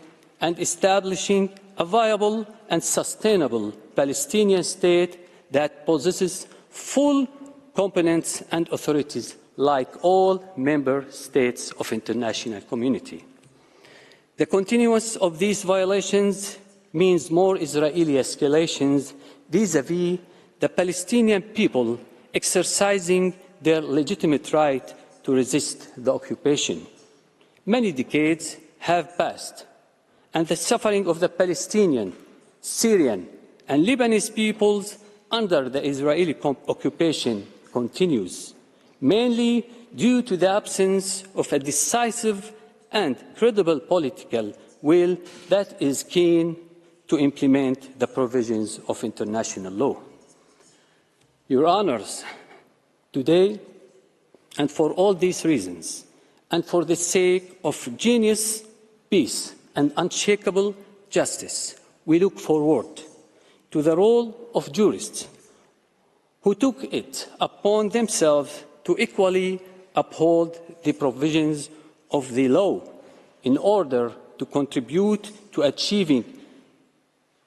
and establishing a viable and sustainable Palestinian state that possesses full competence and authorities like all member states of the international community. The continuance of these violations means more Israeli escalations vis-à-vis the Palestinian people exercising their legitimate right to resist the occupation. Many decades have passed, and the suffering of the Palestinian, Syrian, and Lebanese peoples under the Israeli occupation continues, mainly due to the absence of a decisive and credible political will that is keen to implement the provisions of international law. Your Honours, today, and for all these reasons, and for the sake of genuine peace and unshakable justice, we look forward to the role of jurists who took it upon themselves to equally uphold the provisions of the law in order to contribute to achieving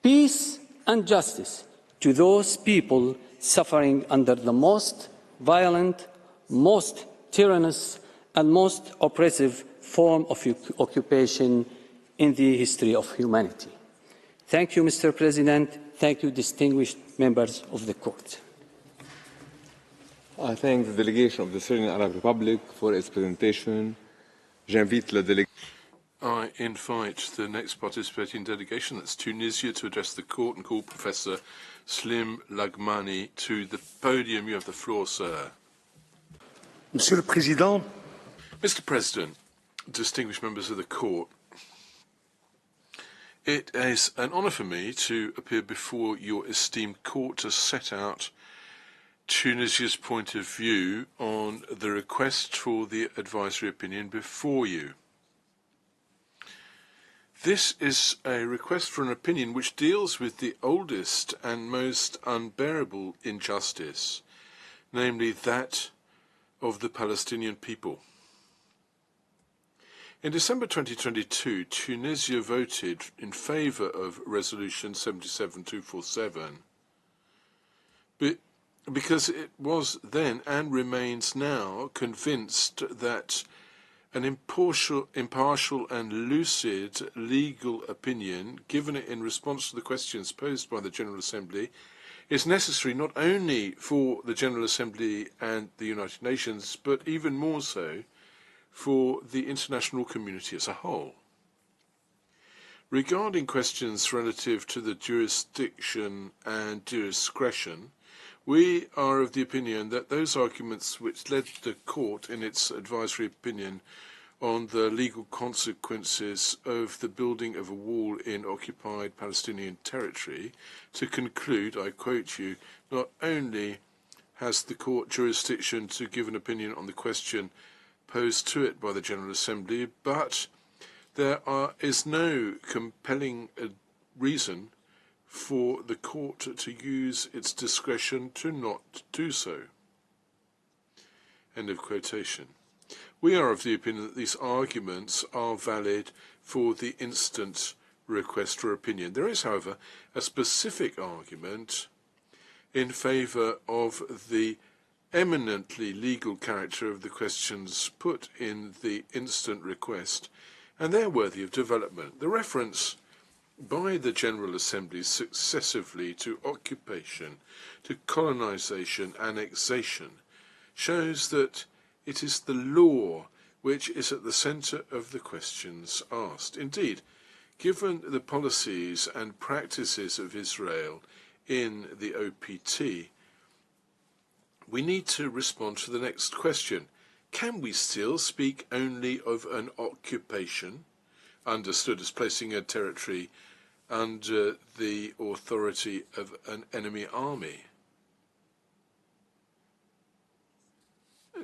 peace and justice to those people suffering under the most violent, most tyrannous, and most oppressive form of occupation in the history of humanity. Thank you, Mr. President. Thank you, distinguished members of the Court. I thank the delegation of the Syrian Arab Republic for its presentation. I invite the next participating delegation, that's Tunisia, to address the Court and call Professor Slim Lagmani to the podium. You have the floor, sir. Monsieur le Président. Mr. President, distinguished members of the Court, it is an honour for me to appear before your esteemed Court to set out Tunisia's point of view on the request for the advisory opinion before you. This is a request for an opinion which deals with the oldest and most unbearable injustice, namely that of the Palestinian people. In December 2022, Tunisia voted in favour of Resolution 77247 because it was then and remains now convinced that an impartial and lucid legal opinion given in response to the questions posed by the General Assembly is necessary not only for the General Assembly and the United Nations, but even more so for the international community as a whole. Regarding questions relative to the jurisdiction and discretion, we are of the opinion that those arguments which led the Court in its advisory opinion on the legal consequences of the building of a wall in occupied Palestinian territory to conclude, I quote you, not only has the Court jurisdiction to give an opinion on the question posed to it by the General Assembly, but there is no compelling reason for the Court to use its discretion to not do so. End of quotation. We are of the opinion that these arguments are valid for the instant request for opinion. There is, however, a specific argument in favour of the eminently legal character of the questions put in the instant request, and they're worthy of development. The reference by the General Assembly successively to occupation, to colonisation, annexation, shows that it is the law which is at the centre of the questions asked. Indeed, given the policies and practices of Israel in the OPT, we need to respond to the next question. Can we still speak only of an occupation, understood as placing a territory under the authority of an enemy army?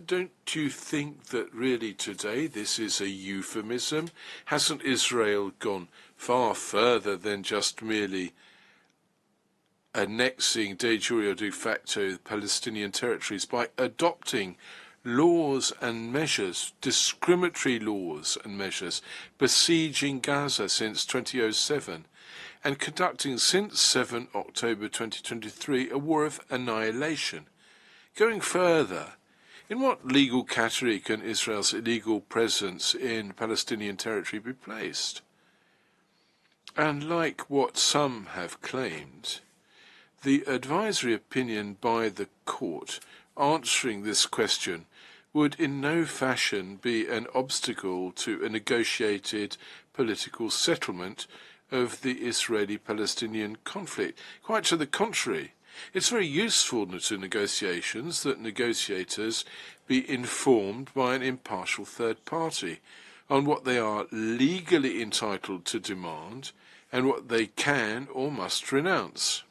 Don't you think that really today this is a euphemism? Hasn't Israel gone far further than just merely annexing de jure or de facto Palestinian territories by adopting laws and measures, discriminatory laws and measures, besieging Gaza since 2007 and conducting since 7 October 2023 a war of annihilation? Going further, in what legal category can Israel's illegal presence in Palestinian territory be placed? And like what some have claimed, the advisory opinion by the court answering this question would in no fashion be an obstacle to a negotiated political settlement of the Israeli-Palestinian conflict. Quite to the contrary, it's very useful to negotiations that negotiators be informed by an impartial third party on what they are legally entitled to demand and what they can or must renounce.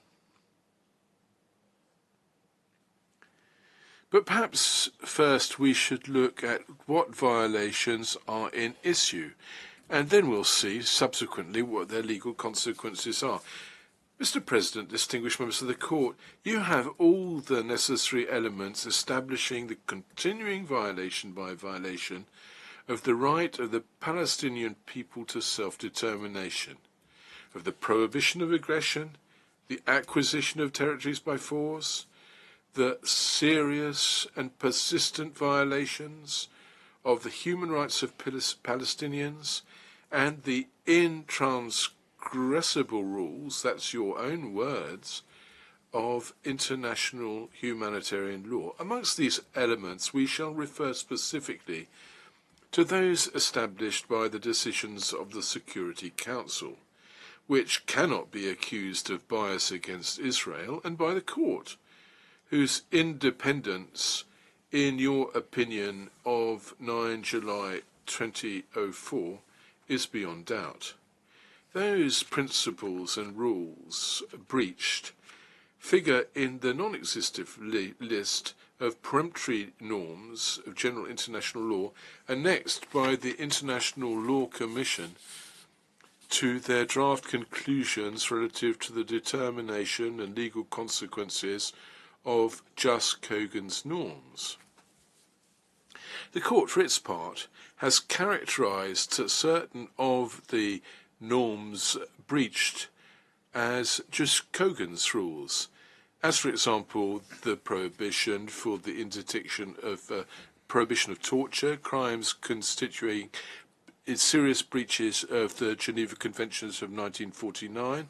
But perhaps first we should look at what violations are in issue, and then we'll see subsequently what their legal consequences are. Mr. President, distinguished members of the Court, you have all the necessary elements establishing the continuing violation by violation of the right of the Palestinian people to self-determination, of the prohibition of aggression, the acquisition of territories by force, the serious and persistent violations of the human rights of Palestinians, and the intransgressible rules, that's your own words, of international humanitarian law. Amongst these elements, we shall refer specifically to those established by the decisions of the Security Council, which cannot be accused of bias against Israel, and by the Court, whose independence, in your opinion of 9 July 2004, is beyond doubt. Those principles and rules breached figure in the non-existent list of peremptory norms of general international law annexed by the International Law Commission to their draft conclusions relative to the determination and legal consequences of Just Kogan's norms. The Court, for its part, has characterized certain of the norms breached as Just Kogan's rules, as, for example, the prohibition for the interdiction of prohibition of torture, crimes constituting serious breaches of the Geneva Conventions of 1949,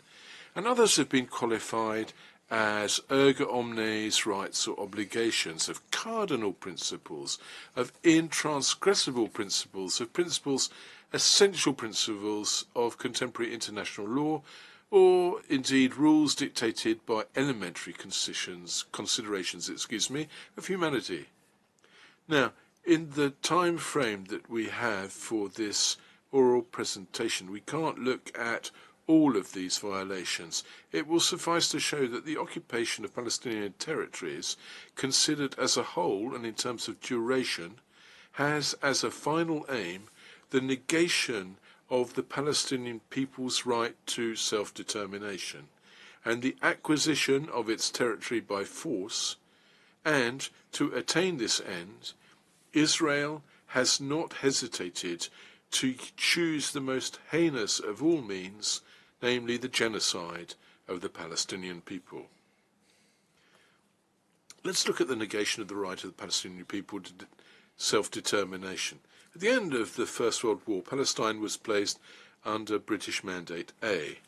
and others have been qualified as erga omnes rights or obligations, of cardinal principles, of intransgressible principles, of principles, essential principles of contemporary international law, or indeed rules dictated by elementary considerations of humanity. Now, in the time frame that we have for this oral presentation, we can't look at all of these violations. It will suffice to show that the occupation of Palestinian territories, considered as a whole and in terms of duration, has as a final aim the negation of the Palestinian people's right to self-determination and the acquisition of its territory by force, and to attain this end, Israel has not hesitated to choose the most heinous of all means, namely the genocide of the Palestinian people. Let's look at the negation of the right of the Palestinian people to self-determination. At the end of the First World War, Palestine was placed under British Mandate A.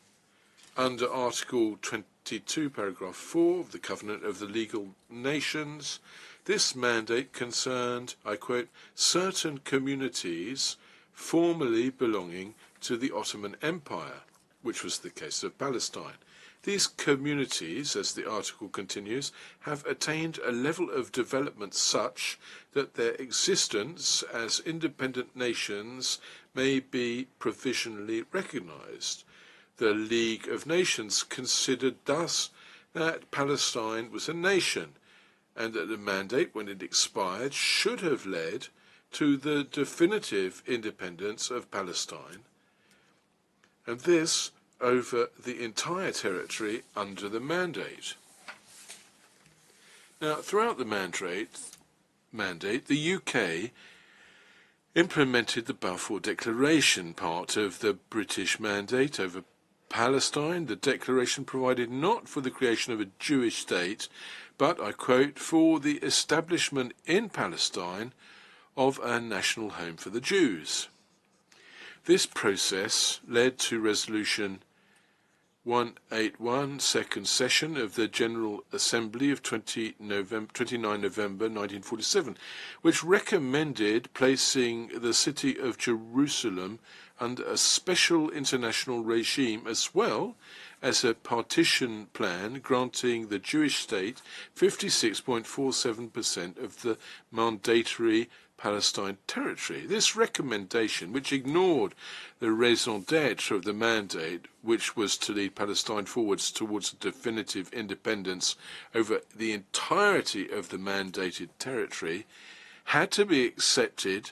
Under Article 22, Paragraph 4 of the Covenant of the League of Nations, this mandate concerned, I quote, certain communities formerly belonging to the Ottoman Empire, which was the case of Palestine. These communities, as the article continues, have attained a level of development such that their existence as independent nations may be provisionally recognized. The League of Nations considered thus that Palestine was a nation, and that the mandate, when it expired, should have led to the definitive independence of Palestine, and this over the entire territory under the mandate. Now, throughout the mandate, the UK implemented the Balfour Declaration, part of the British mandate over Palestine. The declaration provided not for the creation of a Jewish state, but, I quote, for the establishment in Palestine of a national home for the Jews. This process led to Resolution 181, second session of the General Assembly of 29 November 1947, which recommended placing the city of Jerusalem under a special international regime, as well as a partition plan granting the Jewish state 56.47% of the mandatory Palestine territory. This recommendation, which ignored the raison d'etre of the mandate, which was to lead Palestine forwards towards a definitive independence over the entirety of the mandated territory, had to be accepted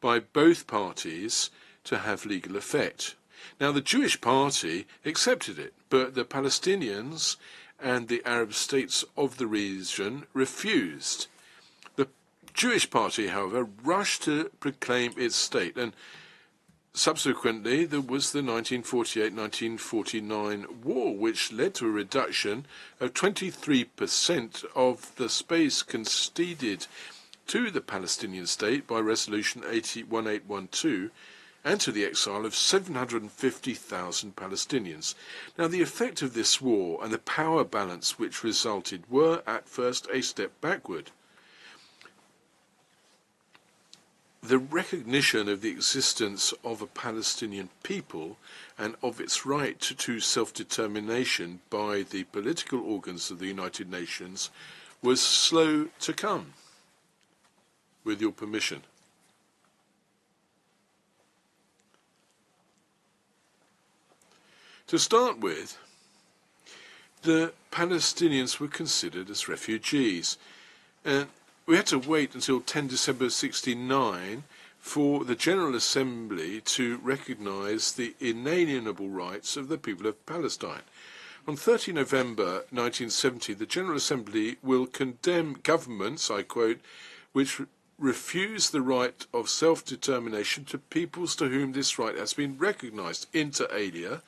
by both parties to have legal effect. Now, the Jewish party accepted it, but the Palestinians and the Arab states of the region refused. The Jewish party, however, rushed to proclaim its state, and subsequently there was the 1948-1949 war, which led to a reduction of 23% of the space conceded to the Palestinian state by Resolution 1812, and to the exile of 750,000 Palestinians. Now, the effect of this war and the power balance which resulted were at first a step backward. The recognition of the existence of a Palestinian people and of its right to self-determination by the political organs of the United Nations was slow to come. With your permission. To start with, the Palestinians were considered as refugees, and we had to wait until 10 December 1969 for the General Assembly to recognise the inalienable rights of the people of Palestine. On 30 November 1970, the General Assembly will condemn governments, I quote, which refuse the right of self-determination to peoples to whom this right has been recognised, inter alia,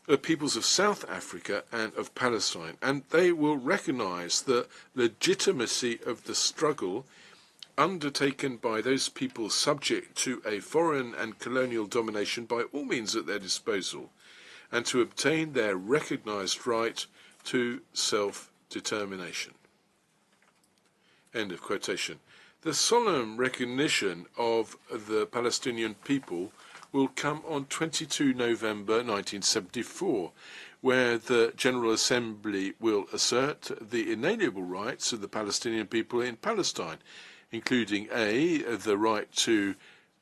the peoples of South Africa and of Palestine, and they will recognise the legitimacy of the struggle undertaken by those peoples subject to a foreign and colonial domination by all means at their disposal, and to obtain their recognised right to self-determination. End of quotation. The solemn recognition of the Palestinian people will come on 22 November 1974, where the General Assembly will assert the inalienable rights of the Palestinian people in Palestine, including A, the right to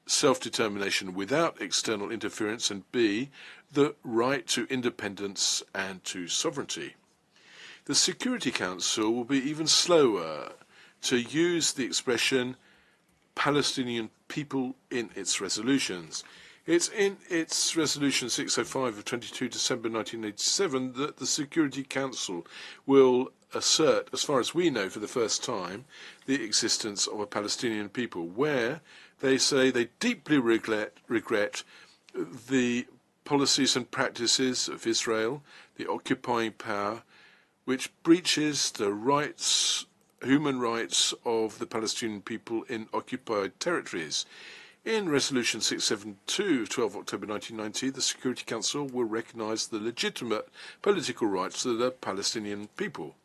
self-determination without external interference, and B, the right to independence and to sovereignty. The Security Council will be even slower to use the expression Palestinian people in its resolutions. It's in its Resolution 605 of 22 December 1987 that the Security Council will assert, as far as we know for the first time, the existence of a Palestinian people, where they say they deeply regret the policies and practices of Israel, the occupying power, which breaches the human rights of the Palestinian people in occupied territories. In Resolution 672 of 12 October 1990, the Security Council will recognise the legitimate political rights of the Palestinian people.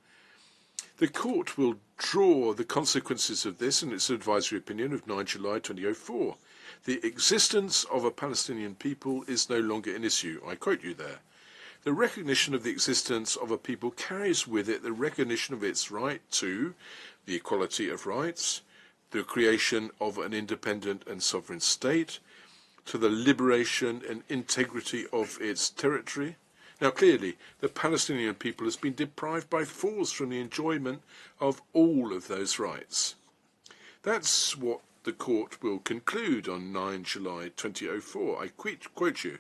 The Court will draw the consequences of this in its advisory opinion of 9 July 2004. The existence of a Palestinian people is no longer an issue. I quote you there. The recognition of the existence of a people carries with it the recognition of its right to the equality of rights, the creation of an independent and sovereign state, to the liberation and integrity of its territory. Now, clearly, the Palestinian people has been deprived by force from the enjoyment of all of those rights. That's what the court will conclude on 9 July 2004. I quote you.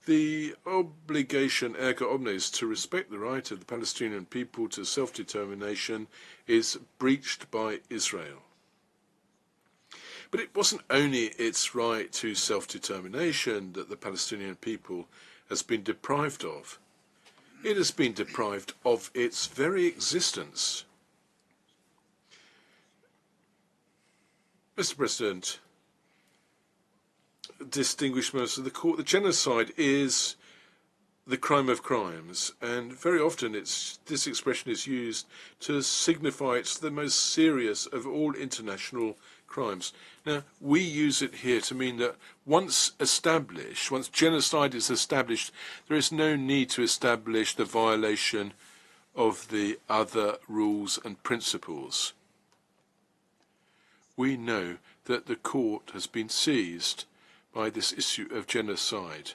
The obligation erga omnes to respect the right of the Palestinian people to self-determination is breached by Israel. But it wasn't only its right to self-determination that the Palestinian people has been deprived of. It has been deprived of its very existence. Mr. President, distinguished members of the court, the genocide is the crime of crimes, and very often this expression is used to signify it's the most serious of all international crimes. Now, we use it here to mean that once genocide is established, there is no need to establish the violation of the other rules and principles. We know that the court has been seized by this issue of genocide.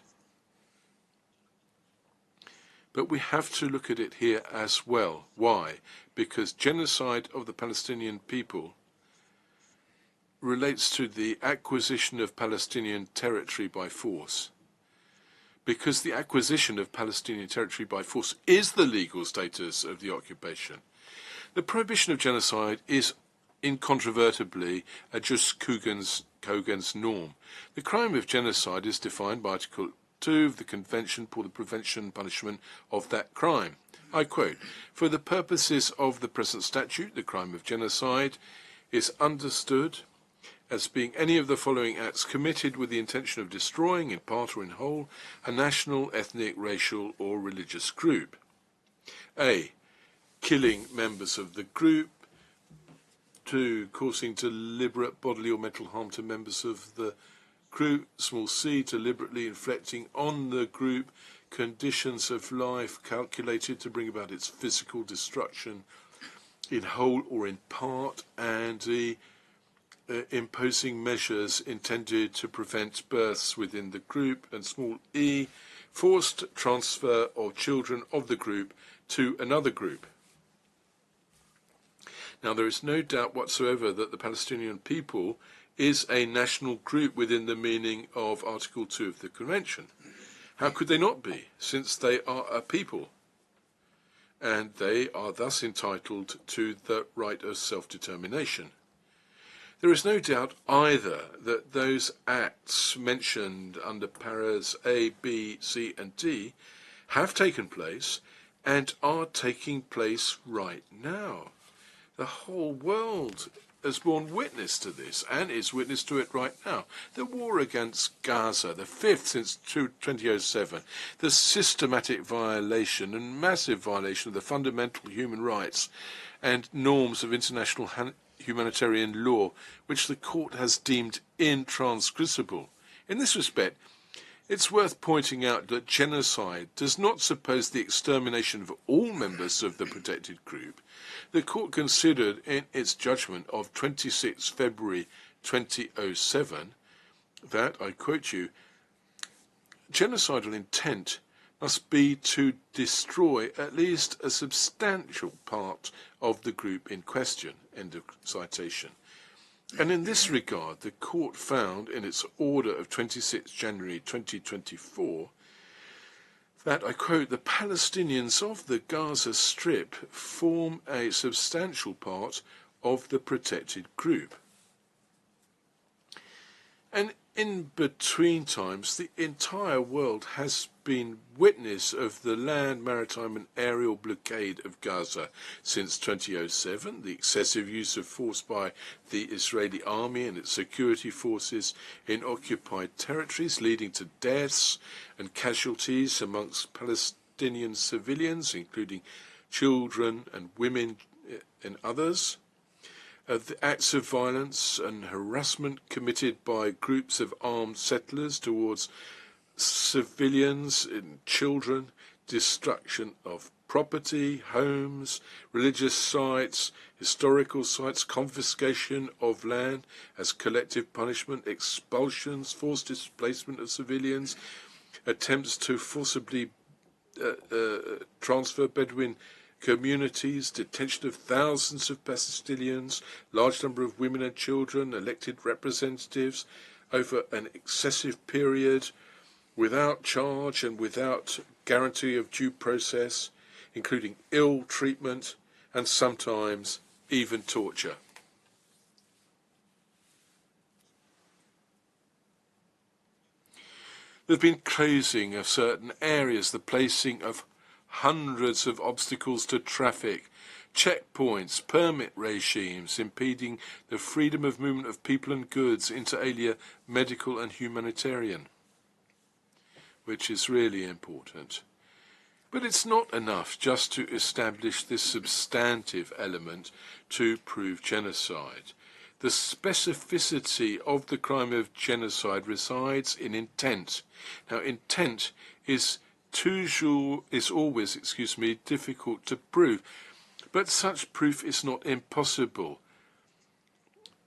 But we have to look at it here as well. Why? Because genocide of the Palestinian people relates to the acquisition of Palestinian territory by force. Because the acquisition of Palestinian territory by force is the legal status of the occupation. The prohibition of genocide is incontrovertibly a jus cogens norm. The crime of genocide is defined by Article 2 of the Convention for the Prevention and Punishment of that crime. I quote, "For the purposes of the present statute, the crime of genocide is understood as being any of the following acts committed with the intention of destroying, in part or in whole, a national, ethnic, racial, or religious group. A. Killing members of the group. 2. Causing deliberate bodily or mental harm to members of the group. Small c. Deliberately inflicting on the group conditions of life calculated to bring about its physical destruction in whole or in part. And the imposing measures intended to prevent births within the group. And small e. Forced transfer of children of the group to another group." Now, there is no doubt whatsoever that the Palestinian people is a national group within the meaning of Article 2 of the Convention. How could they not be, since they are a people? And they are thus entitled to the right of self-determination. There is no doubt either that those acts mentioned under paras A, B, C, and D have taken place and are taking place right now. The whole world has borne witness to this and is witness to it right now. The war against Gaza, the fifth since 2007, the systematic violation and massive violation of the fundamental human rights and norms of international humanitarian law, which the court has deemed intransgressible. In this respect, it's worth pointing out that genocide does not suppose the extermination of all members of the protected group. The court considered in its judgment of 26 February 2007 that, I quote you, "Genocidal intent must be to destroy at least a substantial part of the group in question," end of citation. And in this regard, the court found in its order of 26 January 2024 that, I quote, "The Palestinians of the Gaza Strip form a substantial part of the protected group." And in between times, the entire world has been witness of the land, maritime and aerial blockade of Gaza since 2007, the excessive use of force by the Israeli army and its security forces in occupied territories, leading to deaths and casualties amongst Palestinian civilians, including children and women and others. The acts of violence and harassment committed by groups of armed settlers towards civilians and children, destruction of property, homes, religious sites, historical sites, confiscation of land as collective punishment, expulsions, forced displacement of civilians, attempts to forcibly transfer Bedouin communities, detention of thousands of Palestinians, large number of women and children, elected representatives over an excessive period, without charge and without guarantee of due process, including ill treatment and sometimes even torture. There have been closing of certain areas, the placing of hundreds of obstacles to traffic, checkpoints, permit regimes impeding the freedom of movement of people and goods, inter alia medical and humanitarian, which is really important. But it's not enough just to establish this substantive element to prove genocide. The specificity of the crime of genocide resides in intent. Now, intent is always, difficult to prove, but such proof is not impossible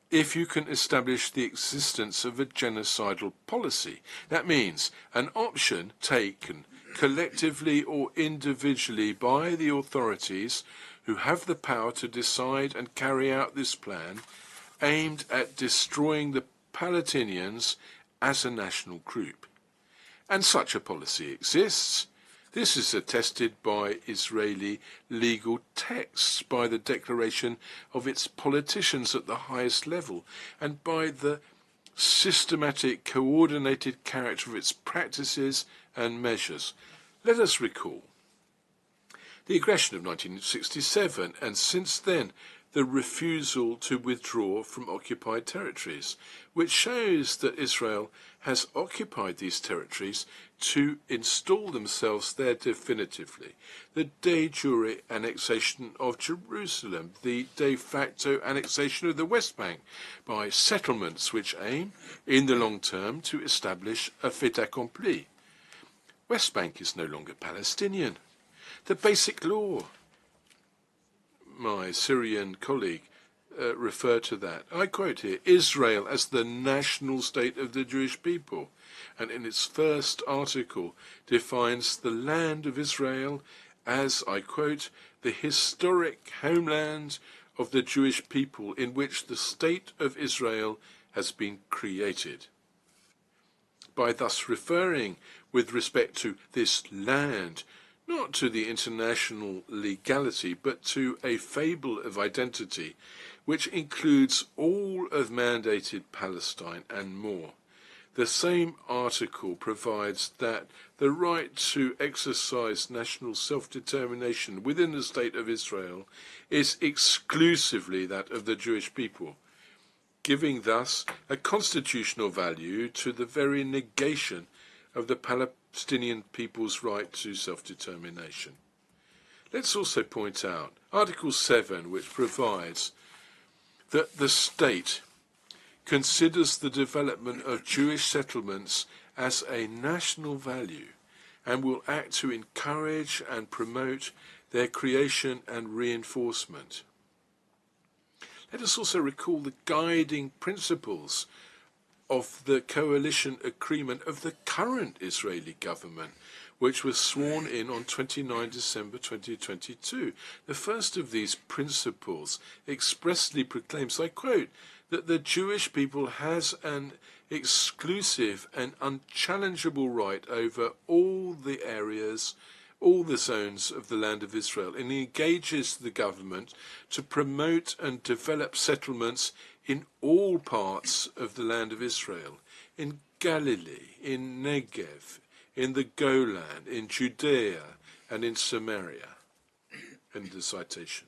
if you can establish the existence of a genocidal policy. That means an option taken collectively or individually by the authorities who have the power to decide and carry out this plan aimed at destroying the Palestinians as a national group. And such a policy exists. This is attested by Israeli legal texts, by the declaration of its politicians at the highest level, and by the systematic, coordinated character of its practices and measures. Let us recall the aggression of 1967, and since then the refusal to withdraw from occupied territories, which shows that Israel has occupied these territories to install themselves there definitively. The de jure annexation of Jerusalem, the de facto annexation of the West Bank by settlements which aim, in the long term, to establish a fait accompli. West Bank is no longer Palestinian. The basic law, my Syrian colleague referred to that. I quote here, Israel as the national state of the Jewish people, and in its first article defines the land of Israel as, I quote, the historic homeland of the Jewish people in which the state of Israel has been created. By thus referring with respect to this land, not to the international legality, but to a fable of identity, which includes all of mandated Palestine and more. The same article provides that the right to exercise national self-determination within the State of Israel is exclusively that of the Jewish people, giving thus a constitutional value to the very negation of the Palestinian people's right to self-determination. Let's also point out Article 7, which provides that the state considers the development of Jewish settlements as a national value and will act to encourage and promote their creation and reinforcement. Let us also recall the guiding principles of the coalition agreement of the current Israeli government, which was sworn in on 29 December 2022. The first of these principles expressly proclaims, I quote, that the Jewish people has an exclusive and unchallengeable right over all the areas, all the zones of the land of Israel, and engages the government to promote and develop settlements in all parts of the land of Israel, in Galilee, in Negev, in the Golan, in Judea, and in Samaria. End of citation.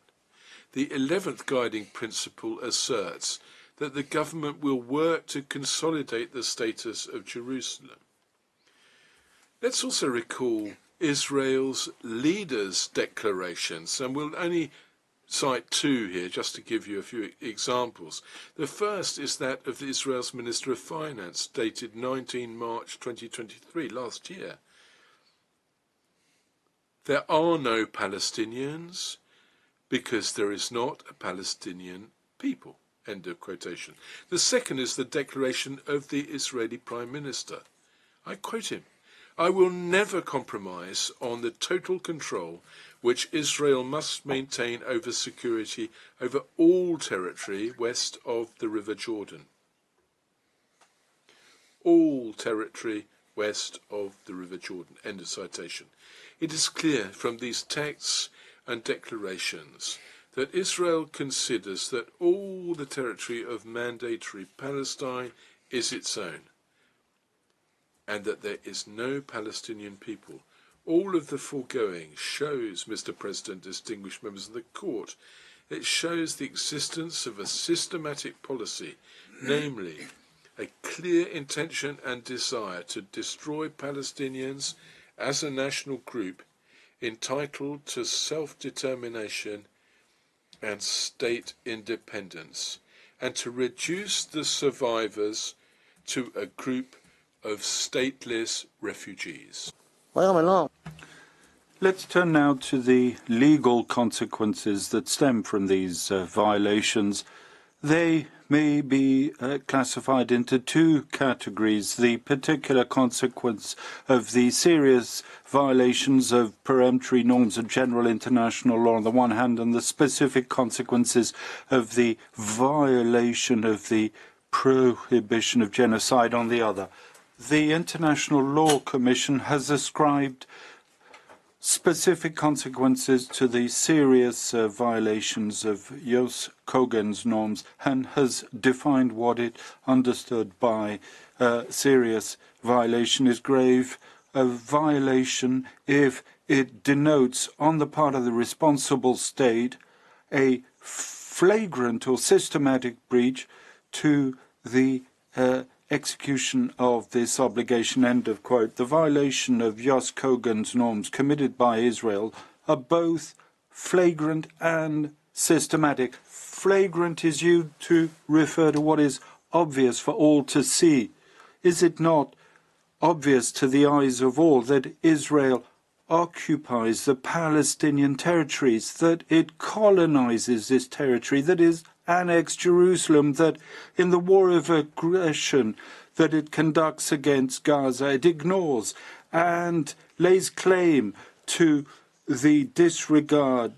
The 11th guiding principle asserts that the government will work to consolidate the status of Jerusalem. Let's also recall Israel's leaders' declarations, and we'll only cite two here just to give you a few examples. The first is that of Israel's Minister of Finance, dated 19 March 2023, last year. There are no Palestinians because there is not a Palestinian people. End of quotation. The second is the declaration of the Israeli Prime Minister. I quote him, "I will never compromise on the total control which Israel must maintain over security over all territory west of the River Jordan." All territory west of the River Jordan. End of citation. It is clear from these texts and declarations that Israel considers that all the territory of mandatory Palestine is its own, and that there is no Palestinian people. All of the foregoing shows, Mr. President, distinguished members of the Court, it shows the existence of a systematic policy, namely a clear intention and desire to destroy Palestinians as a national group entitled to self-determination and state independence, and to reduce the survivors to a group of stateless refugees. Let's turn now to the legal consequences that stem from these violations. They may be classified into two categories: the particular consequence of the serious violations of peremptory norms of general international law on the one hand, and the specific consequences of the violation of the prohibition of genocide on the other. The International Law Commission has ascribed specific consequences to the serious violations of Jos Kogen's norms and has defined what it understood by serious violation is grave. A violation if it denotes on the part of the responsible state a flagrant or systematic breach to the execution of this obligation, end of quote. The violation of Jos Kogen's norms committed by Israel are both flagrant and systematic. Flagrant is used to refer to what is obvious for all to see. Is it not obvious to the eyes of all that Israel occupies the Palestinian territories, that it colonizes this territory, that is annexed Jerusalem, that in the war of aggression that it conducts against Gaza, it ignores and lays claim to the disregard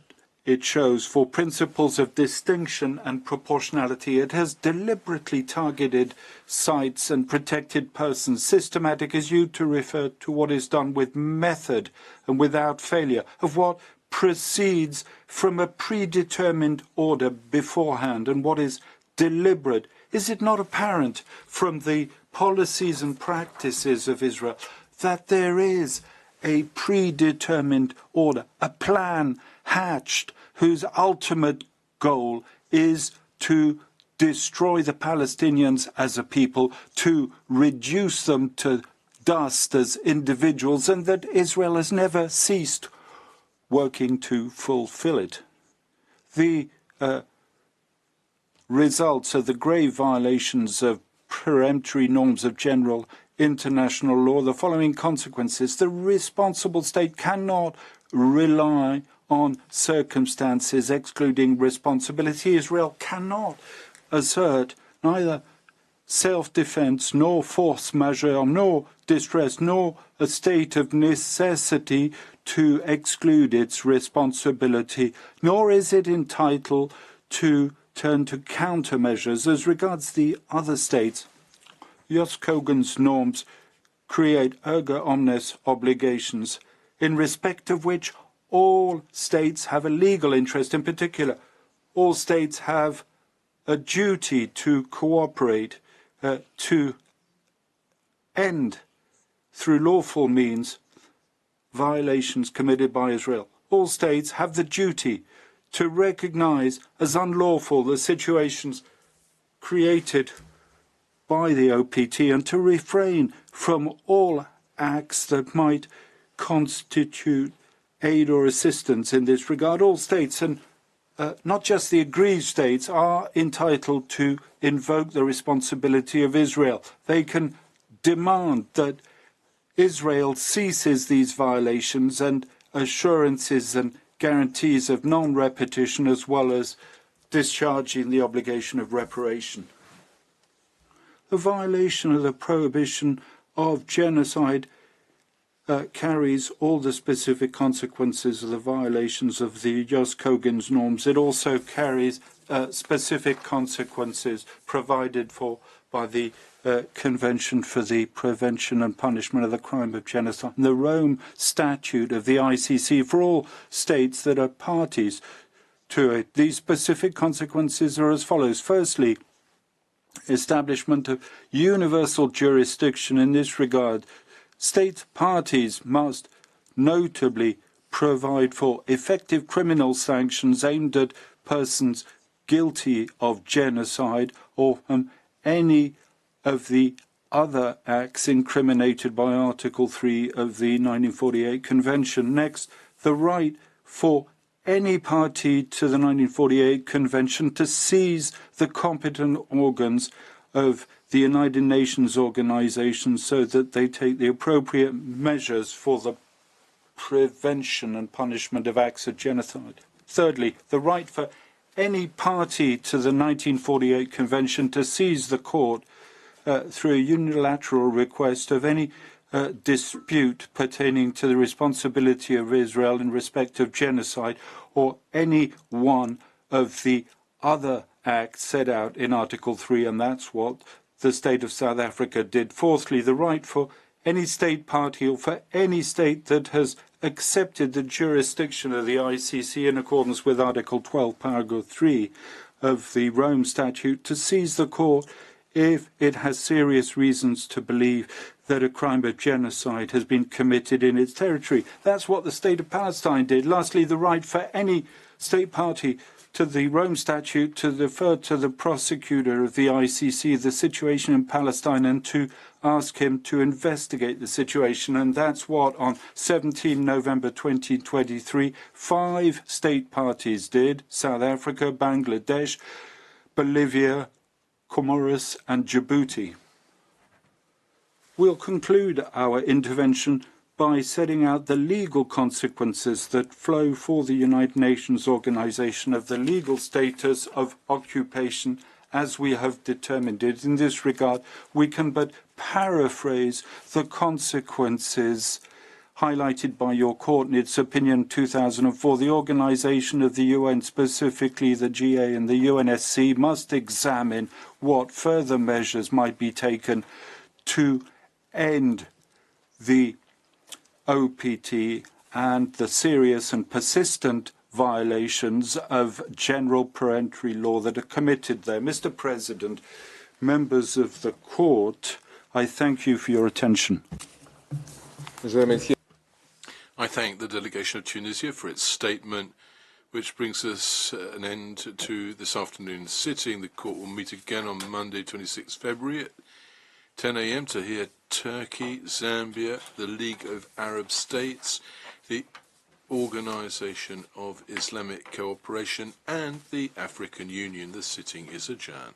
it shows for principles of distinction and proportionality. It has deliberately targeted sites and protected persons. Systematic is used to refer to what is done with method and without failure, of what proceeds from a predetermined order beforehand, and what is deliberate. Is it not apparent from the policies and practices of Israel that there is a predetermined order, a plan hatched whose ultimate goal is to destroy the Palestinians as a people, to reduce them to dust as individuals, and that Israel has never ceased working to fulfill it? The results of the grave violations of peremptory norms of general international law, the following consequences: the responsible state cannot rely on circumstances excluding responsibility. Israel cannot assert neither self-defense, nor force majeure, nor distress, nor a state of necessity to exclude its responsibility, nor is it entitled to turn to countermeasures. As regards the other states, Jos Kogen's norms create erga omnes obligations, in respect of which all states have a legal interest. In particular, all states have a duty to cooperate to end, through lawful means, violations committed by Israel. All states have the duty to recognize as unlawful the situations created by the OPT and to refrain from all acts that might constitute aid or assistance in this regard. All states, and not just the aggrieved states, are entitled to invoke the responsibility of Israel. They can demand that Israel ceases these violations and assurances and guarantees of non-repetition, as well as discharging the obligation of reparation. The violation of the prohibition of genocide carries all the specific consequences of the violations of the Jos Kogan's norms. It also carries specific consequences provided for by the Convention for the Prevention and Punishment of the Crime of Genocide, and the Rome Statute of the ICC for all states that are parties to it. These specific consequences are as follows. Firstly, establishment of universal jurisdiction in this regard. State parties must notably provide for effective criminal sanctions aimed at persons guilty of genocide or any of the other acts incriminated by Article 3 of the 1948 Convention. Next, the right for any party to the 1948 Convention to seize the competent organs of the United Nations organization so that they take the appropriate measures for the prevention and punishment of acts of genocide. Thirdly, the right for any party to the 1948 Convention to seize the court through a unilateral request of any dispute pertaining to the responsibility of Israel in respect of genocide or any one of the other acts set out in Article 3, and that's what the state of South Africa did. Fourthly, the right for any state party or for any state that has accepted the jurisdiction of the ICC in accordance with Article 12, Paragraph 3 of the Rome Statute to seize the court if it has serious reasons to believe that a crime of genocide has been committed in its territory. That's what the state of Palestine did. Lastly, the right for any state party to the Rome Statute to defer to the prosecutor of the ICC the situation in Palestine and to ask him to investigate the situation. And that's what, on 17 November 2023, 5 state parties did: South Africa, Bangladesh, Bolivia, Comoros, and Djibouti. We'll conclude our intervention by setting out the legal consequences that flow for the United Nations Organization of the legal status of occupation as we have determined it. In this regard, we can but paraphrase the consequences highlighted by your court in its opinion 2004. The Organization of the UN, specifically the GA and the UNSC, must examine what further measures might be taken to end the OPT and the serious and persistent violations of general peremptory law that are committed there. Mr. President, members of the court, I thank you for your attention. I thank the delegation of Tunisia for its statement, which brings us an end to this afternoon's sitting. The court will meet again on Monday, 26 February at 10 a.m. to hear Turkey, Zambia, the League of Arab States, the Organization of Islamic Cooperation, and the African Union. The sitting is adjourned.